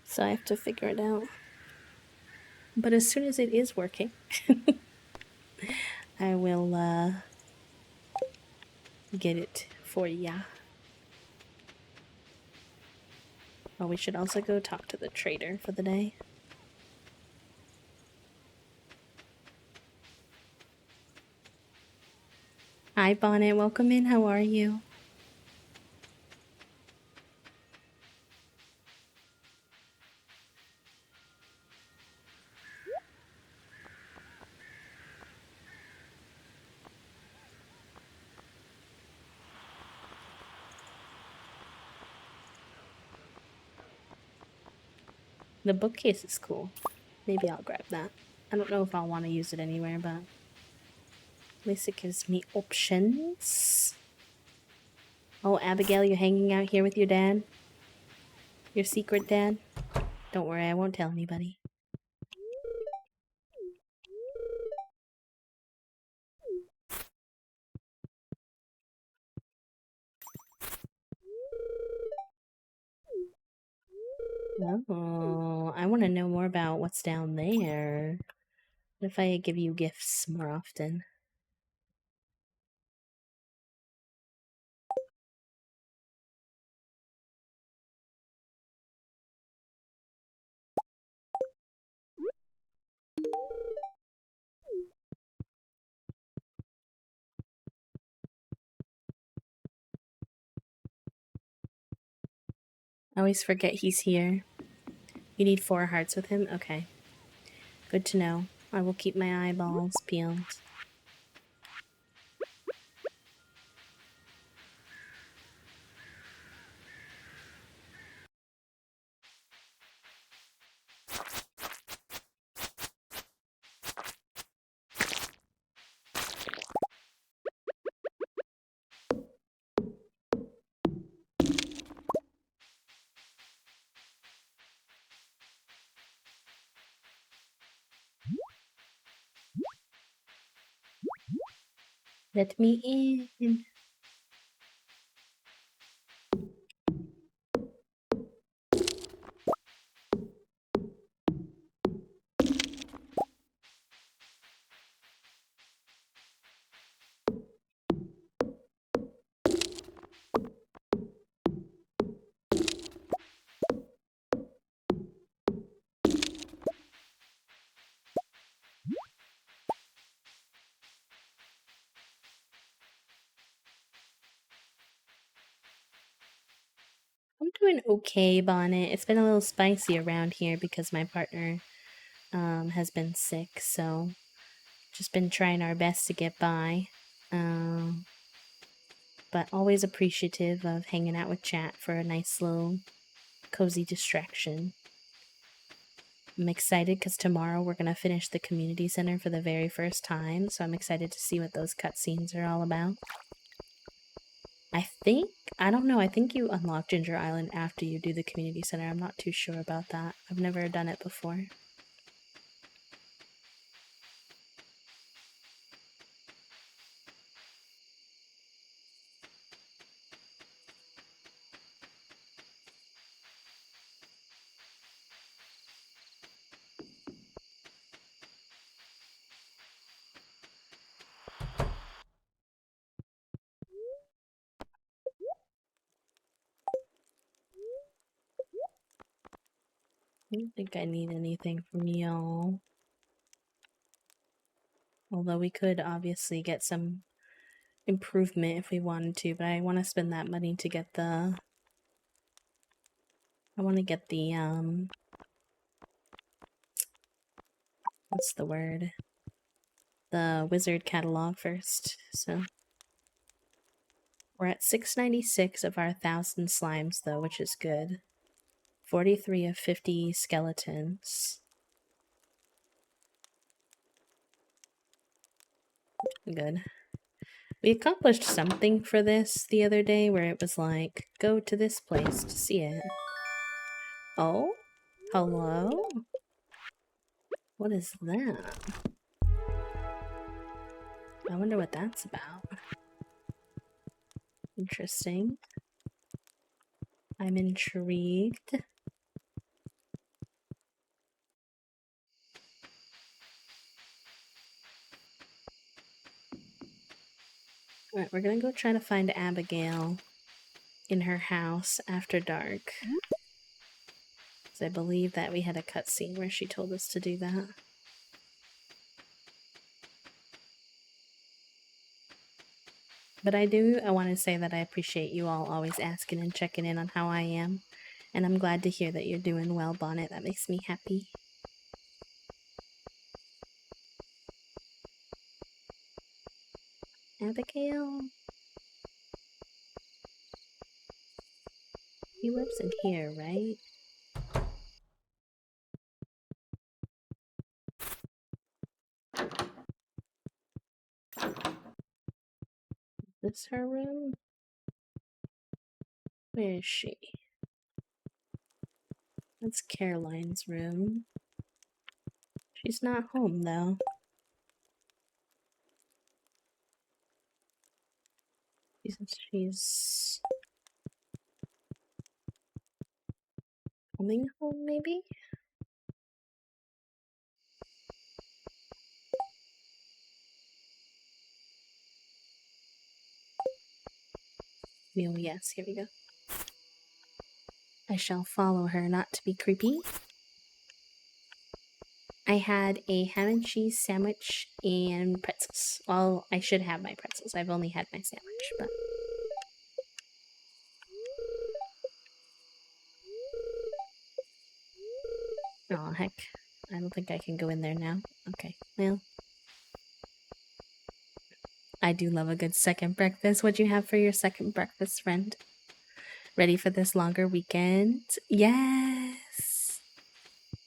So I have to figure it out. But as soon as it is working, I will get it for ya. Oh, we should also go talk to the trader for the day. Hi, Bonnet. Welcome in. How are you? The bookcase is cool. Maybe I'll grab that. I don't know if I'll want to use it anywhere, but at least it gives me options. Oh, Abigail, you're hanging out here with your dad? Your secret dad? Don't worry, I won't tell anybody. Oh, I want to know more about what's down there. What if I give you gifts more often? I always forget he's here. You need 4 hearts with him? Okay. Good to know. I will keep my eyeballs peeled. Let me in. Doing okay, Bonnet. It's been a little spicy around here because my partner has been sick, so just been trying our best to get by. But always appreciative of hanging out with chat for a nice little cozy distraction. I'm excited because tomorrow we're going to finish the community center for the very first time, so I'm excited to see what those cutscenes are all about. I don't know, I think you unlock Ginger Island after you do the community center. I'm not too sure about that. I've never done it before. I don't think I need anything from y'all. Although we could obviously get some improvement if we wanted to, but I want to spend that money to get the... I want to get the, what's the word? The wizard catalog first, so... We're at 696 of our 1,000 slimes, though, which is good. 43 of 50 skeletons. Good. We accomplished something for this the other day where it was like, go to this place to see it. Oh? Hello? What is that? I wonder what that's about. Interesting. I'm intrigued. Alright, we're gonna go try to find Abigail in her house after dark. Because I believe that we had a cutscene where she told us to do that. But I want to say that I appreciate you all always asking and checking in on how I am. And I'm glad to hear that you're doing well, Bonnet. That makes me happy. Abigail? He lives in here, right? Is this her room? Where is she? That's Caroline's room. She's not home, though. She's coming home, maybe? Oh, yes, here we go. I shall follow her, not to be creepy. I had a ham and cheese sandwich and pretzels. Well, I should have my pretzels. I've only had my sandwich, but... Oh, heck. I don't think I can go in there now. Okay, well... I do love a good second breakfast. What'd you have for your second breakfast, friend? Ready for this longer weekend? Yes!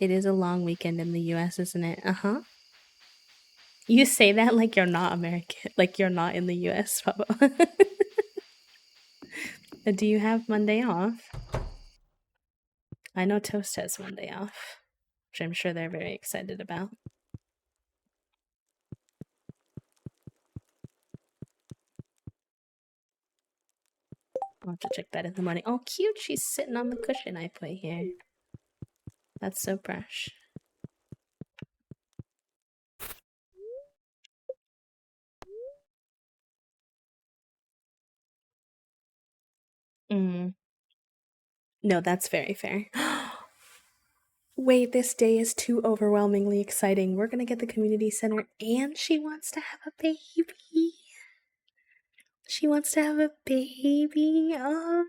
It is a long weekend in the US, isn't it? Uh-huh. You say that like you're not American. Like you're not in the US, Papa. Do you have Monday off? I know Toast has Monday off, which I'm sure they're very excited about. I'll have to check that in the morning. Oh, cute! She's sitting on the cushion I put here. That's so fresh. No, that's very fair. Wait, this day is too overwhelmingly exciting. We're gonna get the community center and she wants to have a baby. She wants to have a baby. Oh.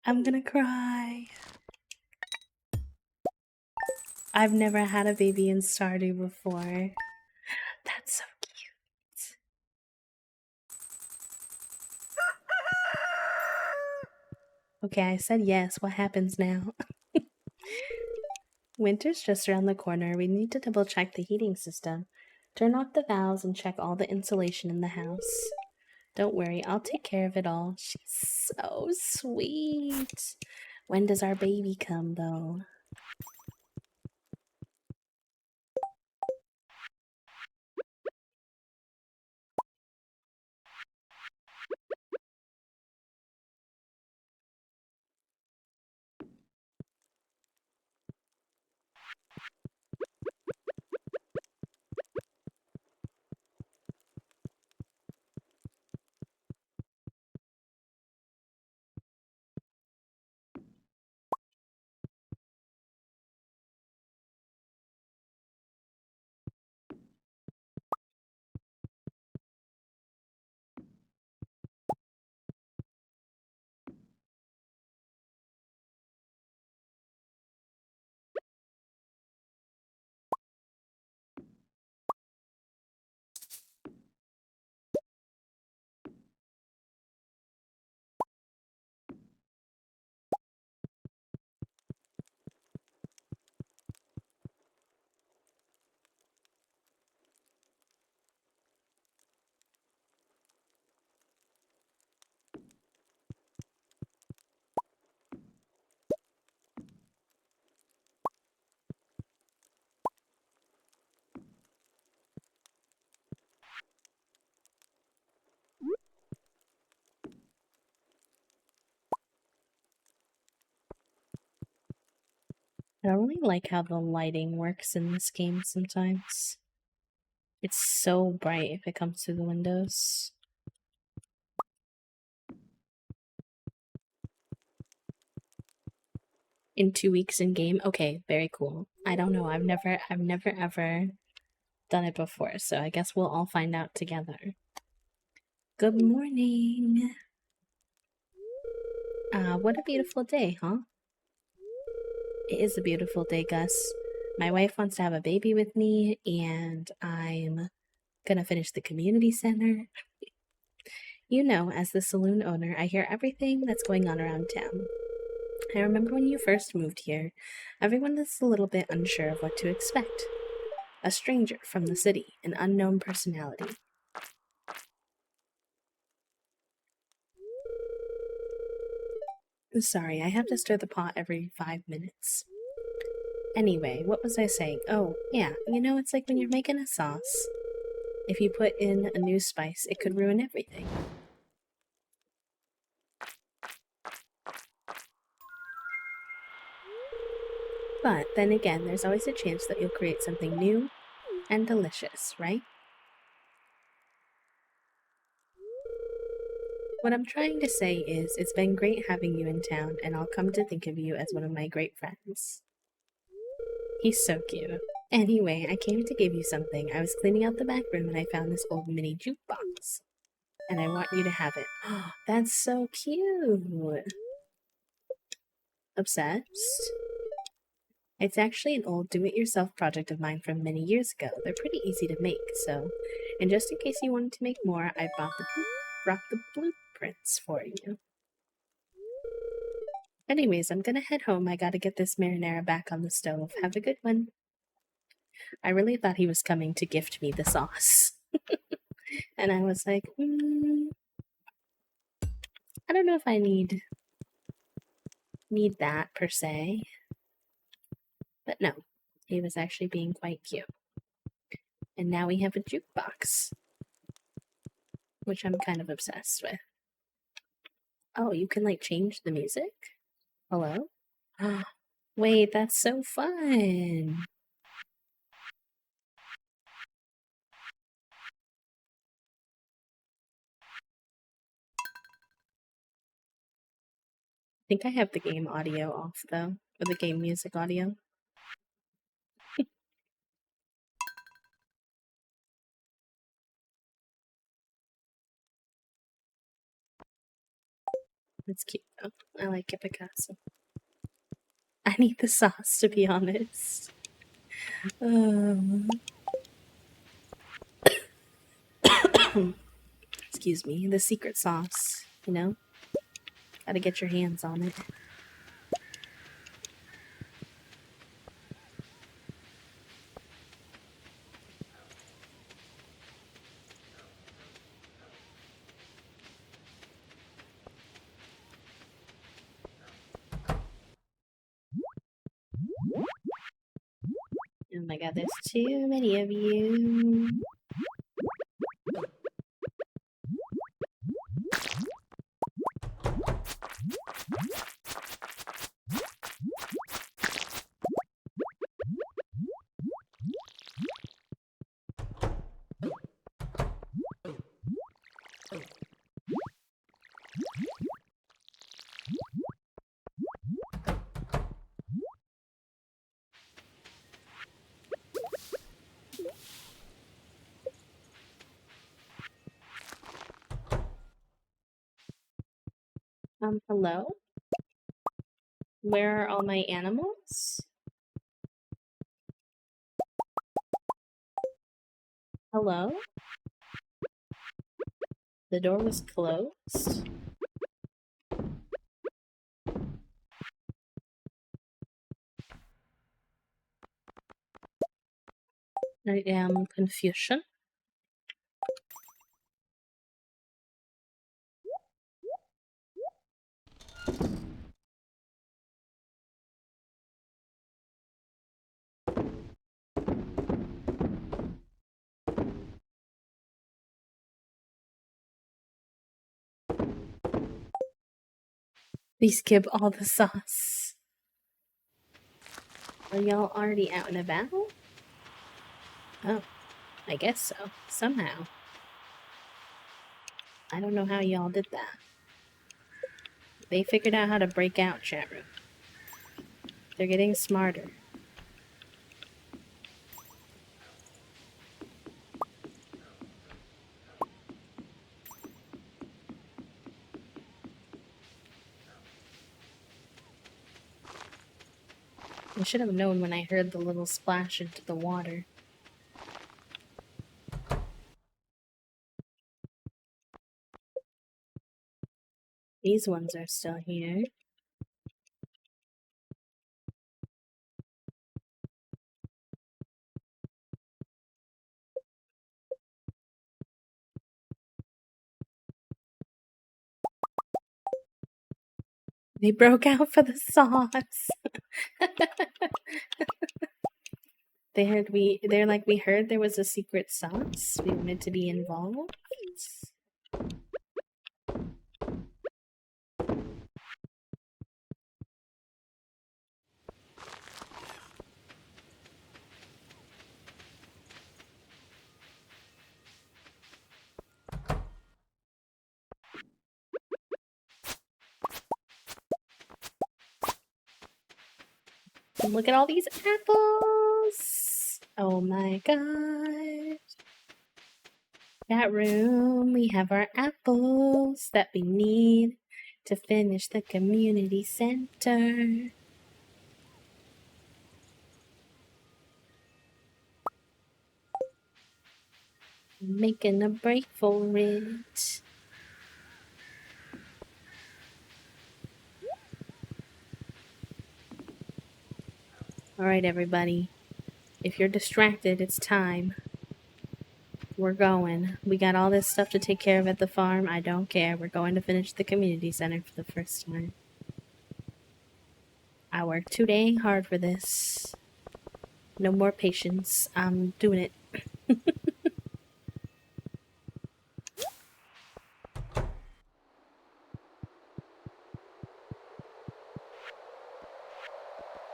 I'm gonna cry. I've never had a baby in Stardew before. That's so cute. Okay, I said yes. What happens now? Winter's just around the corner. We need to double check the heating system. Turn off the valves and check all the insulation in the house. Don't worry, I'll take care of it all. She's so sweet. When does our baby come, though? I don't really like how the lighting works in this game sometimes. It's so bright if it comes through the windows. In 2 weeks in game? Okay, very cool. I don't know. I've never ever done it before, so I guess we'll all find out together. Good morning. What a beautiful day, huh? It is a beautiful day, Gus. My wife wants to have a baby with me, and I'm gonna finish the community center. You know, as the saloon owner, I hear everything that's going on around town. I remember when you first moved here, everyone was a little bit unsure of what to expect. A stranger from the city, an unknown personality. Sorry, I have to stir the pot every 5 minutes. Anyway, what was I saying? Oh, yeah, you know, it's like when you're making a sauce. If you put in a new spice, it could ruin everything. But then again, there's always a chance that you'll create something new and delicious, right? What I'm trying to say is, it's been great having you in town, and I'll come to think of you as one of my great friends. He's so cute. Anyway, I came to give you something. I was cleaning out the back room and I found this old mini jukebox. And I want you to have it. Oh, that's so cute. Obsessed? It's actually an old do-it-yourself project of mine from many years ago. They're pretty easy to make, so... And just in case you wanted to make more, I brought the blueprints for you. Anyways, I'm gonna head home. I gotta get this marinara back on the stove. Have a good one. I really thought he was coming to gift me the sauce. And I was like, I don't know if I need that per se. But no, he was actually being quite cute. And now we have a jukebox, which I'm kind of obsessed with. Oh, you can like change the music? Hello? Wait, that's so fun. I think I have the game audio off though, or the game music audio. It's cute though. I like it, Picasso. I need the sauce, to be honest. Excuse me. The secret sauce, you know? Gotta get your hands on it. Oh my god, there's too many of you. Hello? Where are all my animals? Hello? The door was closed? I am confusion. They skip all the sauce. Are y'all already out and about? Oh, I guess so. Somehow. I don't know how y'all did that. They figured out how to break out, chat room. They're getting smarter. I should have known when I heard the little splash into the water. These ones are still here. They broke out for the sauce. They're like, we heard there was a secret sauce. We wanted to be involved. And look at all these apples. Oh my god. That room, we have our apples that we need to finish the community center. Making a break for it. Alright, everybody. If you're distracted, it's time. We're going. We got all this stuff to take care of at the farm. I don't care. We're going to finish the community center for the first time. I worked too dang hard for this. No more patience. I'm doing it.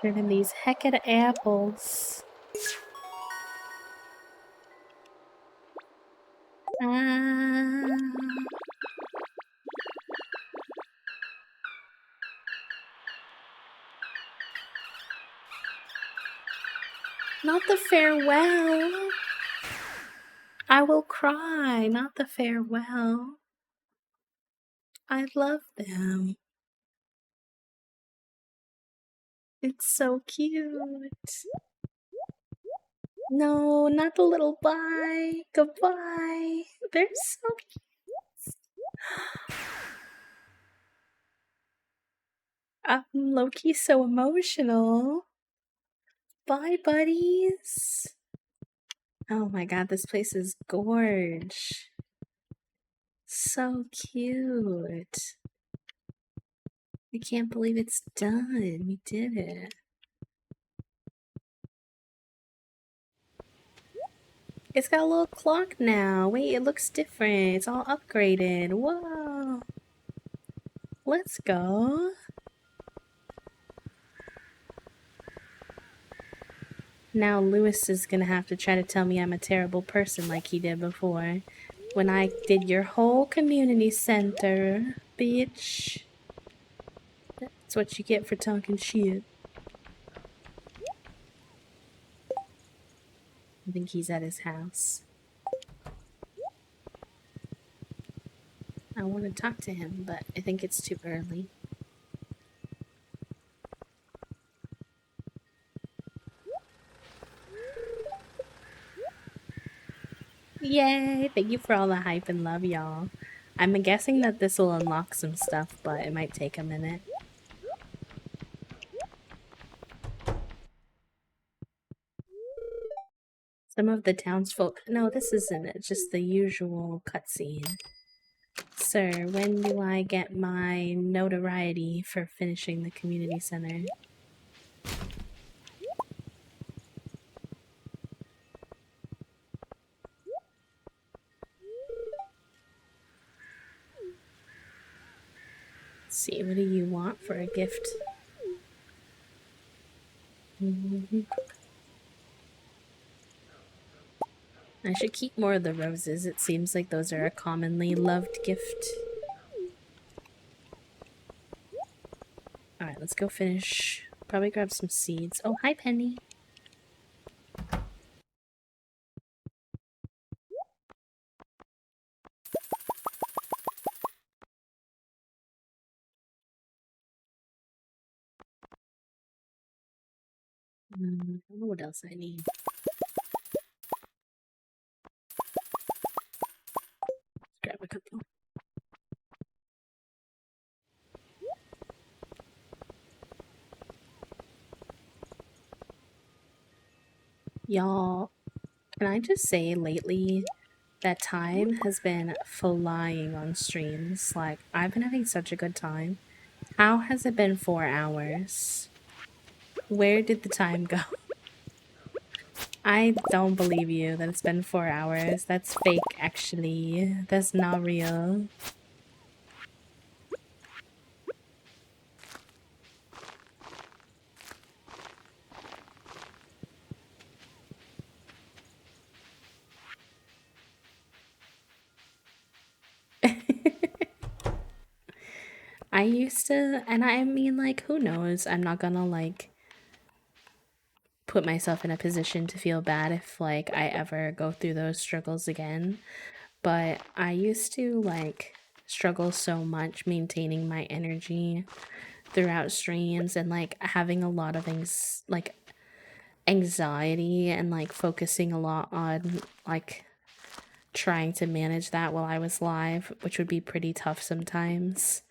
Turning these heckin' apples. Not the farewell. I will cry, not the farewell. I love them. It's so cute. No, not the little bye. Goodbye. They're so cute. I'm low-key so emotional. Bye, buddies. Oh my god, this place is gorge. So cute. I can't believe it's done. We did it. It's got a little clock now. Wait, it looks different. It's all upgraded. Whoa. Let's go. Now Lewis is gonna have to try to tell me I'm a terrible person like he did before. When I did your whole community center, bitch. That's what you get for talking shit. I think he's at his house. I want to talk to him, but I think it's too early. Yay! Thank you for all the hype and love, y'all. I'm guessing that this will unlock some stuff, but it might take a minute. Some of the townsfolk... No, this isn't it. Just the usual cutscene. Sir, when do I get my notoriety for finishing the community center? Let's see, what do you want for a gift? I should keep more of the roses. It seems like those are a commonly loved gift. Alright, let's go finish. Probably grab some seeds. Oh, hi, Penny. I don't know what else I need. Grab a couple. Y'all, can I just say lately that time has been flying on streams? Like, I've been having such a good time. How has it been 4 hours? Where did the time go? I don't believe you that it's been 4 hours. That's fake, actually. That's not real. I used to, and I mean, like, who knows? I'm not gonna, like, put myself in a position to feel bad if, like, I ever go through those struggles again. But I used to, like, struggle so much maintaining my energy throughout streams and, like, having a lot of anxiety and, like, focusing a lot on, like, trying to manage that while I was live, which would be pretty tough sometimes.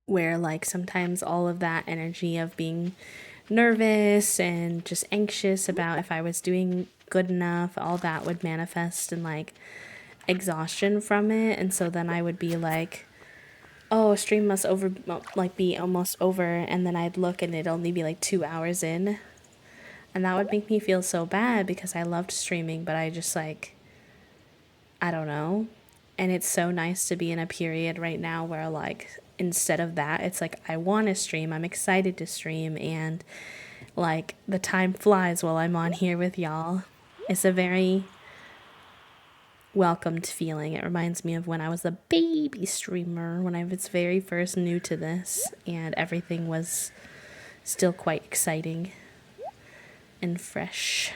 Where, like, sometimes all of that energy of being nervous and just anxious about if I was doing good enough, all that would manifest in, like, exhaustion from it. And so then I would be like, oh, stream must be almost over, and then I'd look and it'd only be like 2 hours in. And that would make me feel so bad because I loved streaming, but I just, like, I don't know. And it's so nice to be in a period right now where, like, instead of that, it's like I want to stream, I'm excited to stream, and, like, the time flies while I'm on here with y'all. It's a very welcomed feeling. It reminds me of when I was a baby streamer, when I was very first new to this, and everything was still quite exciting and fresh.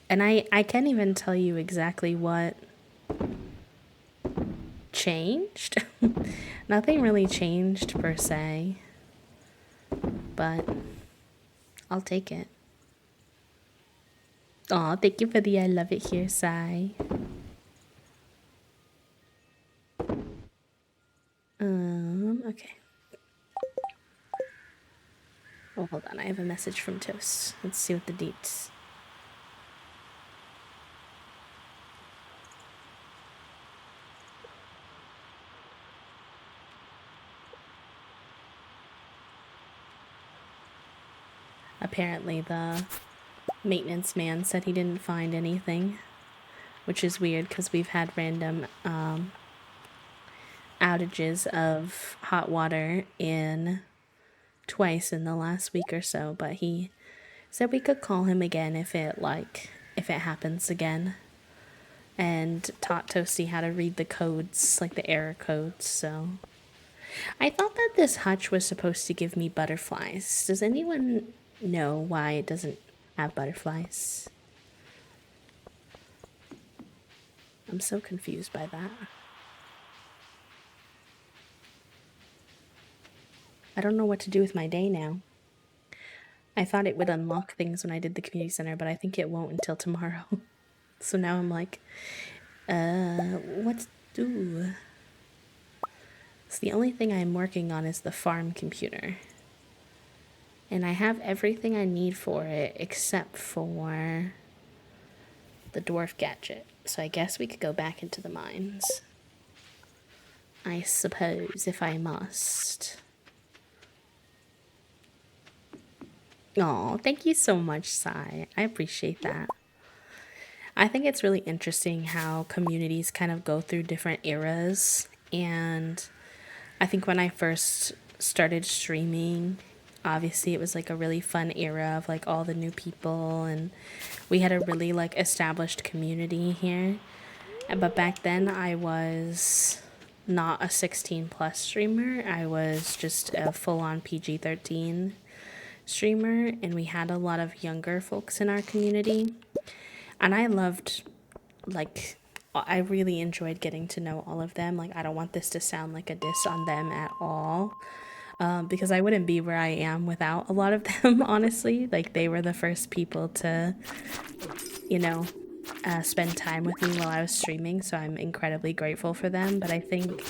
And I can't even tell you exactly what changed? Nothing really changed per se, but I'll take it. Aw, thank you for the I love it here, Sai. Okay. Oh, hold on. I have a message from Toast. Let's see what the deets. Apparently, the maintenance man said he didn't find anything, which is weird because we've had random outages of hot water in twice in the last week or so, but he said we could call him again if it happens again, and taught Toasty how to read the codes, like the error codes. So I thought that this hutch was supposed to give me butterflies. Does anyone know why it doesn't have butterflies? I'm so confused by that. I don't know what to do with my day now. I thought it would unlock things when I did the community center, but I think it won't until tomorrow. So now I'm like, what to do? So the only thing I'm working on is the farm computer. And I have everything I need for it except for the dwarf gadget. So I guess we could go back into the mines. I suppose, if I must. Oh, thank you so much, Sai. I appreciate that. I think it's really interesting how communities kind of go through different eras. And I think when I first started streaming, obviously it was like a really fun era of like all the new people, and we had a really like established community here. But back then I was not a 16 plus streamer. I was just a full on PG-13 streamer, and we had a lot of younger folks in our community. And I loved, like, I really enjoyed getting to know all of them. Like, I don't want this to sound like a diss on them at all, because I wouldn't be where I am without a lot of them, honestly. Like, they were the first people to, you know, spend time with me while I was streaming, so I'm incredibly grateful for them. But I think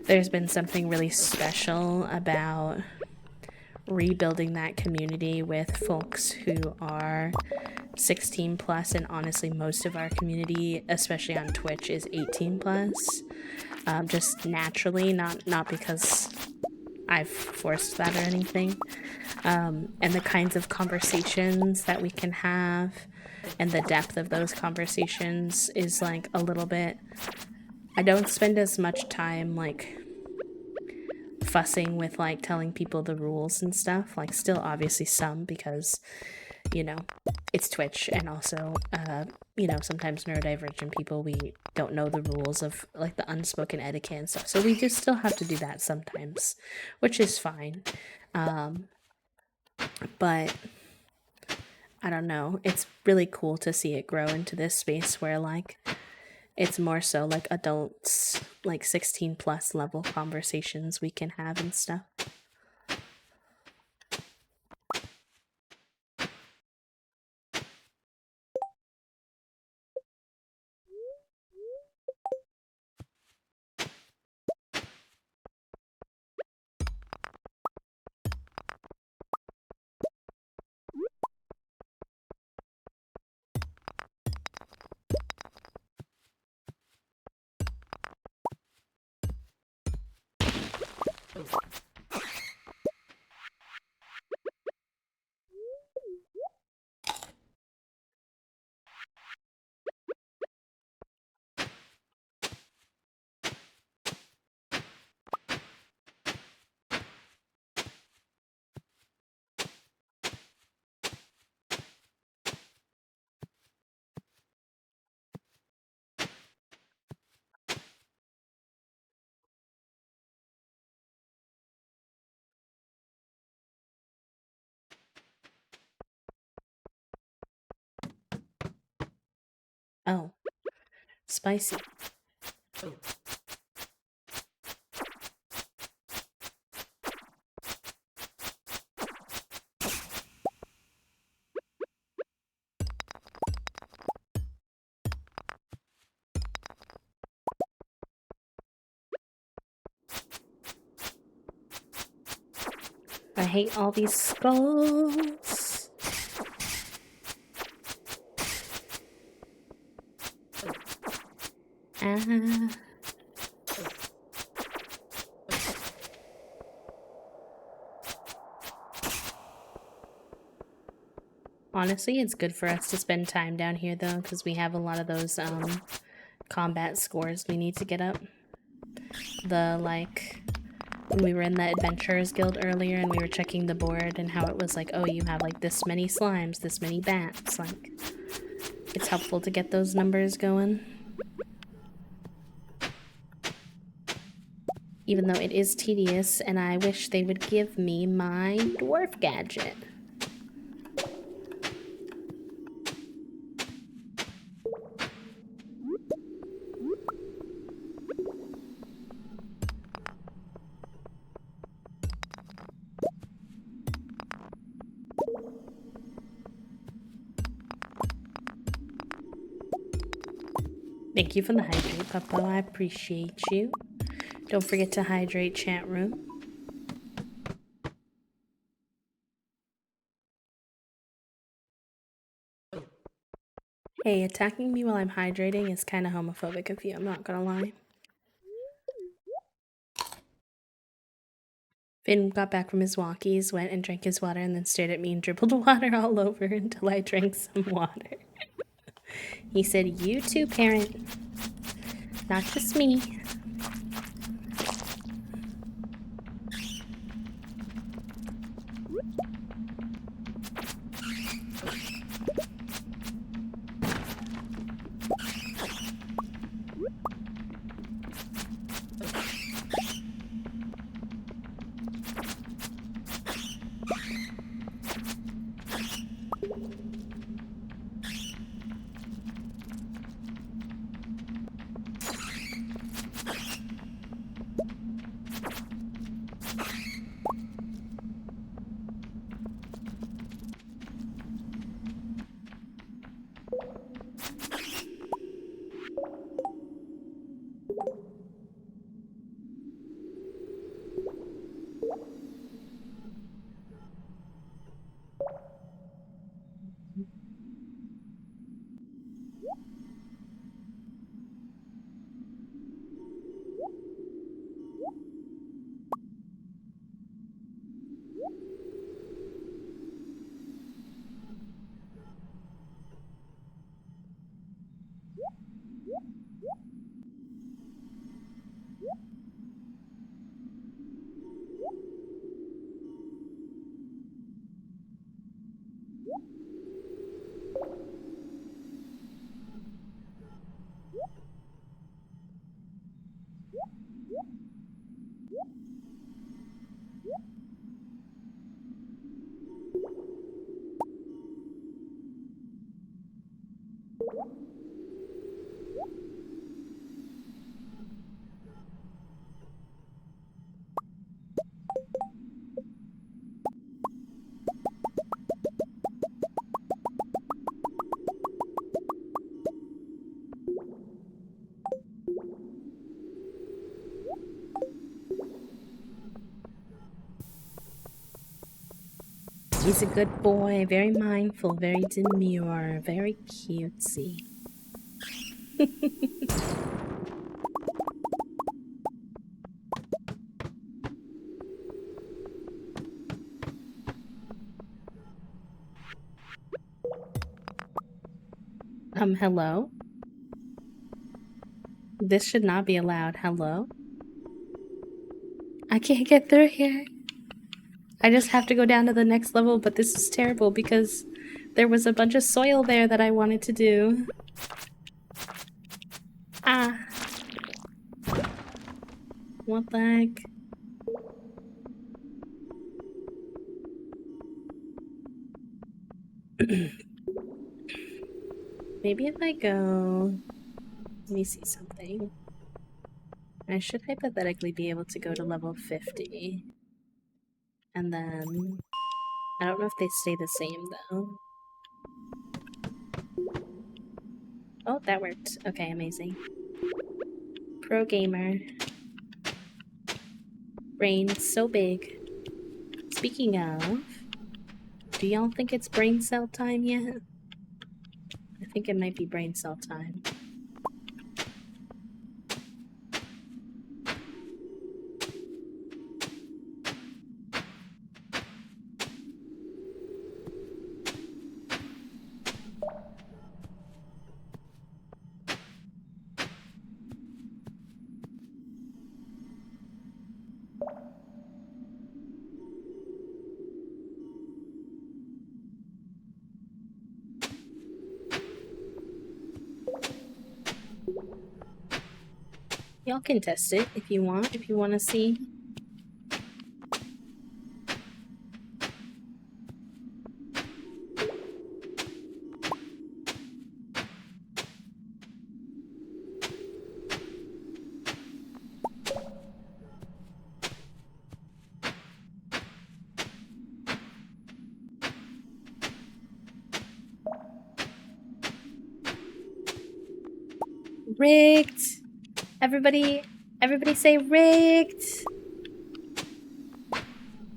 there's been something really special about rebuilding that community with folks who are 16 plus, and honestly most of our community, especially on Twitch, is 18 plus, just naturally, not because I've forced that or anything. And the kinds of conversations that we can have and the depth of those conversations is like a little bit, I don't spend as much time like fussing with like telling people the rules and stuff. Like, still obviously some, because you know it's Twitch, and also sometimes neurodivergent people, we don't know the rules of like the unspoken etiquette and stuff, so we just still have to do that sometimes, which is fine. But I don't know, it's really cool to see it grow into this space where like it's more so like adults, like 16 plus level conversations we can have and stuff. Oh, spicy. hate all these skulls. Ah. Honestly, it's good for us to spend time down here though, because we have a lot of those combat scores we need to get up. When we were in the Adventurers Guild earlier and we were checking the board and how it was like, oh, you have like this many slimes, this many bats, like, it's helpful to get those numbers going. Even though it is tedious and I wish they would give me my dwarf gadget. Thank you for the hydrate, Puppo. I appreciate you. Don't forget to hydrate, chat room. Hey, attacking me while I'm hydrating is kind of homophobic of you, I'm not gonna lie. Finn got back from his walkies, went and drank his water, and then stared at me and dribbled water all over until I drank some water. He said, "You too, parent. Not just me." He's a good boy, very mindful, very demure, very cutesy. Hello? This should not be allowed. Hello? I can't get through here. I just have to go down to the next level, but this is terrible because there was a bunch of soil there that I wanted to do. Ah. What the heck? Maybe if I go... Let me see something. I should hypothetically be able to go to level 50. And then... I don't know if they stay the same, though. Oh, that worked. Okay, amazing. Pro gamer. Brain so big. Speaking of, do y'all think it's brain cell time yet? I think it might be brain cell time. Y'all can test it if you want to see. Rigged! Everybody say rigged!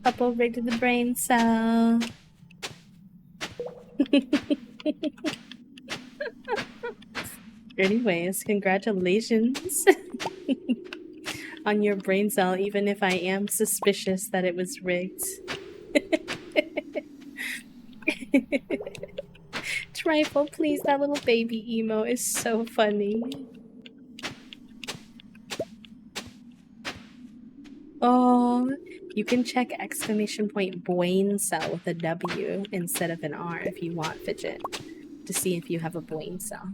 Couple rigged the brain cell. Anyways, congratulations on your brain cell, even if I am suspicious that it was rigged. Trifle, please, that little baby emo is so funny. Oh, you can check exclamation point brain cell with a W instead of an R if you want, Fidget, to see if you have a brain cell.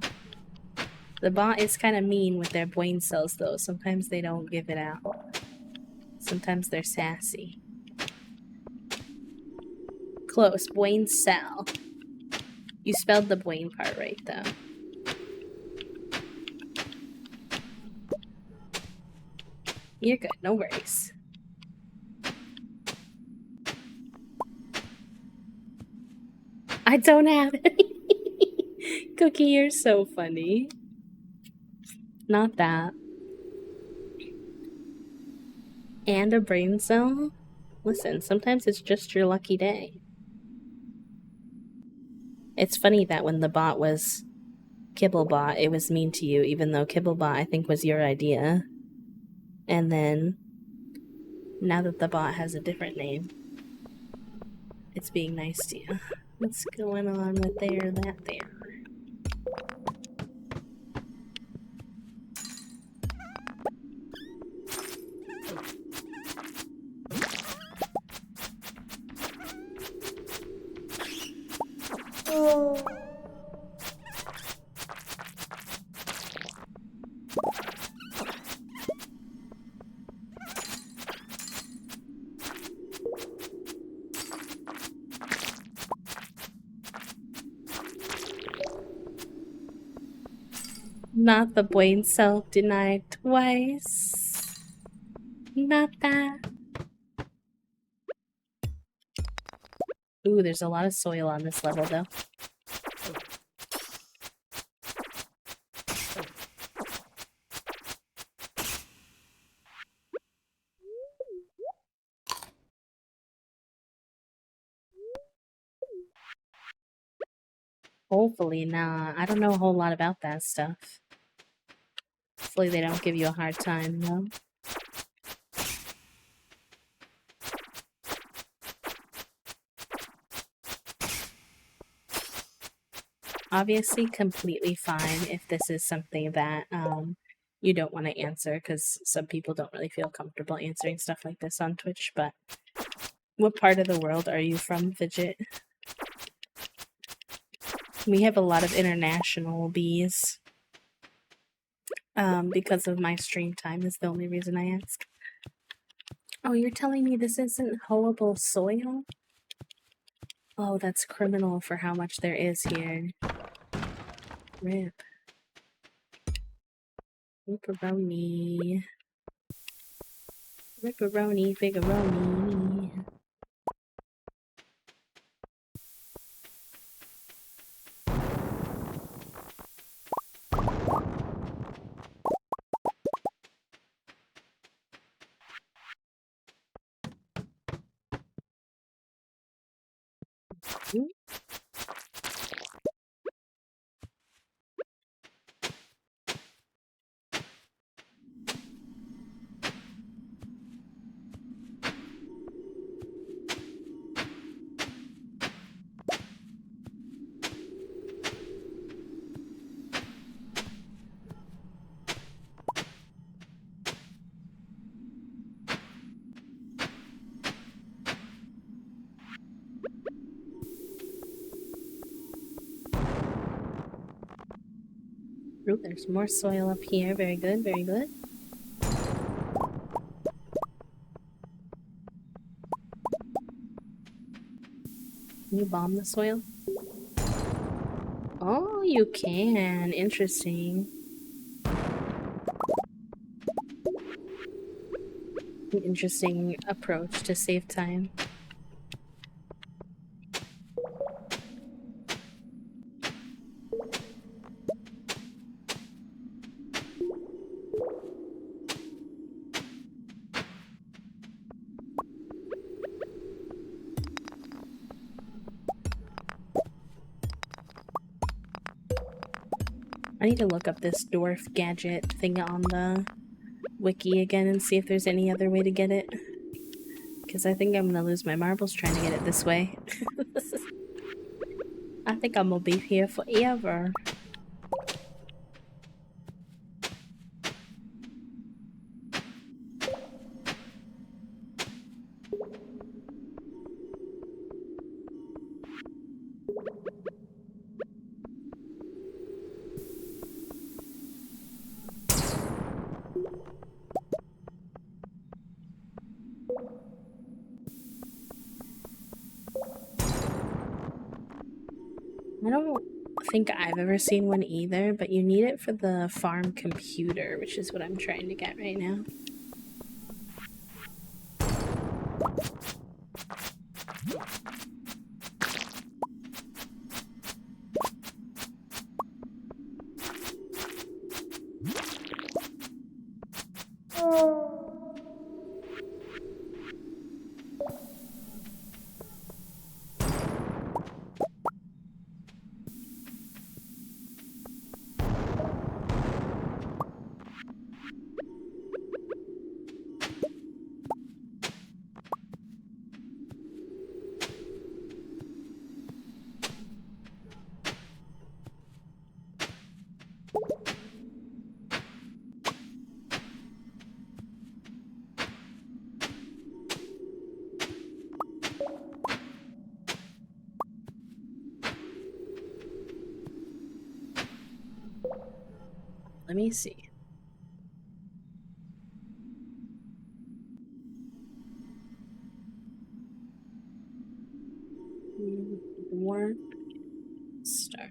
The bot is kind of mean with their brain cells though. Sometimes they don't give it out. Sometimes they're sassy. Close, brain cell. You spelled the brain part right though. You're good, no worries. I don't have any. Cookie, you're so funny. Not that. And a brain cell? Listen, sometimes it's just your lucky day. It's funny that when the bot was Kibblebot, it was mean to you, even though Kibblebot, I think, was your idea. And then, now that the bot has a different name, it's being nice to you. What's going on with there, that there? Oh. Not the brain cell denied twice. Not that. Ooh, there's a lot of soil on this level though. Hopefully not. I don't know a whole lot about that stuff. Hopefully they don't give you a hard time though. Obviously completely fine if this is something that you don't want to answer, because some people don't really feel comfortable answering stuff like this on Twitch. But what part of the world are you from, Fidget? We have a lot of international bees. Because of my stream time is the only reason I ask. Oh, you're telling me this isn't hoeable soil? Oh, that's criminal for how much there is here. Rip. Ripperoni. Ripperoni, figuroni. Hmm? Ooh, there's more soil up here. Very good, very good. Can you bomb the soil? Oh, you can. Interesting. An interesting approach to save time. I need to look up this dwarf gadget thing on the wiki again and see if there's any other way to get it. Because I think I'm gonna lose my marbles trying to get it this way. I think I'm gonna be here forever. I don't think I've ever seen one either, but you need it for the farm computer, which is what I'm trying to get right now. Let me see. War start.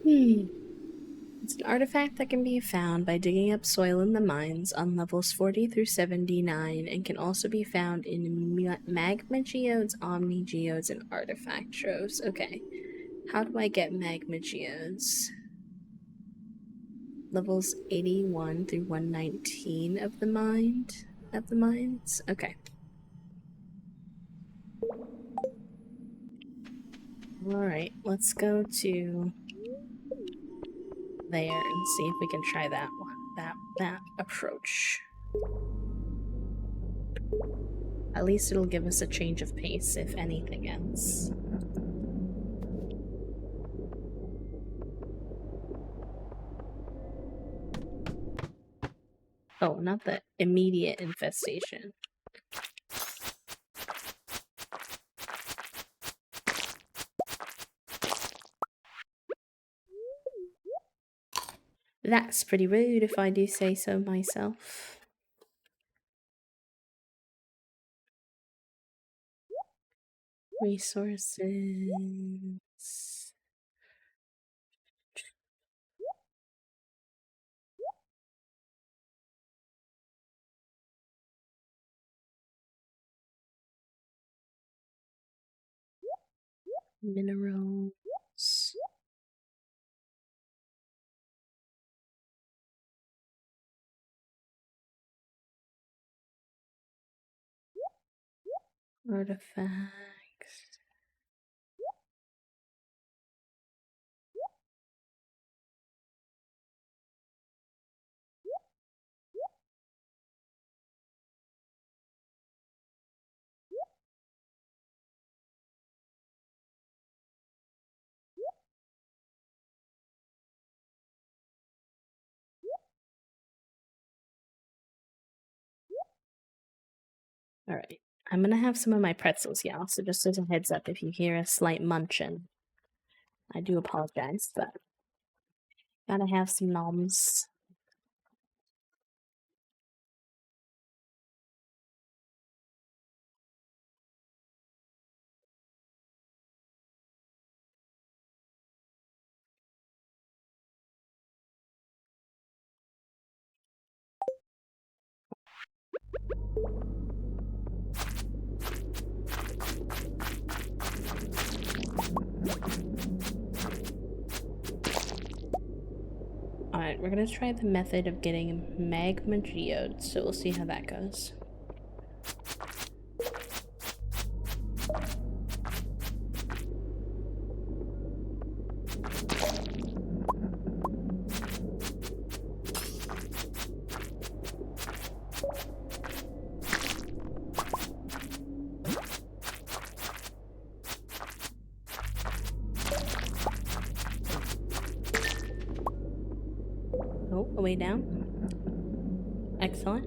It's an artifact that can be found by digging up soil in the mines on levels 40 through 79 and can also be found in magma geodes, omni geodes, and artifact troves. Okay. How do I get magma geodes? Levels 81 through 119 of the mines? Okay. Alright, let's go to there and see if we can try that approach. At least it'll give us a change of pace, if anything else. Oh, not the immediate infestation. That's pretty rude if I do say so myself. Resources. Minerals. Artifacts. All right. I'm going to have some of my pretzels, y'all. So just as a heads up, if you hear a slight munching, I do apologize, but gotta have some noms. Alright, we're gonna try the method of getting magma geodes, so we'll see how that goes. Oh, a way down. Excellent.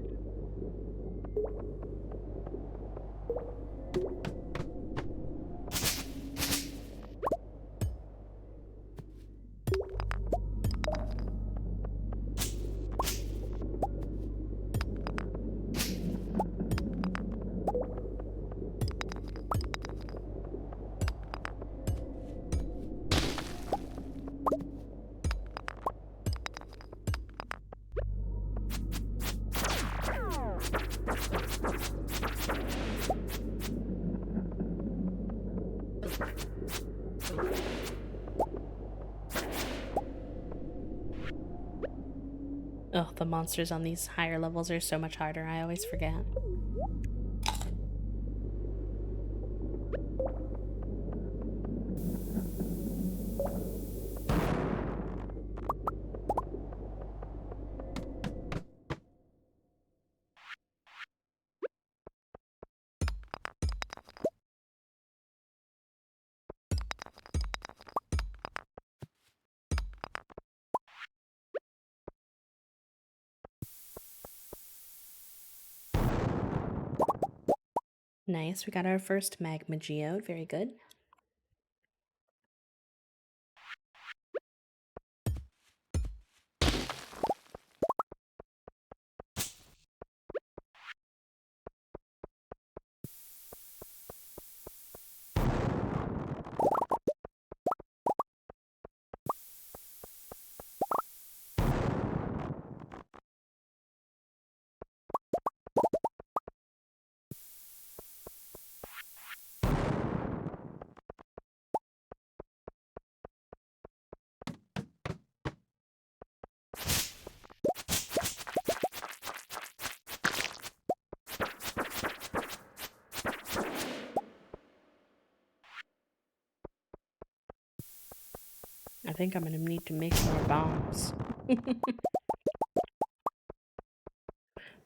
Oh, the monsters on these higher levels are so much harder, I always forget. Nice, we got our first magma geode, very good. I think I'm gonna need to make more bombs.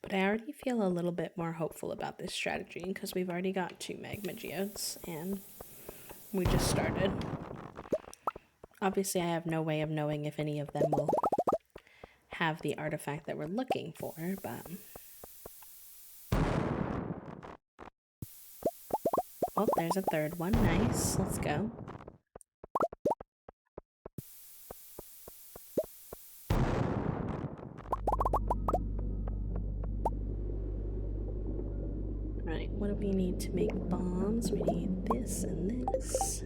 But I already feel a little bit more hopeful about this strategy because we've already got 2 magma geodes and we just started. Obviously, I have no way of knowing if any of them will have the artifact that we're looking for, but... Oh, there's a third one. Nice. Let's go. Right, what do we need to make bombs? We need this and this.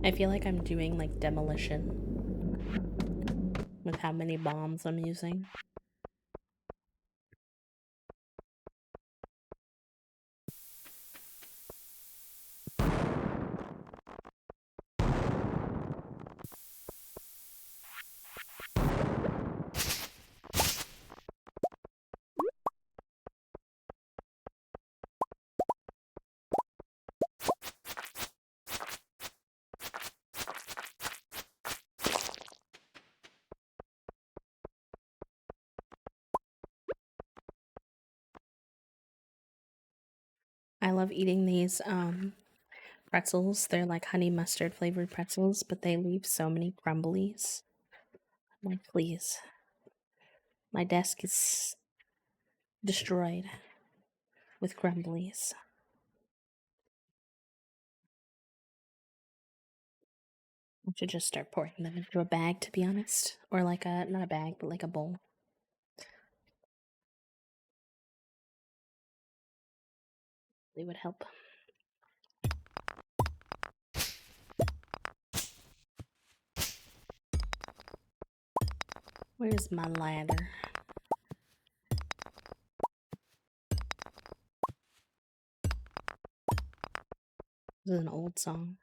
I feel like I'm doing like demolition with how many bombs I'm using. I love eating these pretzels. They're like honey mustard flavored pretzels, but they leave so many crumblies. I'm like, please. My desk is destroyed with crumblies. I should just start pouring them into a bag, to be honest. Or like a, not a bag, but like a bowl. They would help. Where's my ladder? This is an old song.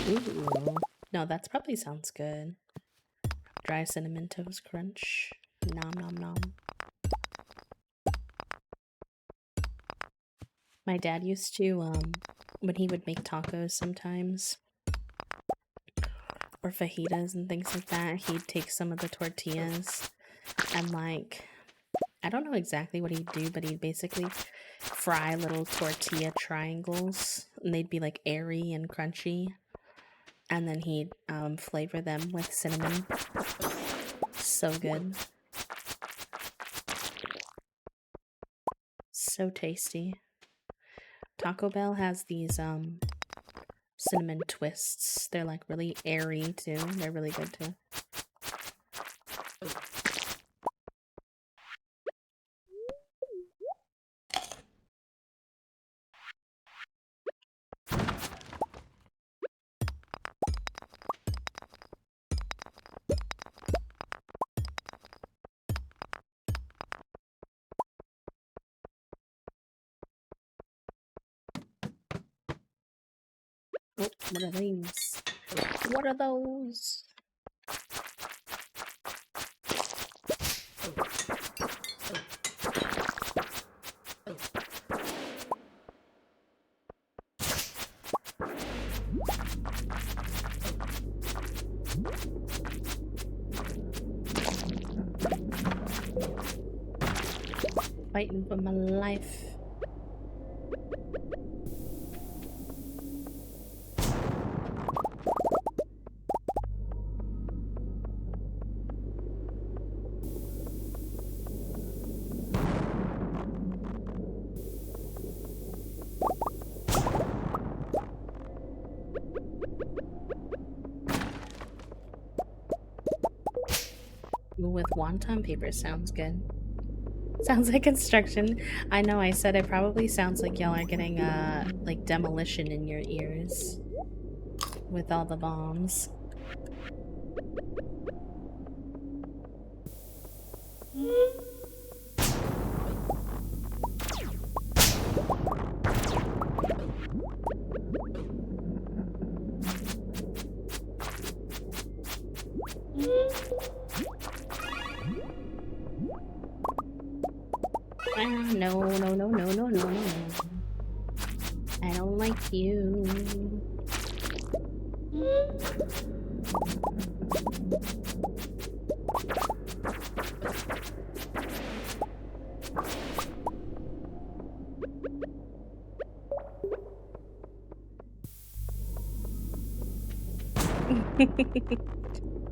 Ooh. No, that probably sounds good. Dry cinnamon toast crunch. Nom nom nom. My dad used to, when he would make tacos sometimes, or fajitas and things like that, he'd take some of the tortillas and like, I don't know exactly what he'd do, but he'd basically fry little tortilla triangles and they'd be like airy and crunchy. And then he'd flavor them with cinnamon. So good. So tasty. Taco Bell has these cinnamon twists. They're like really airy too. They're really good too. Oh, what are these? What are those? Fighting for my life. With wonton paper sounds good. Sounds like construction. I know I said it probably sounds like y'all are getting like demolition in your ears with all the bombs. No, no, no, no, no, no, no. I don't like you.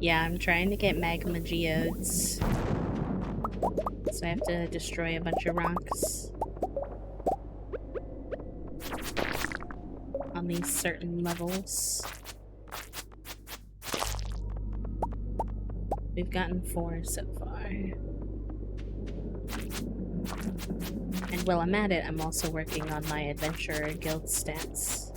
Yeah, I'm trying to get magma geodes. So I have to destroy a bunch of rocks on these certain levels. We've gotten 4 so far. And while I'm at it, I'm also working on my adventurer guild stats.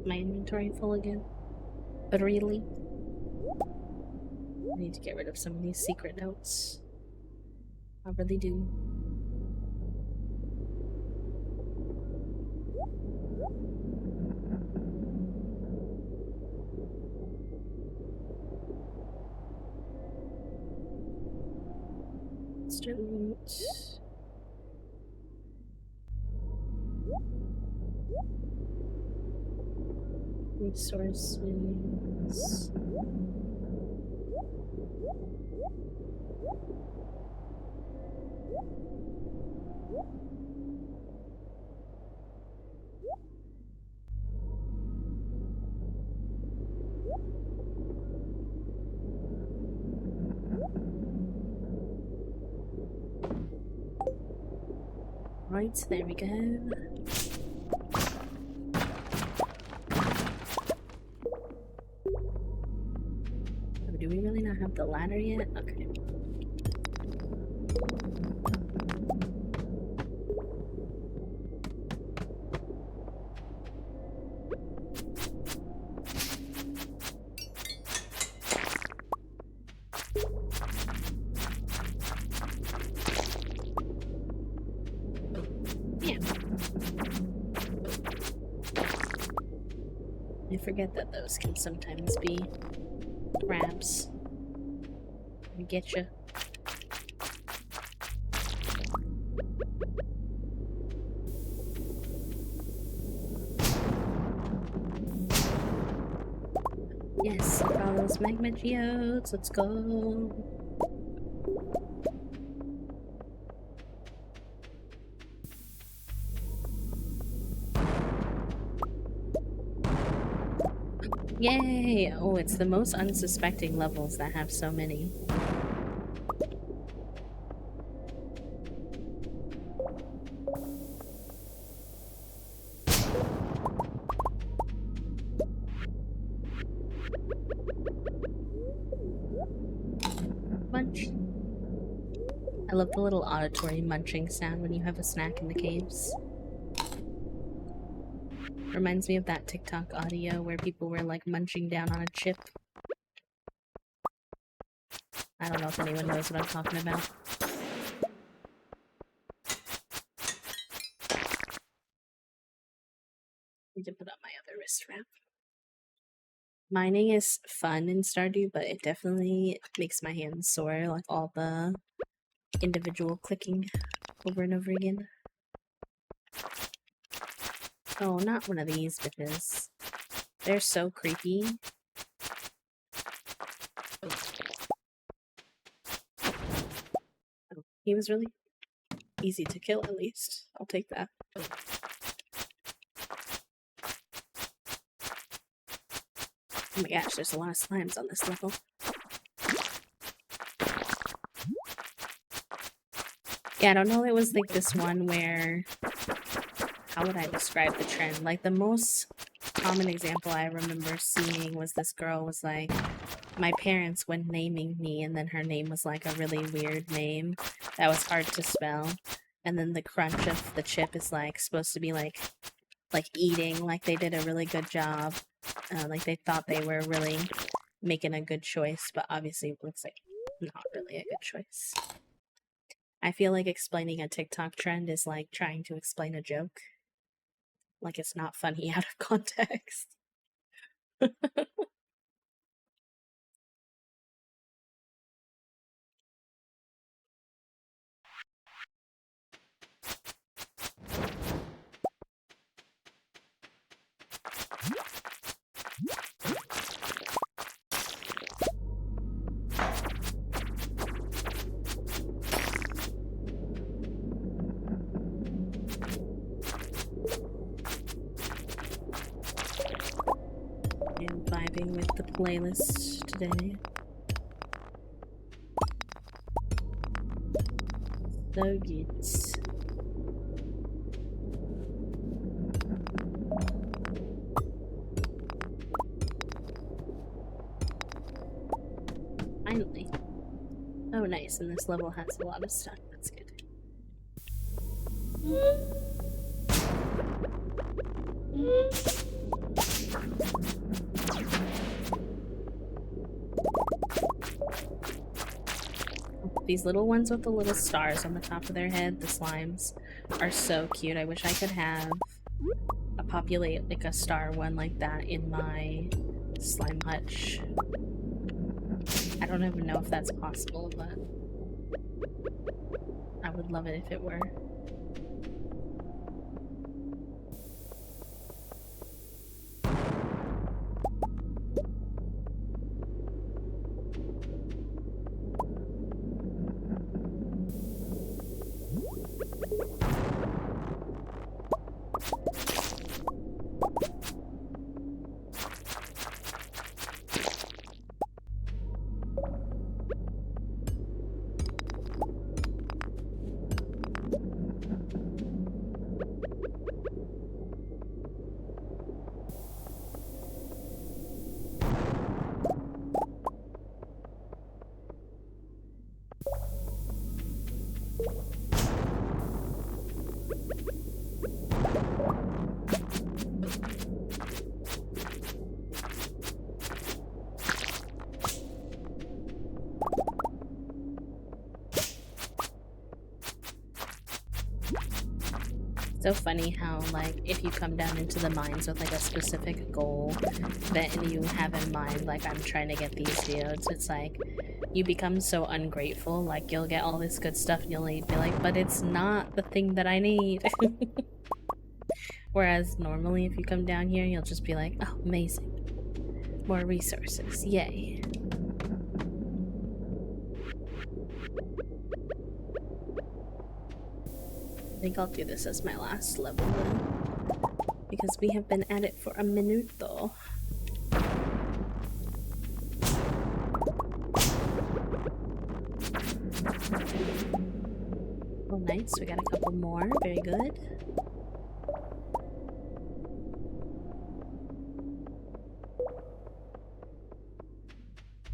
My inventory full again? But really? I need to get rid of some of these secret notes. I really do. Student. Resources. Right, there we go. Oh, do we really not have the ladder yet? Okay. I forget that those can sometimes be crabs. I get you. Yes, all those magma geodes. Let's go. Yay! Oh, it's the most unsuspecting levels that have so many. Munch. I love the little auditory munching sound when you have a snack in the caves. Reminds me of that TikTok audio where people were like munching down on a chip. I don't know if anyone knows what I'm talking about. Need to put on my other wrist wrap. Mining is fun in Stardew, but it definitely makes my hands sore, like all the individual clicking over and over again. Oh, not one of these bitches. They're so creepy. Oh, he was really easy to kill, at least. I'll take that. Oh my gosh, there's a lot of slimes on this level. Yeah, I don't know. It was like this one where, how would I describe the trend? Like the most common example I remember seeing was this girl was like, my parents when naming me, and then her name was like a really weird name that was hard to spell. And then the crunch of the chip is like supposed to be like eating, like they did a really good job. Like they thought they were really making a good choice, but obviously it looks like not really a good choice. I feel like explaining a TikTok trend is like trying to explain a joke. Like it's not funny out of context. I'm vibing with the playlist today. So good. Finally. Oh, nice. And this level has a lot of stuff. That's good. These little ones with the little stars on the top of their head, the slimes, are so cute. I wish I could have a populate like a star one like that in my slime hutch. I don't even know if that's possible, but I would love it if it were. So funny how, like, if you come down into the mines with, like, a specific goal that you have in mind, like, I'm trying to get these geodes, it's like, you become so ungrateful, like, you'll get all this good stuff and you'll be like, but it's not the thing that I need. Whereas normally if you come down here, you'll just be like, oh, amazing. More resources, yay. I think I'll do this as my last level then, because we have been at it for a minuto. Oh, nice. We got a couple more. Very good.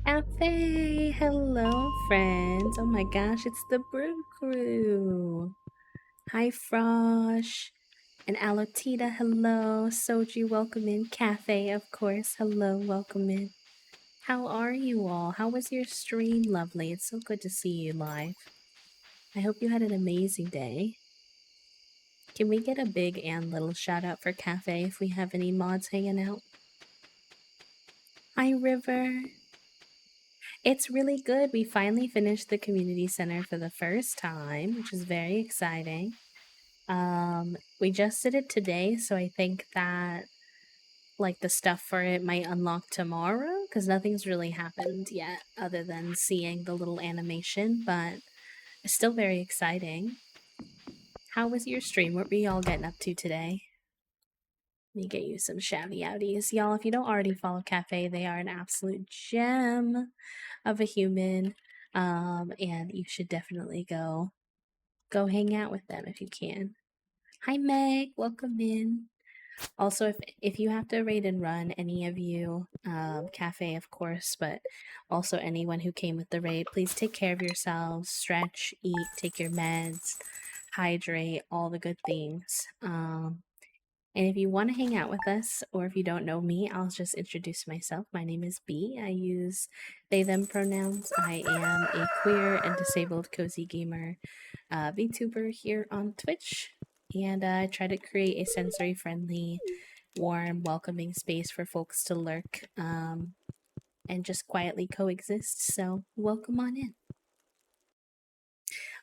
Cafe! Hello, friends. Oh my gosh, it's the Brew Crew. Hi, Frosh. And Alotita, hello. Soji, welcome in. Cafe, of course. Hello, welcome in. How are you all? How was your stream? Lovely. It's so good to see you live. I hope you had an amazing day. Can we get a big and little shout out for Cafe if we have any mods hanging out? Hi, River. It's really good. We finally finished the community center for the first time, which is very exciting. We just did it today, so I think that like the stuff for it might unlock tomorrow because nothing's really happened yet other than seeing the little animation, but it's still very exciting. How was your stream? What were y'all getting up to today? Let me get you some shabby outies. Y'all, if you don't already follow Cafe, they are an absolute gem of a human. And you should definitely go Go hang out with them if you can. Hi Meg, welcome in. Also, if you have to raid and run, any of you, Cafe of course, but also anyone who came with the raid, please take care of yourselves, stretch, eat, take your meds, hydrate, all the good things. And if you want to hang out with us, or if you don't know me, I'll just introduce myself. My name is B. I use they, them pronouns. I am a queer and disabled cozy gamer VTuber here on Twitch. And I try to create a sensory friendly, warm, welcoming space for folks to lurk and just quietly coexist. So, welcome on in.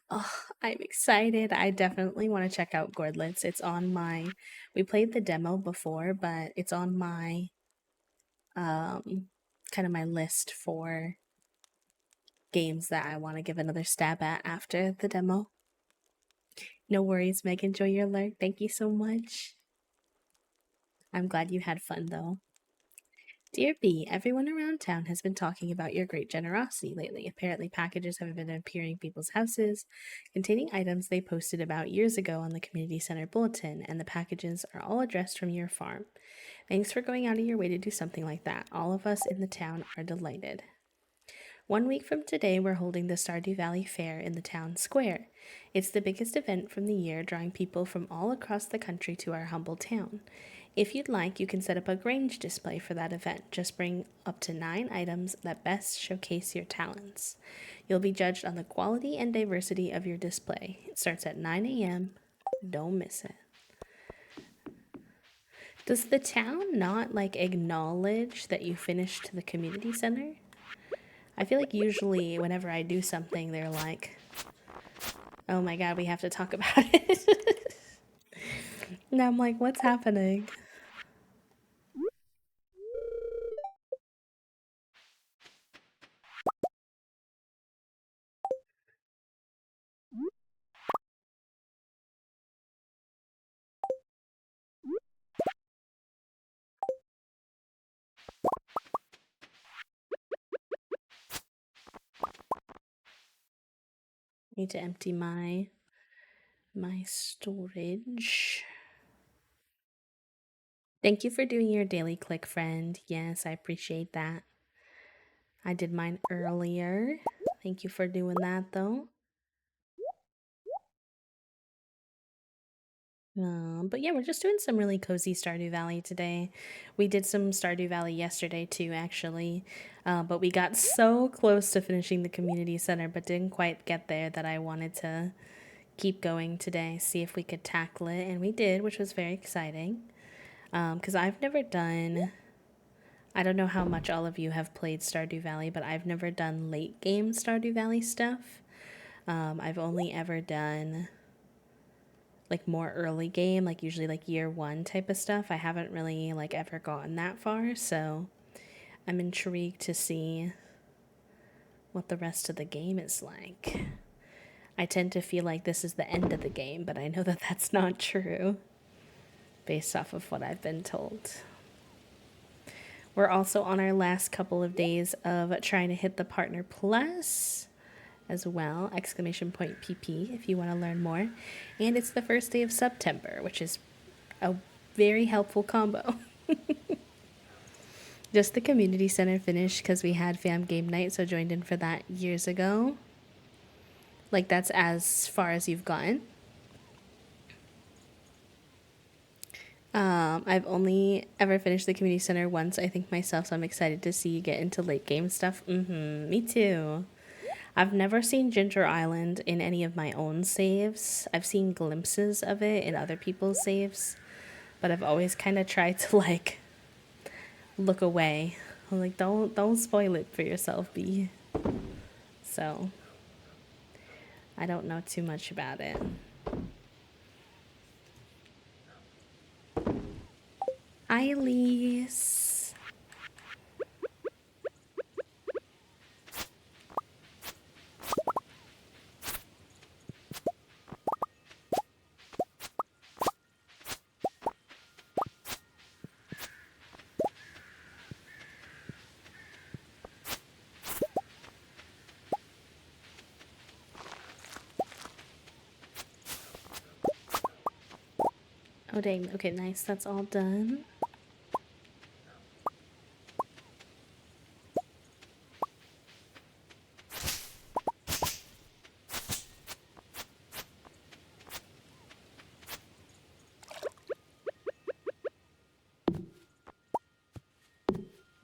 Oh, I'm excited. I definitely want to check out Gordlets. It's on my we played the demo before, but it's on my kind of my list for games that I want to give another stab at after the demo. No worries, Meg. Enjoy your lurk. Thank you so much. I'm glad you had fun though. Dear B, everyone around town has been talking about your great generosity lately. Apparently, packages have been appearing in people's houses containing items they posted about years ago on the community center bulletin, and the packages are all addressed from your farm. Thanks for going out of your way to do something like that. All of us in the town are delighted. 1 week from today, we're holding the Stardew Valley Fair in the town square. It's the biggest event from the year, drawing people from all across the country to our humble town. If you'd like, you can set up a Grange display for that event. Just bring up to 9 items that best showcase your talents. You'll be judged on the quality and diversity of your display. It starts at 9 a.m. Don't miss it. Does the town not acknowledge that you finished the community center? I feel like usually whenever I do something, they're like, oh my god, we have to talk about it. And I'm like, what's happening? Need to empty my storage. Thank you for doing your daily click, friend. Yes, I appreciate that. I did mine earlier. Thank you for doing that, though. But yeah, we're just doing some really cozy Stardew Valley today. We did some Stardew Valley yesterday too, actually. But we got so close to finishing the community center, but didn't quite get there that I wanted to keep going today, see if we could tackle it. And we did, which was very exciting. Because I've never done... I don't know how much all of you have played Stardew Valley, but I've never done late game Stardew Valley stuff. I've only ever done more early game, usually year 1 type of stuff. I haven't really ever gotten that far, so I'm intrigued to see what the rest of the game is like. I tend to feel like this is the end of the game, but I know that that's not true based off of what I've been told. We're also on our last couple of days of trying to hit the Partner Plus as well, !PP if you want to learn more. And it's the first day of September, which is a very helpful combo. Just the community center finished because we had fam game night, so joined in for that years ago. That's as far as you've gotten. I've only ever finished the community center once, I think, myself, so I'm excited to see you get into late game stuff. Me too. I've never seen Ginger Island in any of my own saves. I've seen glimpses of it in other people's saves, but I've always kind of tried to look away. I'm don't spoil it for yourself, B. So I don't know too much about it. Hi, Elise. Oh dang, okay, nice, that's all done.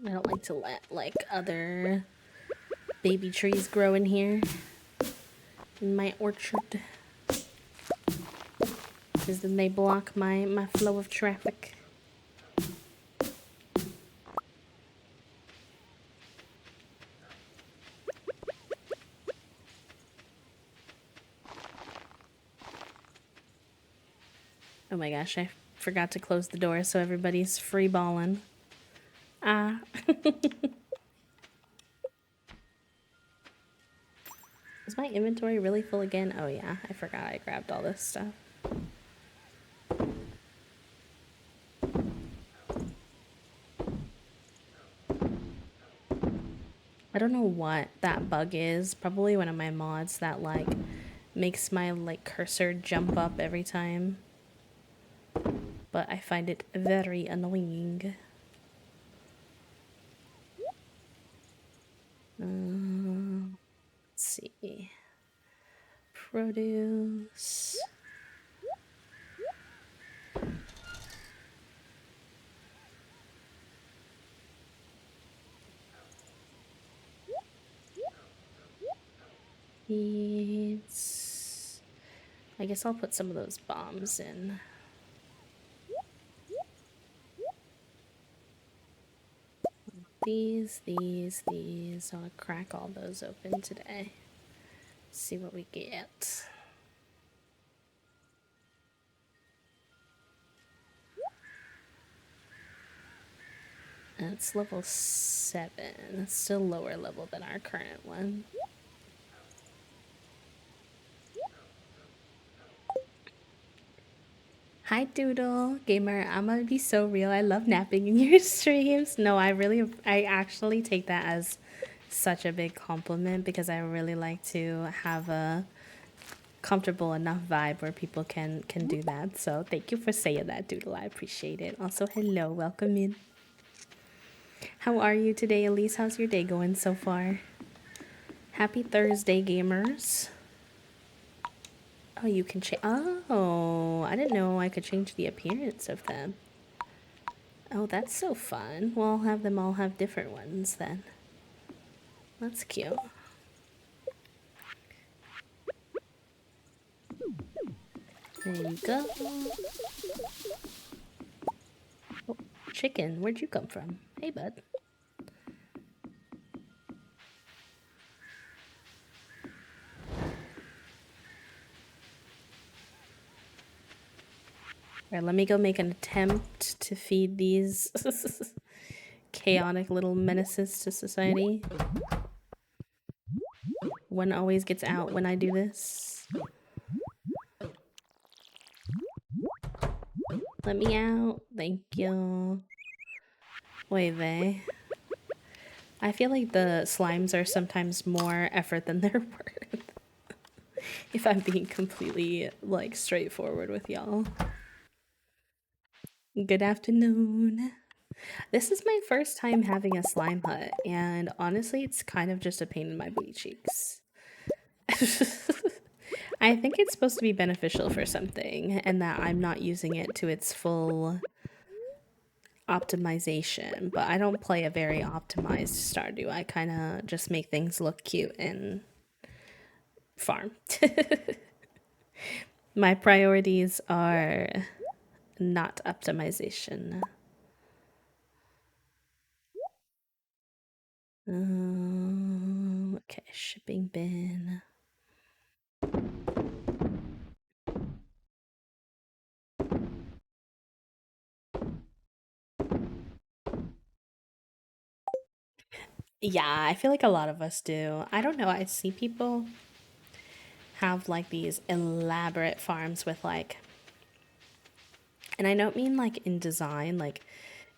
I don't like to let like other baby trees grow in here in my orchard, because then they block my flow of traffic. Oh my gosh, I forgot to close the door, so everybody's free balling. Ah. Is my inventory really full again? Oh yeah, I forgot I grabbed all this stuff. I don't know what that bug is. Probably one of my mods that like makes my like cursor jump up every time. But I find it very annoying. Let's see. Produce. Seeds. I guess I'll put some of those bombs in. These. I'll crack all those open today. See what we get. And it's level 7. It's still lower level than our current one. Hi Doodle, gamer, I'm gonna be so real. I love napping in your streams. No, I actually take that as such a big compliment because I really like to have a comfortable enough vibe where people can do that. So thank you for saying that, Doodle. I appreciate it. Also, hello, welcome in. How are you today, Elise? How's your day going so far? Happy Thursday, gamers. Oh, you can change. Oh, I didn't know I could change the appearance of them. Oh, that's so fun. Well, I'll have them all have different ones then. That's cute. There you go. Oh, chicken, where'd you come from? Hey, bud. Alright, let me go make an attempt to feed these chaotic little menaces to society. One always gets out when I do this. Let me out. Thank you. Oy vey. I feel like the slimes are sometimes more effort than they're worth. If I'm being completely, like, straightforward with y'all. Good afternoon. This is my first time having a slime hut, and honestly, it's kind of just a pain in my booty cheeks. I think it's supposed to be beneficial for something, and that I'm not using it to its full optimization, but I don't play a very optimized Stardew. I kind of just make things look cute and farm. My priorities are not optimization. Okay, shipping bin. Yeah, I feel like a lot of us do. I don't know. I see people have like these elaborate farms with like, and I don't mean like in design, like,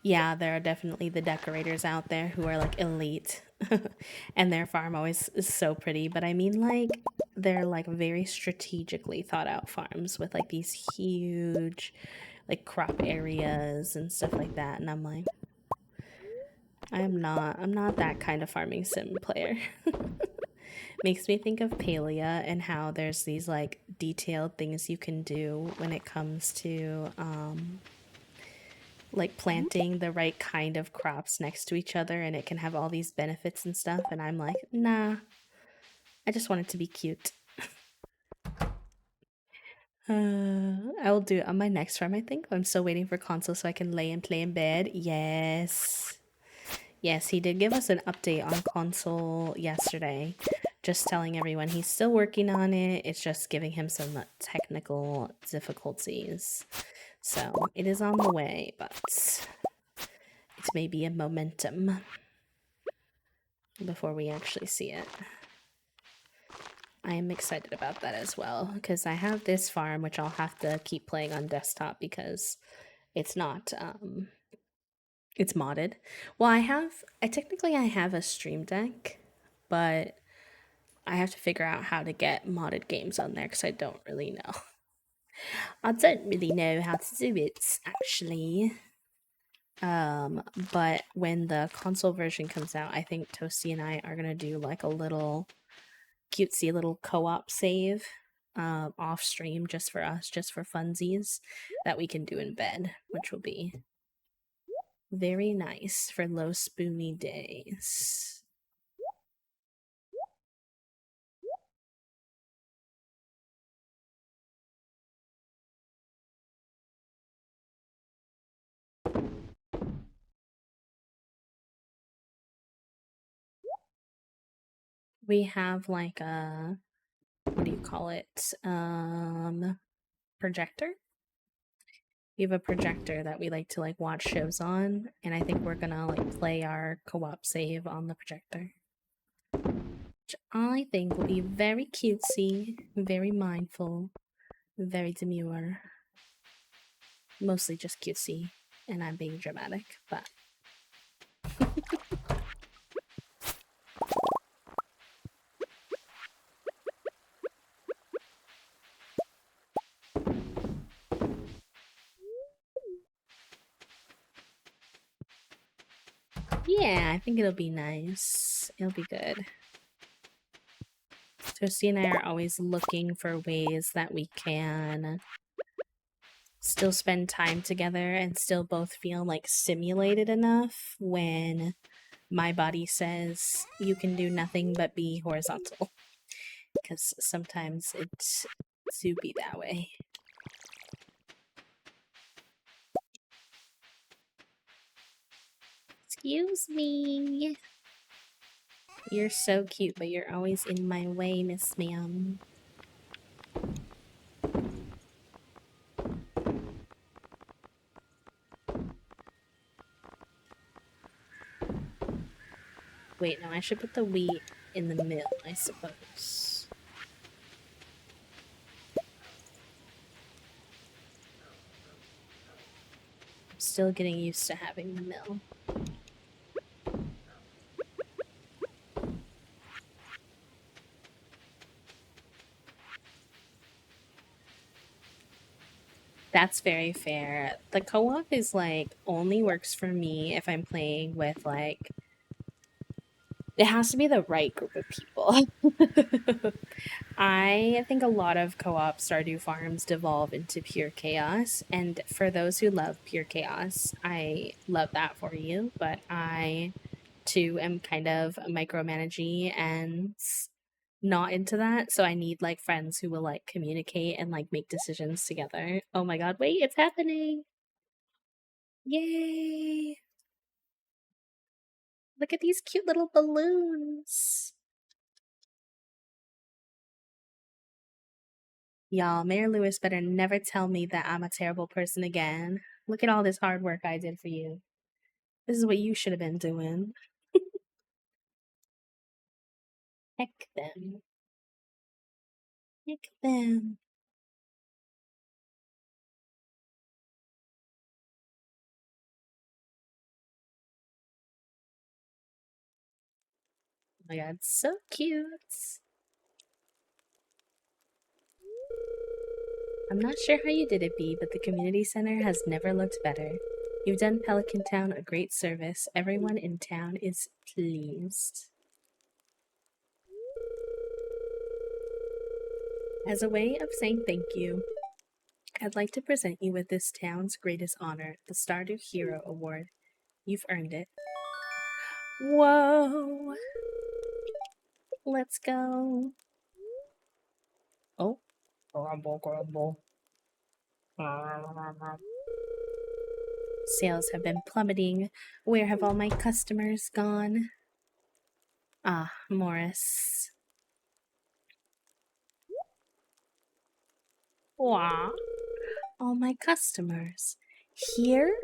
yeah, there are definitely the decorators out there who are like elite and their farm always is so pretty, but I mean like they're like very strategically thought out farms with like these huge like crop areas and stuff like that. And I'm like, I'm not that kind of farming sim player. Makes me think of Palia and how there's these like detailed things you can do when it comes to like planting the right kind of crops next to each other, and it can have all these benefits and stuff. And I'm like, nah, I just want it to be cute. I will do it on my next farm, I think. I'm still waiting for console so I can lay and play in bed. Yes. Yes, he did give us an update on console yesterday. Just telling everyone he's still working on it. It's just giving him some technical difficulties. So it is on the way, but it may be a momentum before we actually see it. I am excited about that as well, because I have this farm, which I'll have to keep playing on desktop because it's not, it's modded. Well, I technically I have a Stream Deck, but I have to figure out how to get modded games on there because I don't really know. I don't really know how to do it, actually. But when the console version comes out, I think Toasty and I are gonna do like a little cutesy little co-op save off stream just for us, just for funsies, that we can do in bed, which will be very nice for low spoony days. We have like a, what do you call it? Projector. We have a projector that we like to like watch shows on, and I think we're gonna like play our co-op save on the projector, which I think will be very cutesy, very mindful, very demure, mostly just cutesy, and I'm being dramatic, but yeah, I think it'll be nice. It'll be good. Toasty and I are always looking for ways that we can still spend time together and still both feel like stimulated enough when my body says you can do nothing but be horizontal. Because sometimes it's to be that way. Excuse me. You're so cute, but you're always in my way, Miss Ma'am. Wait, no, I should put the wheat in the mill, I suppose. I'm still getting used to having the mill. That's very fair. The co-op is like only works for me if I'm playing with like, it has to be the right group of people. I think a lot of co-op Stardew farms devolve into pure chaos, and for those who love pure chaos, I love that for you, but I too am kind of micromanaging and not into that, so I need like friends who will like communicate and like make decisions together. Oh my god, wait, it's happening! Yay! Look at these cute little balloons! Y'all, Mayor Lewis better never tell me that I'm a terrible person again. Look at all this hard work I did for you. This is what you should have been doing. Heck them. Heck them. Oh my god, so cute. I'm not sure how you did it, Bee, but the community center has never looked better. You've done Pelican Town a great service. Everyone in town is pleased. As a way of saying thank you, I'd like to present you with this town's greatest honor, the Stardew Hero Award. You've earned it. Whoa! Let's go. Oh, grumble, grumble. Sales have been plummeting. Where have all my customers gone? Ah, Morris. Wah. All my customers. Here?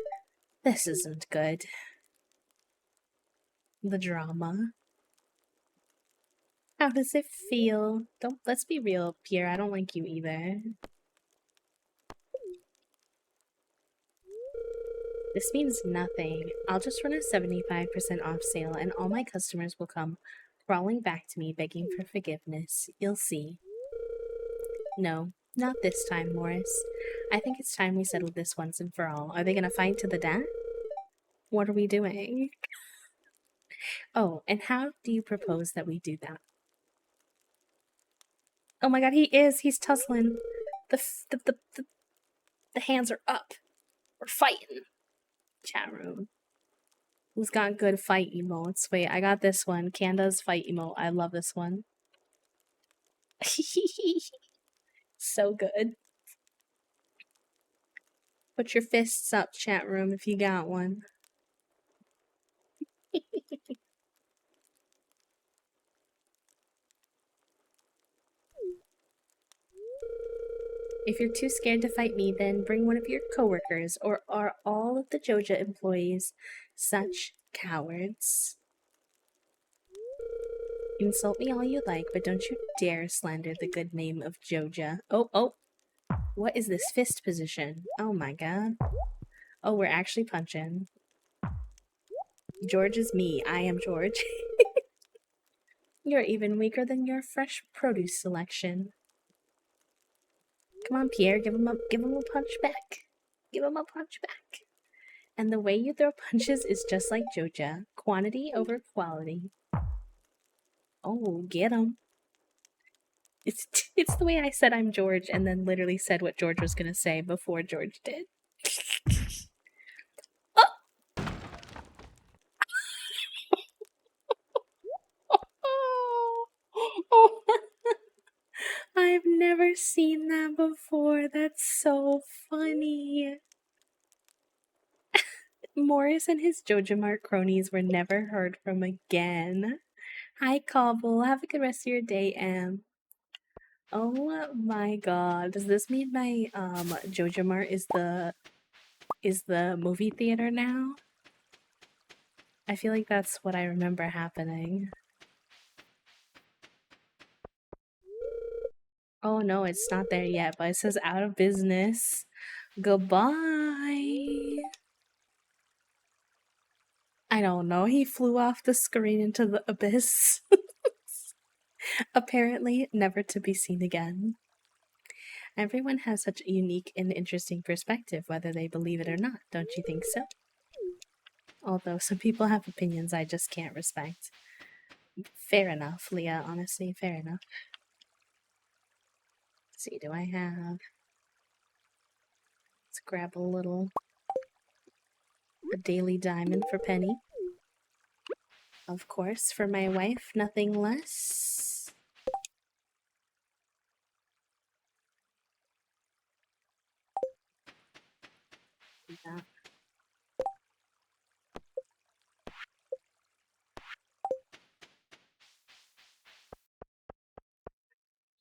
This isn't good. The drama. How does it feel? Let's be real, Pierre. I don't like you either. This means nothing. I'll just run a 75% off sale and all my customers will come crawling back to me begging for forgiveness. You'll see. No, not this time, Morris. I think it's time we settled this once and for all. Are they gonna fight to the death? What are we doing? Oh, and how do you propose that we do that? Oh my god, he is! He's tussling. The hands are up. We're fighting. Chat room. Who's got good fight emotes? Wait, I got this one. Canda's fight emote. I love this one. So good. Put your fists up, chat room, if you got one. If you're too scared to fight me, then bring one of your coworkers, or are all of the Joja employees such cowards? Insult me all you like, but don't you dare slander the good name of Joja. Oh. What is this fist position? Oh my god. Oh, we're actually punching. George is me. I am George. You're even weaker than your fresh produce selection. Come on, Pierre, give him a punch back. Give him a punch back. And the way you throw punches is just like Joja. Quantity over quality. Oh, get him. It's the way I said I'm George and then literally said what George was gonna say before George did. Oh. I've never seen that before. That's so funny. Morris and his JojaMart cronies were never heard from again. Hi, Cobble. Have a good rest of your day, Em. Oh my god. Does this mean my JojaMart is the movie theater now? I feel like that's what I remember happening. Oh no, it's not there yet, but it says out of business. Goodbye. I don't know. He flew off the screen into the abyss. Apparently, never to be seen again. Everyone has such a unique and interesting perspective, whether they believe it or not. Don't you think so? Although some people have opinions I just can't respect. Fair enough, Leah. Honestly, fair enough. Let's see, do I have... Let's grab a daily diamond for Penny. Of course, for my wife, nothing less. That.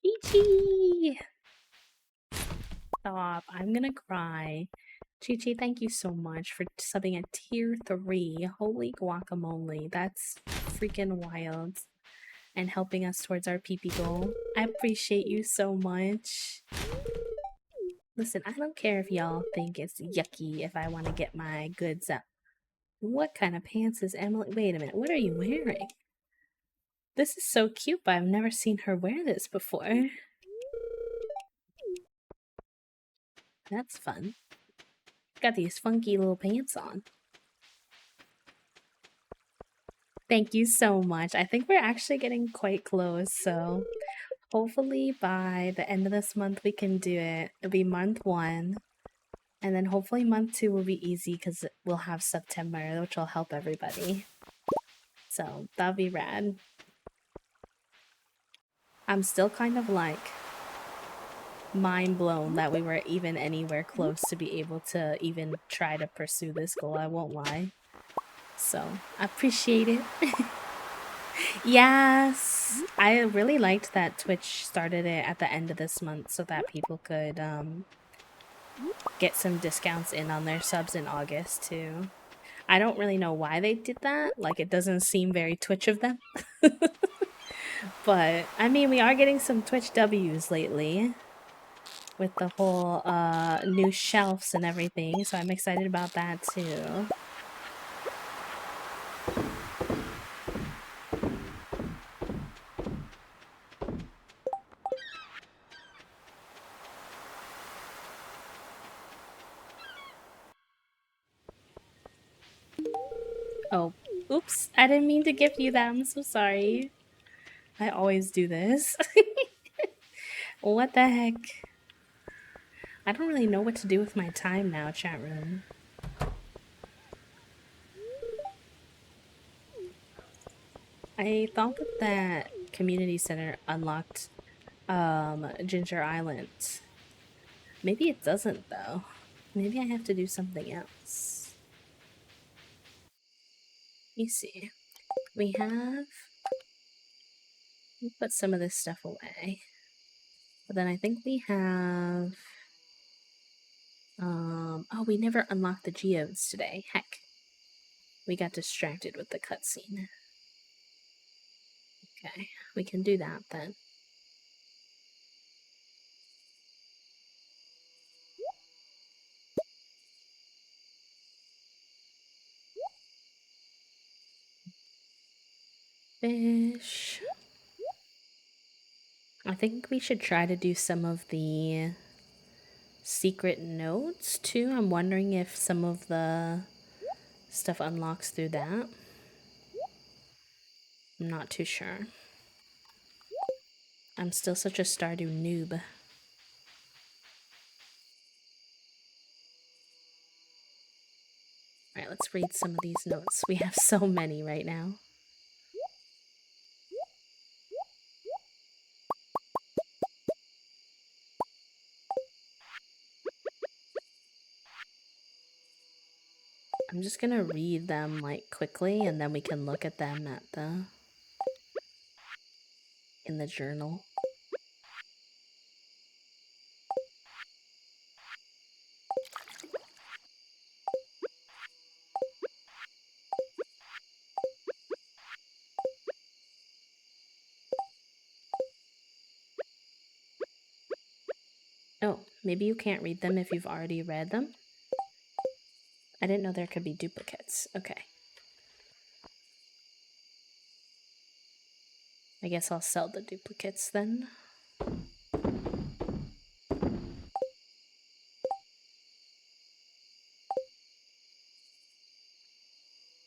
Chi-Chi! Stop, I'm gonna cry. Chi-Chi, thank you so much for subbing at tier 3. Holy guacamole, that's freaking wild. And helping us towards our PP goal. I appreciate you so much. Listen, I don't care if y'all think it's yucky if I want to get my goods up. What kind of pants is Emily? Wait a minute, what are you wearing? This is so cute, but I've never seen her wear this before. That's fun. Got these funky little pants on. Thank you so much. I think we're actually getting quite close, so hopefully by the end of this month we can do it. It'll be month 1, and then hopefully month 2 will be easy because we'll have September, which will help everybody. So that'll be rad. I'm still kind of like mind blown that we were even anywhere close to be able to even try to pursue this goal, I won't lie. So I appreciate it. Yes, I really liked that Twitch started it at the end of this month so that people could get some discounts in on their subs in August too. I don't really know why they did that. Like, it doesn't seem very Twitch of them. But I mean, we are getting some Twitch W's lately with the whole new shelves and everything, so I'm excited about that too. Oh, oops, I didn't mean to give you that. I'm so sorry. I always do this. What the heck? I don't really know what to do with my time now, chat room. I thought that that community center unlocked Ginger Island. Maybe it doesn't though. Maybe I have to do something else. Let me see. We have we'll put some of this stuff away. But then I think we have oh, we never unlocked the geodes today. Heck. We got distracted with the cutscene. Okay, we can do that then. Fish. I think we should try to do some of the secret notes too. I'm wondering if some of the stuff unlocks through that. I'm not too sure. I'm still such a Stardew noob. Alright, let's read some of these notes. We have so many right now. I'm just gonna read them like quickly and then we can look at them at in the journal. Oh, maybe you can't read them if you've already read them? I didn't know there could be duplicates. Okay. I guess I'll sell the duplicates then.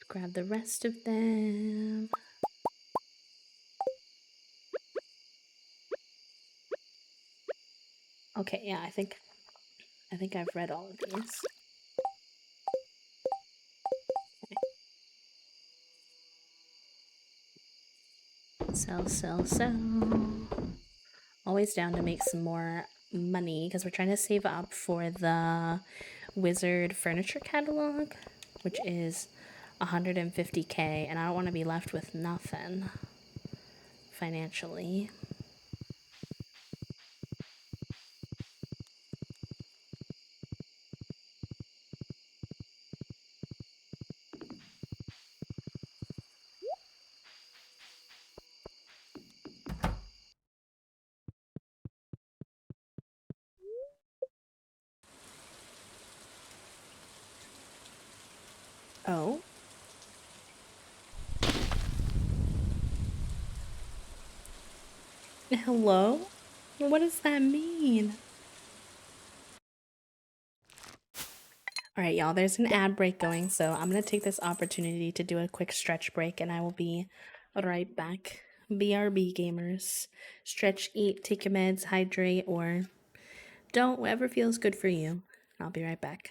Grab the rest of them. Okay, yeah, I think I've read all of these. Sell, sell, sell. Always down to make some more money because we're trying to save up for the Wizard furniture catalog, which is 150k, and I don't want to be left with nothing financially. Oh? Hello? What does that mean? All right, y'all, there's an ad break going, so I'm going to take this opportunity to do a quick stretch break, and I will be right back. BRB gamers. Stretch, eat, take your meds, hydrate, or don't, whatever feels good for you. I'll be right back.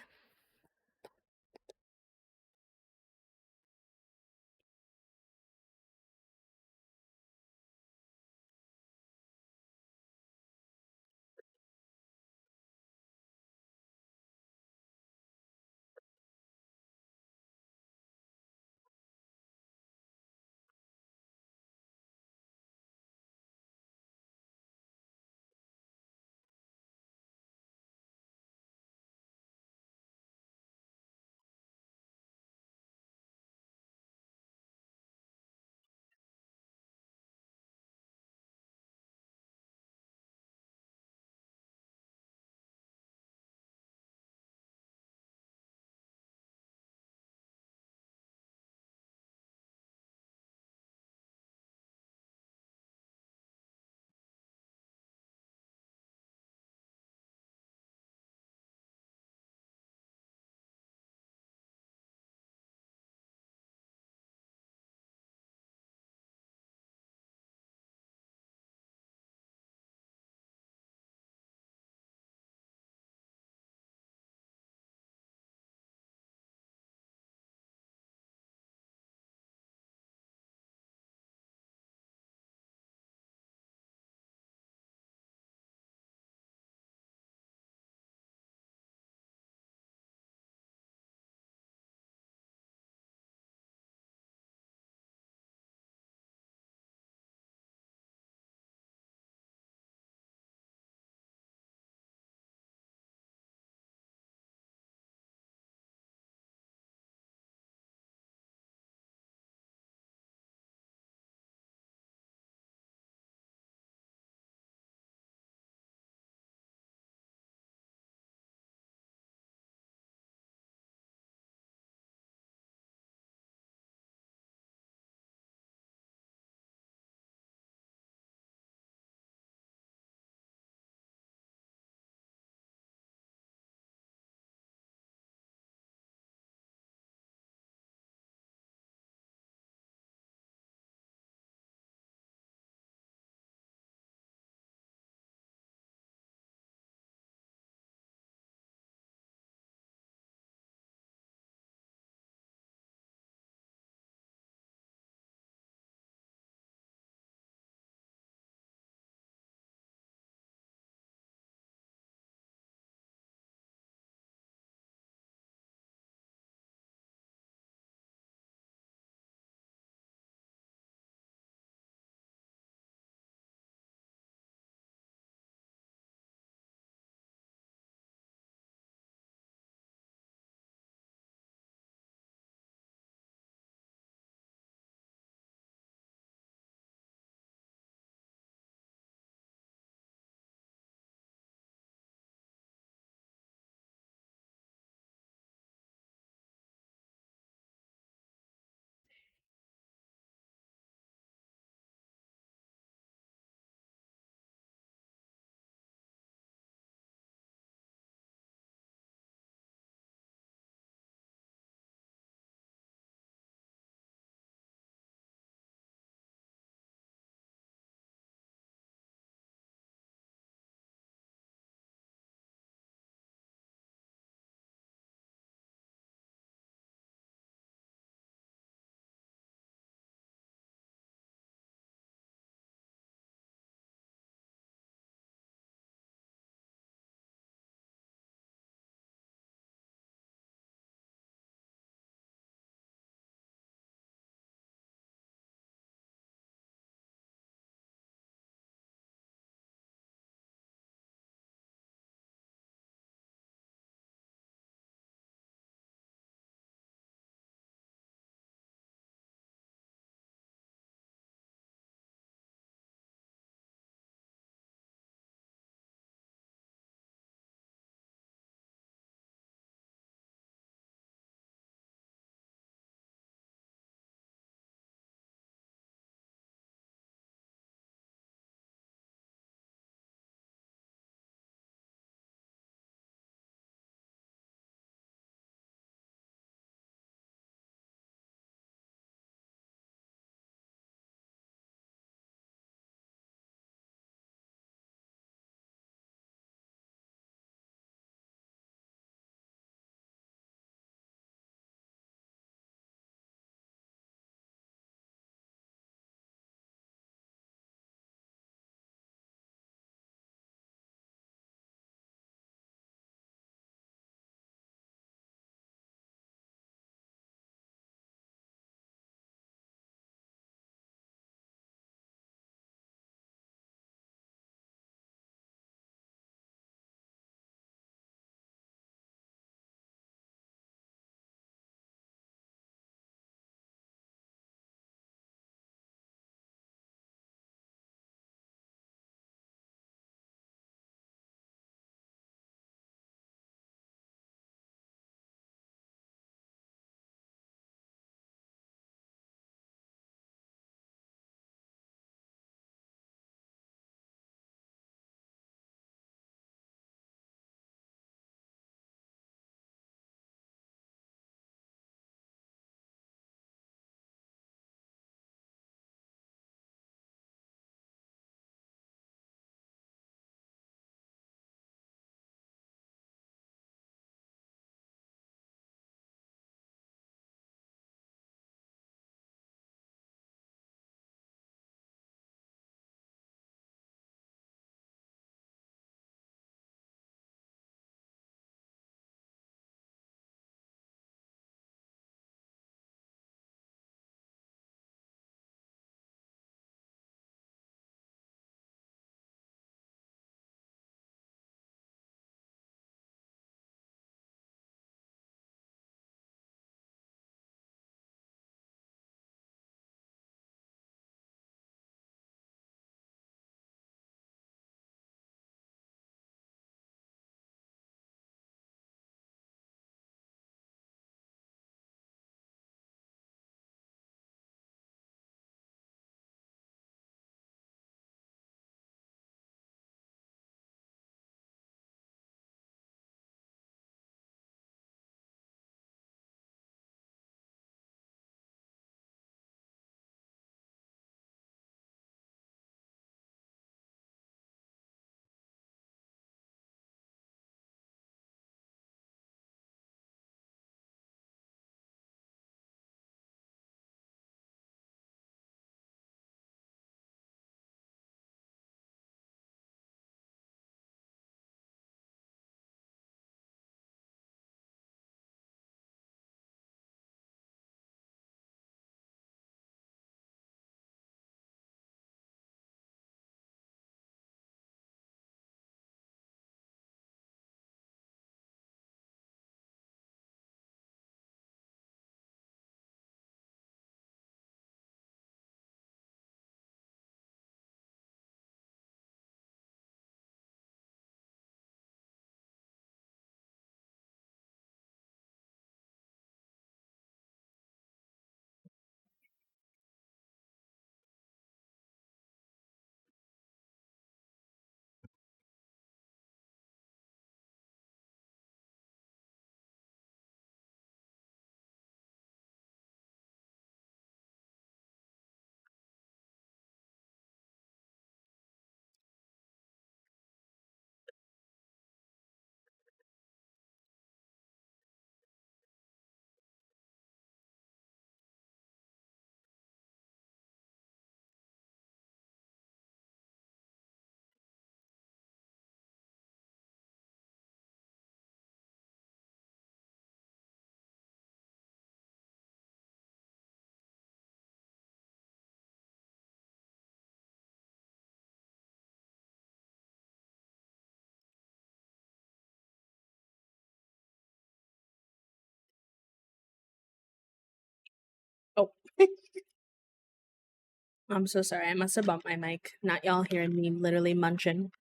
I'm so sorry. I must have bumped my mic. Not y'all hearing me literally munching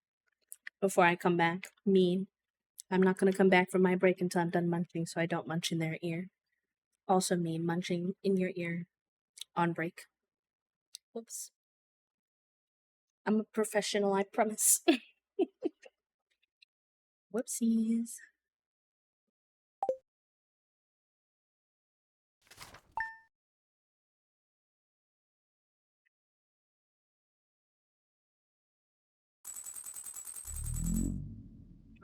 before I come back. Me. I'm not gonna come back from my break until I'm done munching, so I don't munch in their ear. Also, me munching in your ear on break. Whoops. I'm a professional, I promise. Whoopsies.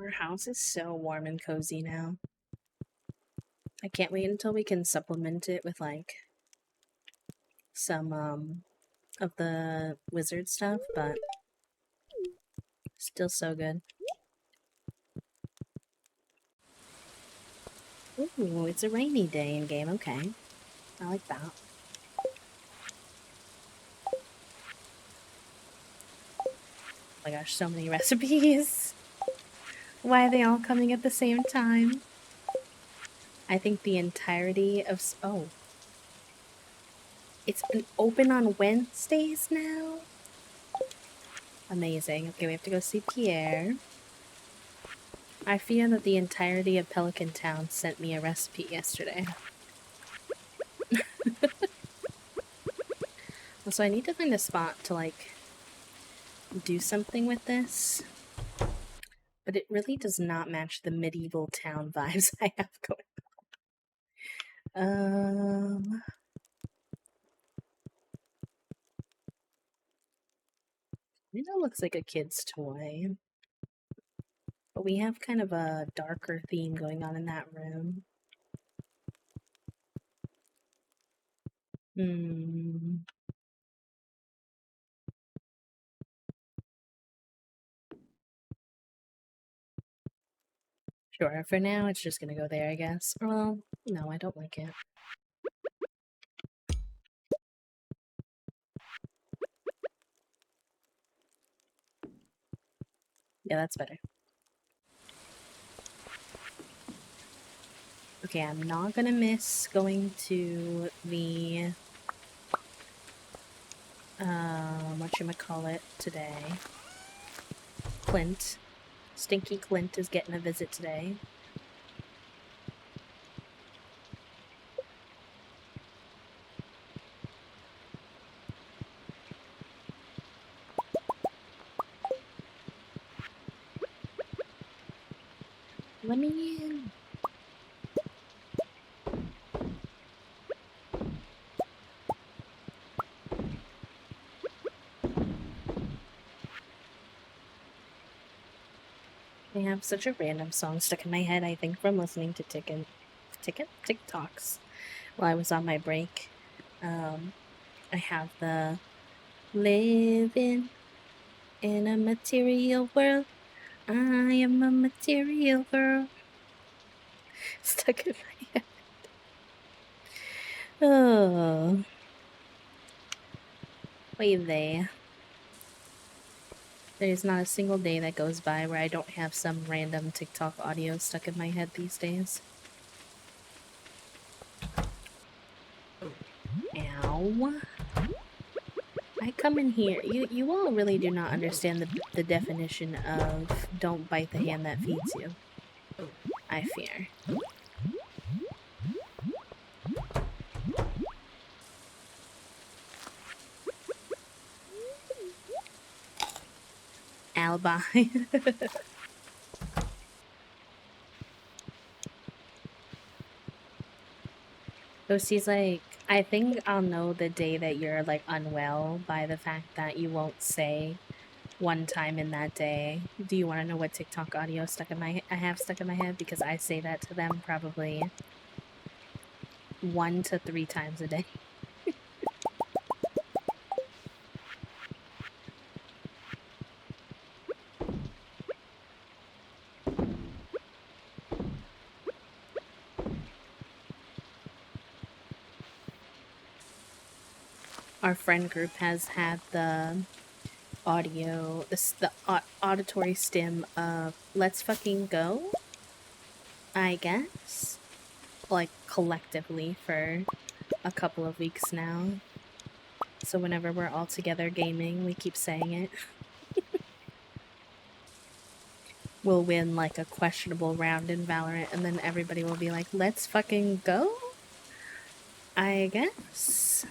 Our house is so warm and cozy now. I can't wait until we can supplement it with like some of the wizard stuff, but still so good. Ooh, it's a rainy day in game. Okay, I like that. Oh my gosh, so many recipes. Why are they all coming at the same time? I think the entirety of oh, it's been open on Wednesdays now. Amazing. Okay, we have to go see Pierre. I fear that the entirety of Pelican Town sent me a recipe yesterday. So I need to find a spot to like do something with this. But it really does not match the medieval town vibes I have going. It looks like a kid's toy. But we have kind of a darker theme going on in that room. Sure, for now it's just gonna go there, I guess. Well, no, I don't like it. Yeah, that's better. Okay, I'm not gonna miss going to the whatchamacallit today. Clint. Stinky Clint is getting a visit today. Let me in. I have such a random song stuck in my head, I think, from listening to TikToks while I was on my break. I have the living in a material world. I am a material girl. Stuck in my head. Oh. Wait there. There's not a single day that goes by where I don't have some random TikTok audio stuck in my head these days. Ow. I come in here. You all really do not understand the definition of don't bite the hand that feeds you. I fear. Alibi. So she's like, I think I'll know the day that you're like unwell by the fact that you won't say one time in that day. Do you want to know what TikTok audio I have stuck in my head? Because I say that to them probably 1 to 3 times a day. Our friend group has had the audio, the auditory stim of "Let's fucking go," I guess, like collectively for a couple of weeks now. So whenever we're all together gaming, we keep saying it. We'll win like a questionable round in Valorant, and then everybody will be like, let's fucking go? I guess.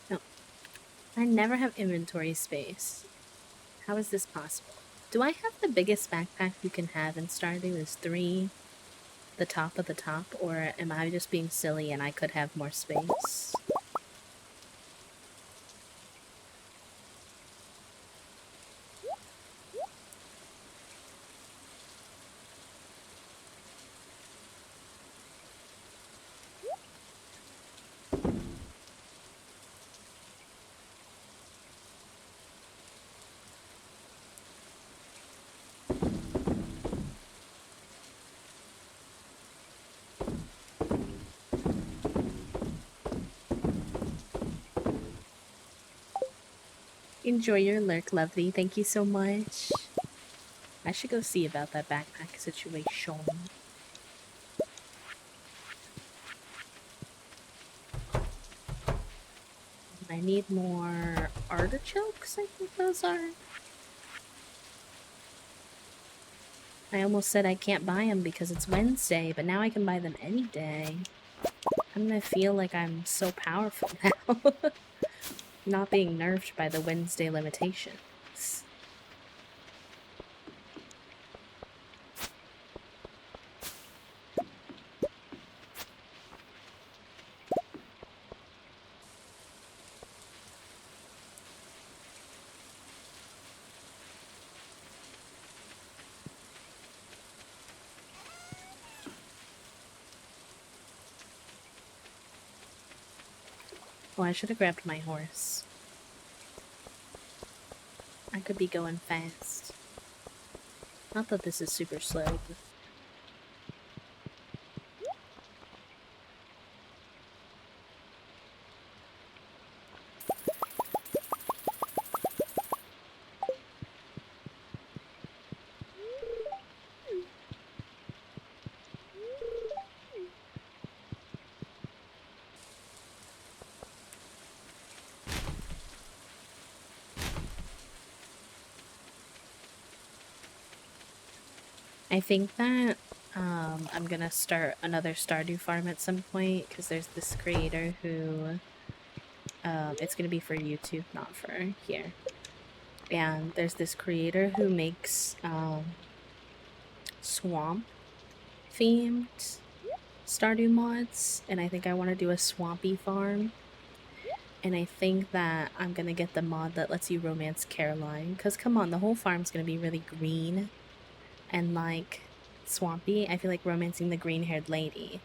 No. I never have inventory space. How is this possible? Do I have the biggest backpack you can have in Stardew is 3, the top of the top, or am I just being silly and I could have more space? Enjoy your lurk, lovely. Thank you so much. I should go see about that backpack situation. I need more artichokes, I think those are. I almost said I can't buy them because it's Wednesday, but now I can buy them any day. I'm gonna feel like I'm so powerful now. Not being nerfed by the Wednesday limitations. Oh, I should have grabbed my horse. I could be going fast. Not that this is super slow. I think that I'm gonna start another Stardew farm at some point because there's this creator who it's gonna be for YouTube, not for here. And there's this creator who makes swamp themed Stardew mods, and I think I want to do a swampy farm. And I think that I'm gonna get the mod that lets you romance Caroline, because come on, the whole farm's gonna be really green and like swampy. I feel like romancing the green-haired lady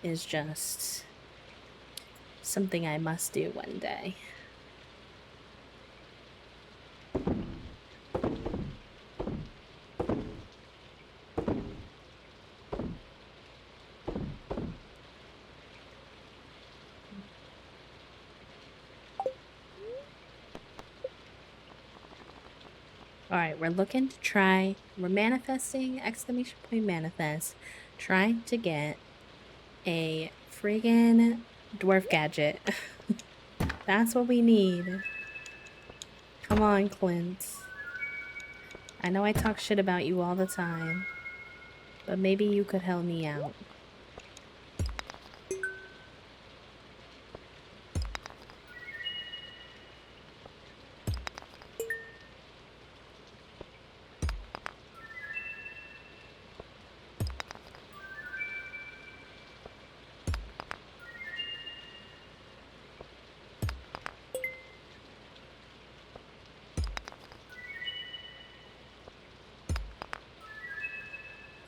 is just something I must do one day. Alright, we're looking to try, we're manifesting, exclamation point manifest, trying to get a friggin' dwarf gadget. That's what we need. Come on, Clint. I know I talk shit about you all the time, but maybe you could help me out.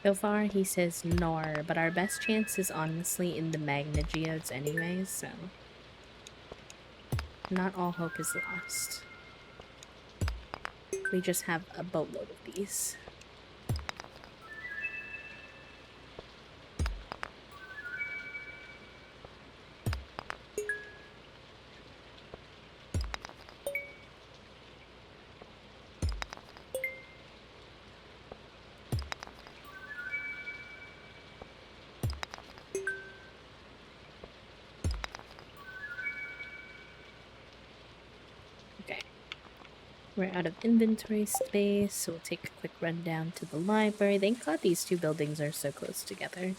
So far, he says nor, but our best chance is honestly in the Magna Geodes anyways, so not all hope is lost. We just have a boatload of these. Okay. We're out of inventory space, so we'll take a quick run down to the library. Thank God these two buildings are so close together.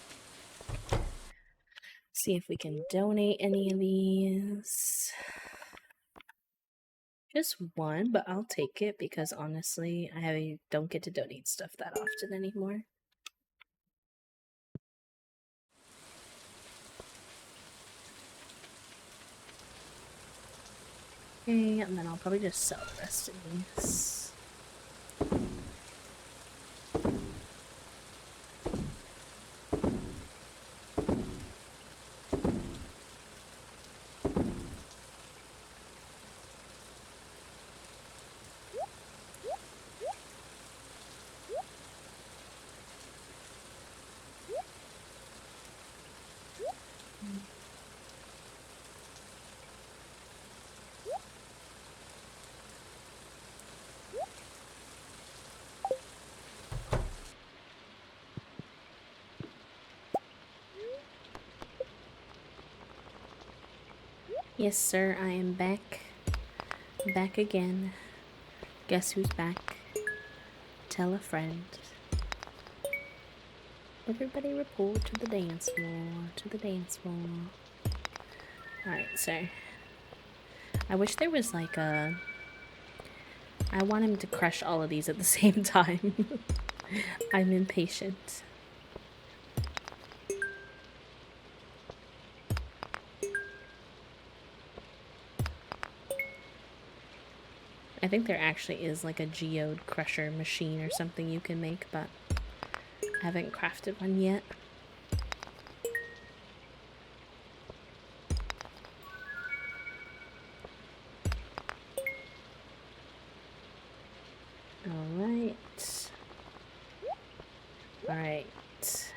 See if we can donate any of these. Just one, but I'll take it because honestly, I don't get to donate stuff that often anymore. Okay, and then I'll probably just sell the rest of these. Yes, sir, I am back. Back again. Guess who's back? Tell a friend. Everybody report to the dance floor. To the dance floor. Alright, sir. I wish there was like a... I want him to crush all of these at the same time. I'm impatient. I think there actually is like a geode crusher machine or something you can make, but I haven't crafted one yet. Alright. Alright.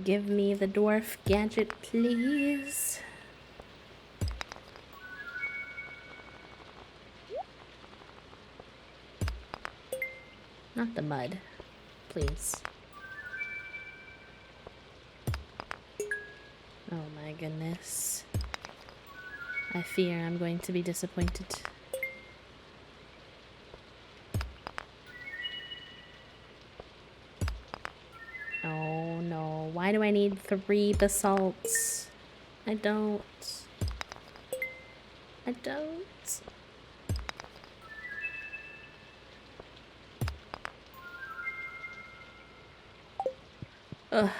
Give me the dwarf gadget, please. Not the mud, please. Oh my goodness. I fear I'm going to be disappointed. Oh no, why do I need 3 basalts? I don't. I don't. Ugh.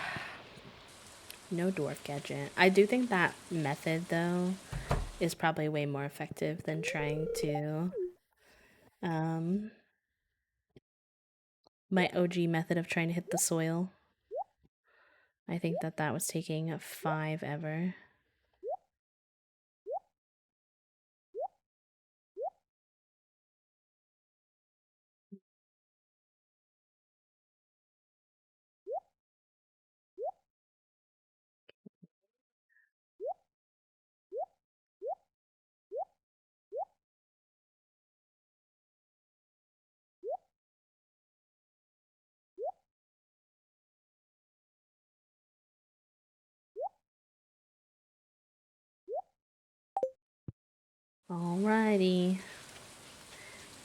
No dwarf gadget. I do think that method, though, is probably way more effective than trying to, my OG method of trying to hit the soil. I think that was taking 5 ever. Alrighty.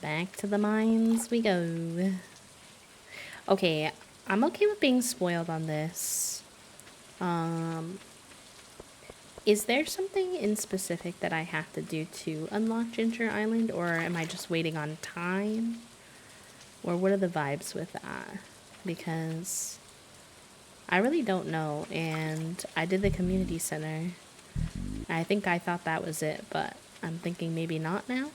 Back to the mines we go. Okay, I'm okay with being spoiled on this. Is there something in specific that I have to do to unlock Ginger Island, or am I just waiting on time? Or what are the vibes with that? Because I really don't know, and I did the community center. I think I thought that was it, but I'm thinking maybe not now.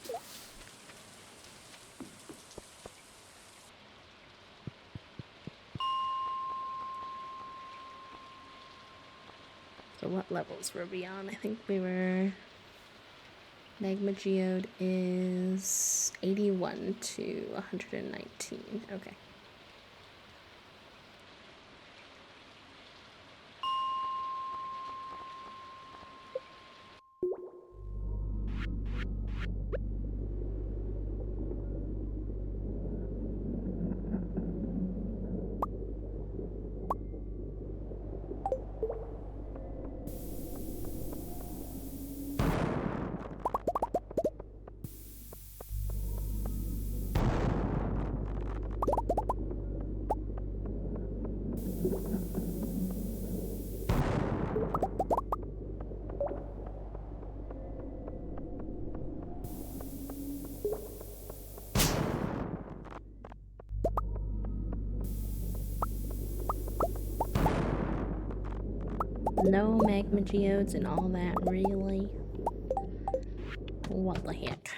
So what levels were we on? I think we were... Magma Geode is 81 to 119. Okay. No magma geodes and all that, really? What the heck?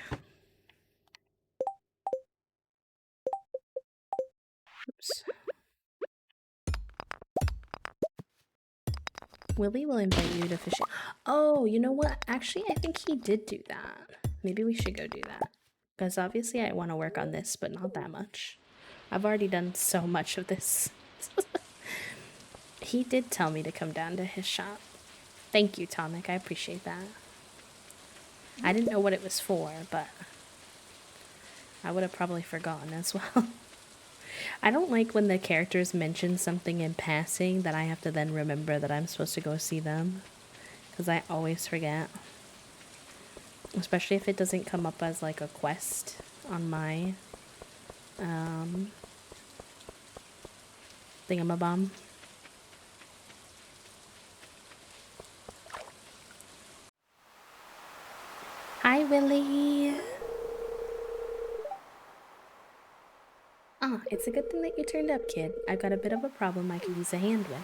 Oops. Willie will invite you to fish. Oh, you know what? Actually, I think he did do that. Maybe we should go do that. Because obviously I want to work on this, but not that much. I've already done so much of this. He did tell me to come down to his shop. Thank you, Tomic. I appreciate that. I didn't know what it was for, but I would have probably forgotten as well. I don't like when the characters mention something in passing that I have to then remember that I'm supposed to go see them. Because I always forget. Especially if it doesn't come up as like a quest on my thingamabomb. Hi, Willie. Ah, it's a good thing that you turned up, kid. I've got a bit of a problem I could use a hand with.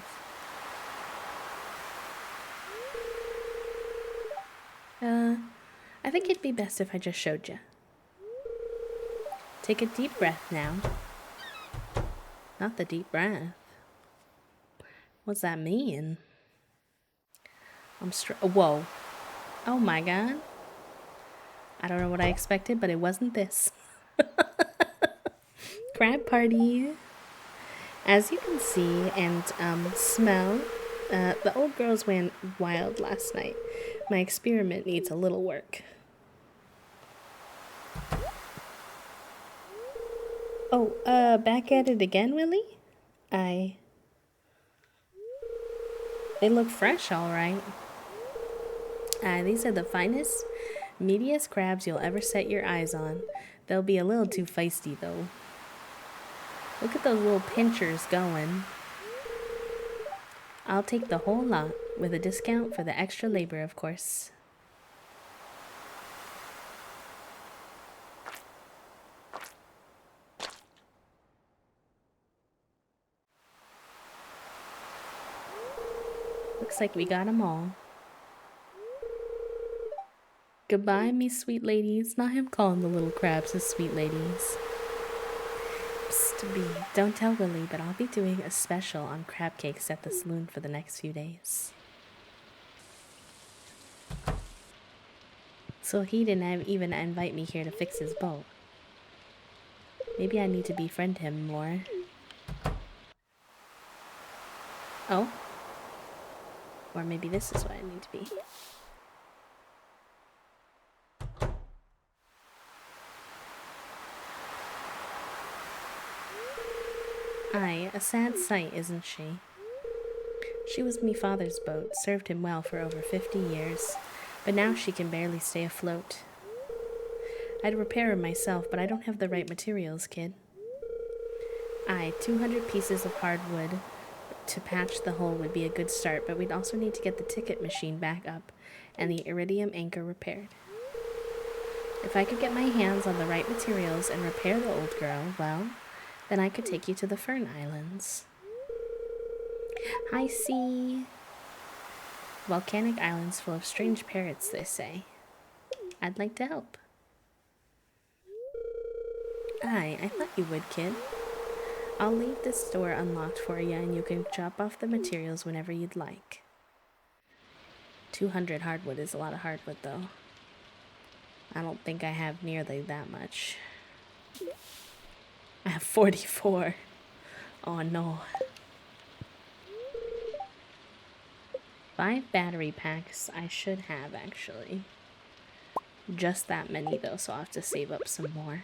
I think it'd be best if I just showed you. Take a deep breath now. Not the deep breath. What's that mean? Whoa. Oh my god. I don't know what I expected, but it wasn't this. Crab party. As you can see and smell, the old girls went wild last night. My experiment needs a little work. Oh, back at it again, Willie? They look fresh, all right. These are the finest, meatiest crabs you'll ever set your eyes on. They'll be a little too feisty, though. Look at those little pinchers going. I'll take the whole lot, with a discount for the extra labor, of course. Looks like we got 'em all. Goodbye, me sweet ladies. Not him calling the little crabs his sweet ladies. Psst, Bee, don't tell Willie, but I'll be doing a special on crab cakes at the saloon for the next few days. So he didn't even invite me here to fix his boat. Maybe I need to befriend him more. Oh? Or maybe this is what I need to be. Aye, a sad sight, isn't she? She was me father's boat, served him well for over 50 years, but now she can barely stay afloat. I'd repair her myself, but I don't have the right materials, kid. Aye, 200 pieces of hardwood to patch the hole would be a good start, but we'd also need to get the ticket machine back up and the iridium anchor repaired. If I could get my hands on the right materials and repair the old girl, well, then I could take you to the Fern Islands. Hi, sea. Volcanic islands full of strange parrots, they say. I'd like to help. Aye, I thought you would, kid. I'll leave this door unlocked for you and you can chop off the materials whenever you'd like. 200 hardwood is a lot of hardwood, though. I don't think I have nearly that much. I have 44. Oh no. 5 battery packs I should have, actually. Just that many, though, so I'll have to save up some more.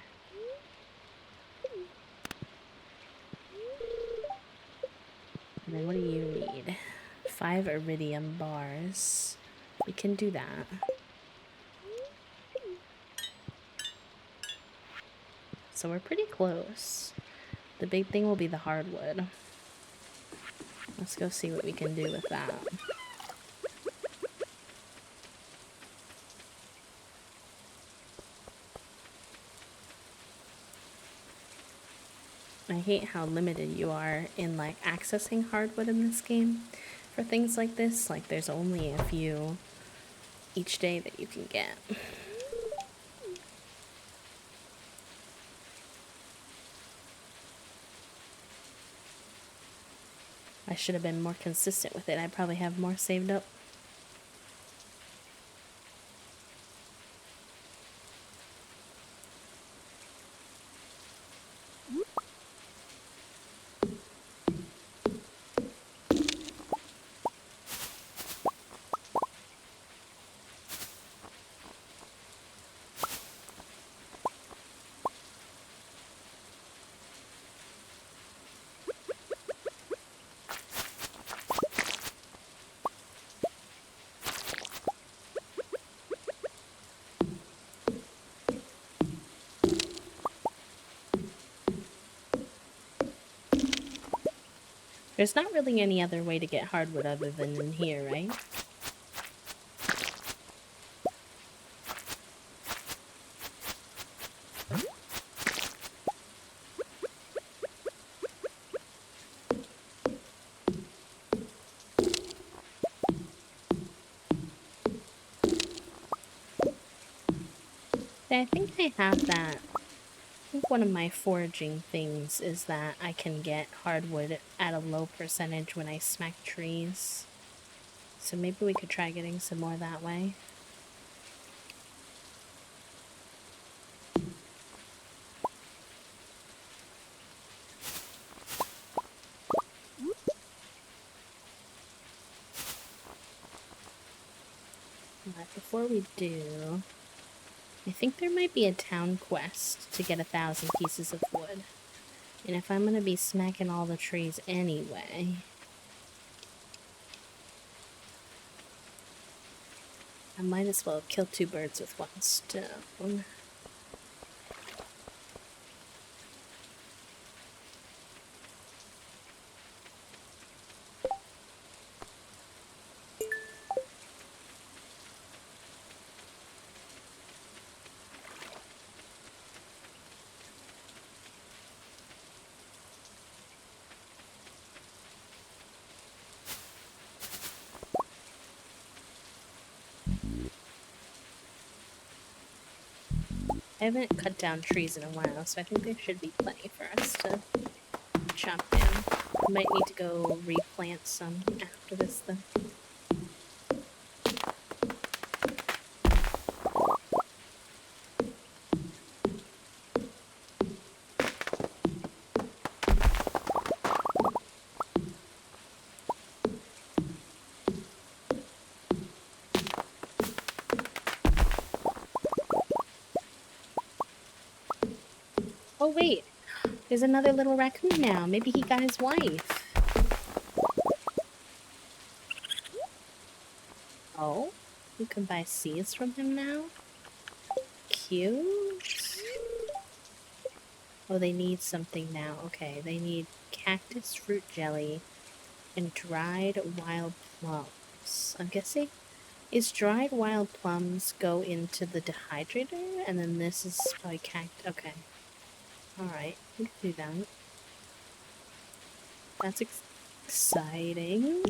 And then what do you need? 5 iridium bars. We can do that. So we're pretty close. The big thing will be the hardwood. Let's go see what we can do with that. I hate how limited you are in like accessing hardwood in this game, for things like this. Like, there's only a few each day that you can get. I should have been more consistent with it. I probably have more saved up. There's not really any other way to get hardwood other than in here, right? I think I have that. I think one of my foraging things is that I can get hardwood at a low percentage when I smack trees. So maybe we could try getting some more that way. But before we do, I think there might be a town quest to get 1,000 pieces of wood. And if I'm gonna be smacking all the trees anyway, I might as well kill 2 birds with 1 stone. I haven't cut down trees in a while, so I think there should be plenty for us to chop down. I might need to go replant some after this, though. Oh wait, there's another little raccoon now. Maybe he got his wife. Oh, you can buy seeds from him now? Cute. Oh, they need something now. Okay, they need cactus fruit jelly and dried wild plums. I'm guessing, is dried wild plums go into the dehydrator? And then this is probably cactus. Okay. Alright, we can do that. That's exciting.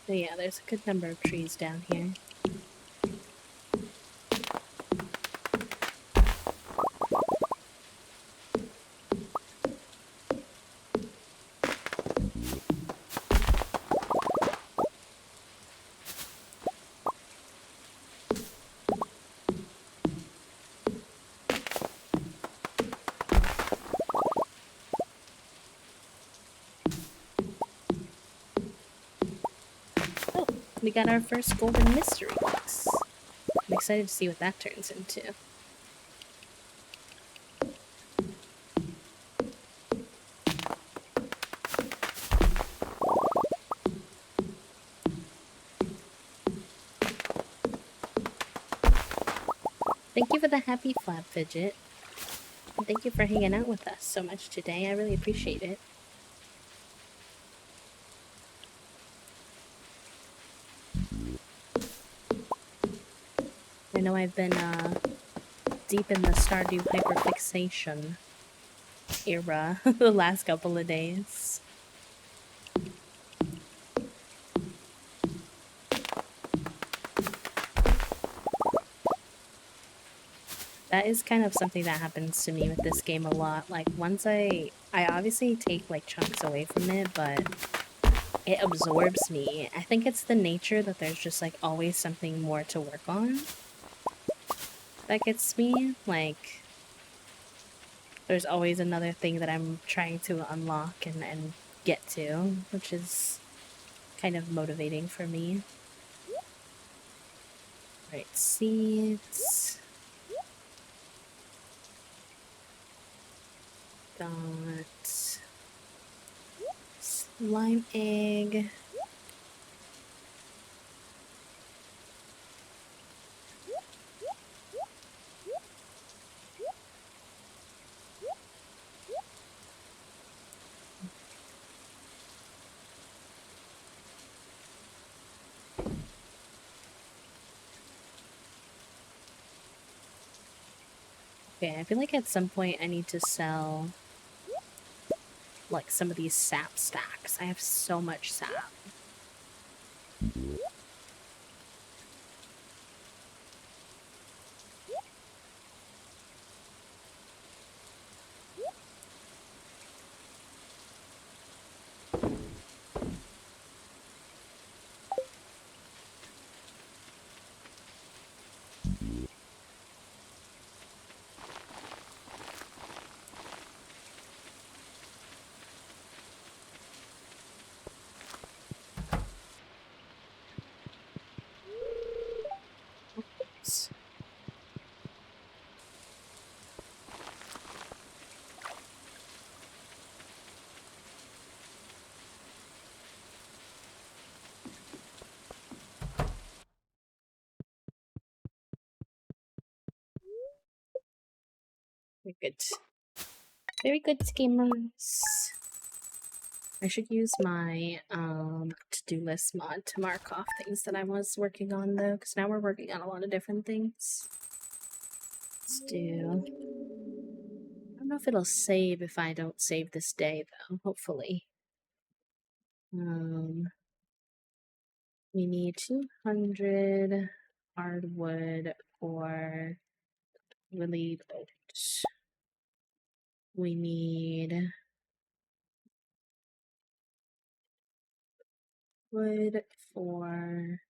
So yeah, there's a good number of trees down here. Oh, we got our first golden mystery box. I'm excited to see what that turns into. Thank you for the happy flap, Fidget. And thank you for hanging out with us so much today. I really appreciate it. I know I've been deep in the Stardew hyperfixation era the last couple of days. That is kind of something that happens to me with this game a lot. Like, once I obviously take, like, chunks away from it, but it absorbs me. I think it's the nature that there's just, like, always something more to work on that gets me. Like, there's always another thing that I'm trying to unlock and get to, which is kind of motivating for me. Right, seeds. Got slime egg. Okay, I feel like at some point I need to sell like some of these sap stacks. I have so much sap. Very good. Very good, gamers. I should use my to-do list mod to mark off things that I was working on though, because now we're working on a lot of different things. Let's do. I don't know if it'll save if I don't save this day though. Hopefully. We need 200 hardwood for really oat. We need wood for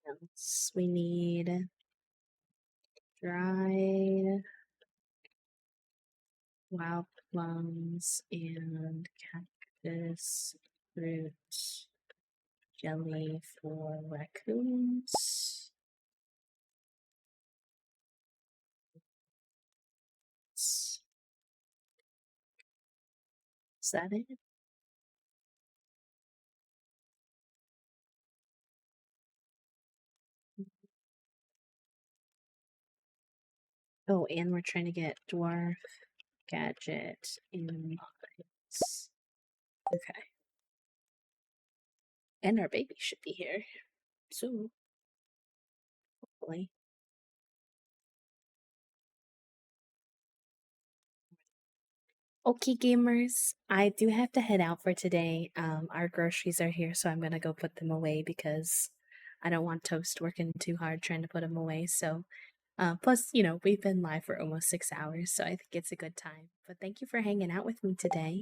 else. We need dried wild plums and cactus fruit jelly for raccoons. Is that it? Oh, and we're trying to get dwarf gadget in mines. Okay. And our baby should be here soon. Hopefully. Okay, gamers, I do have to head out for today. Our groceries are here, so I'm gonna go put them away because I don't want Toast working too hard trying to put them away. So, plus, you know, we've been live for almost 6 hours, so I think it's a good time. But thank you for hanging out with me today.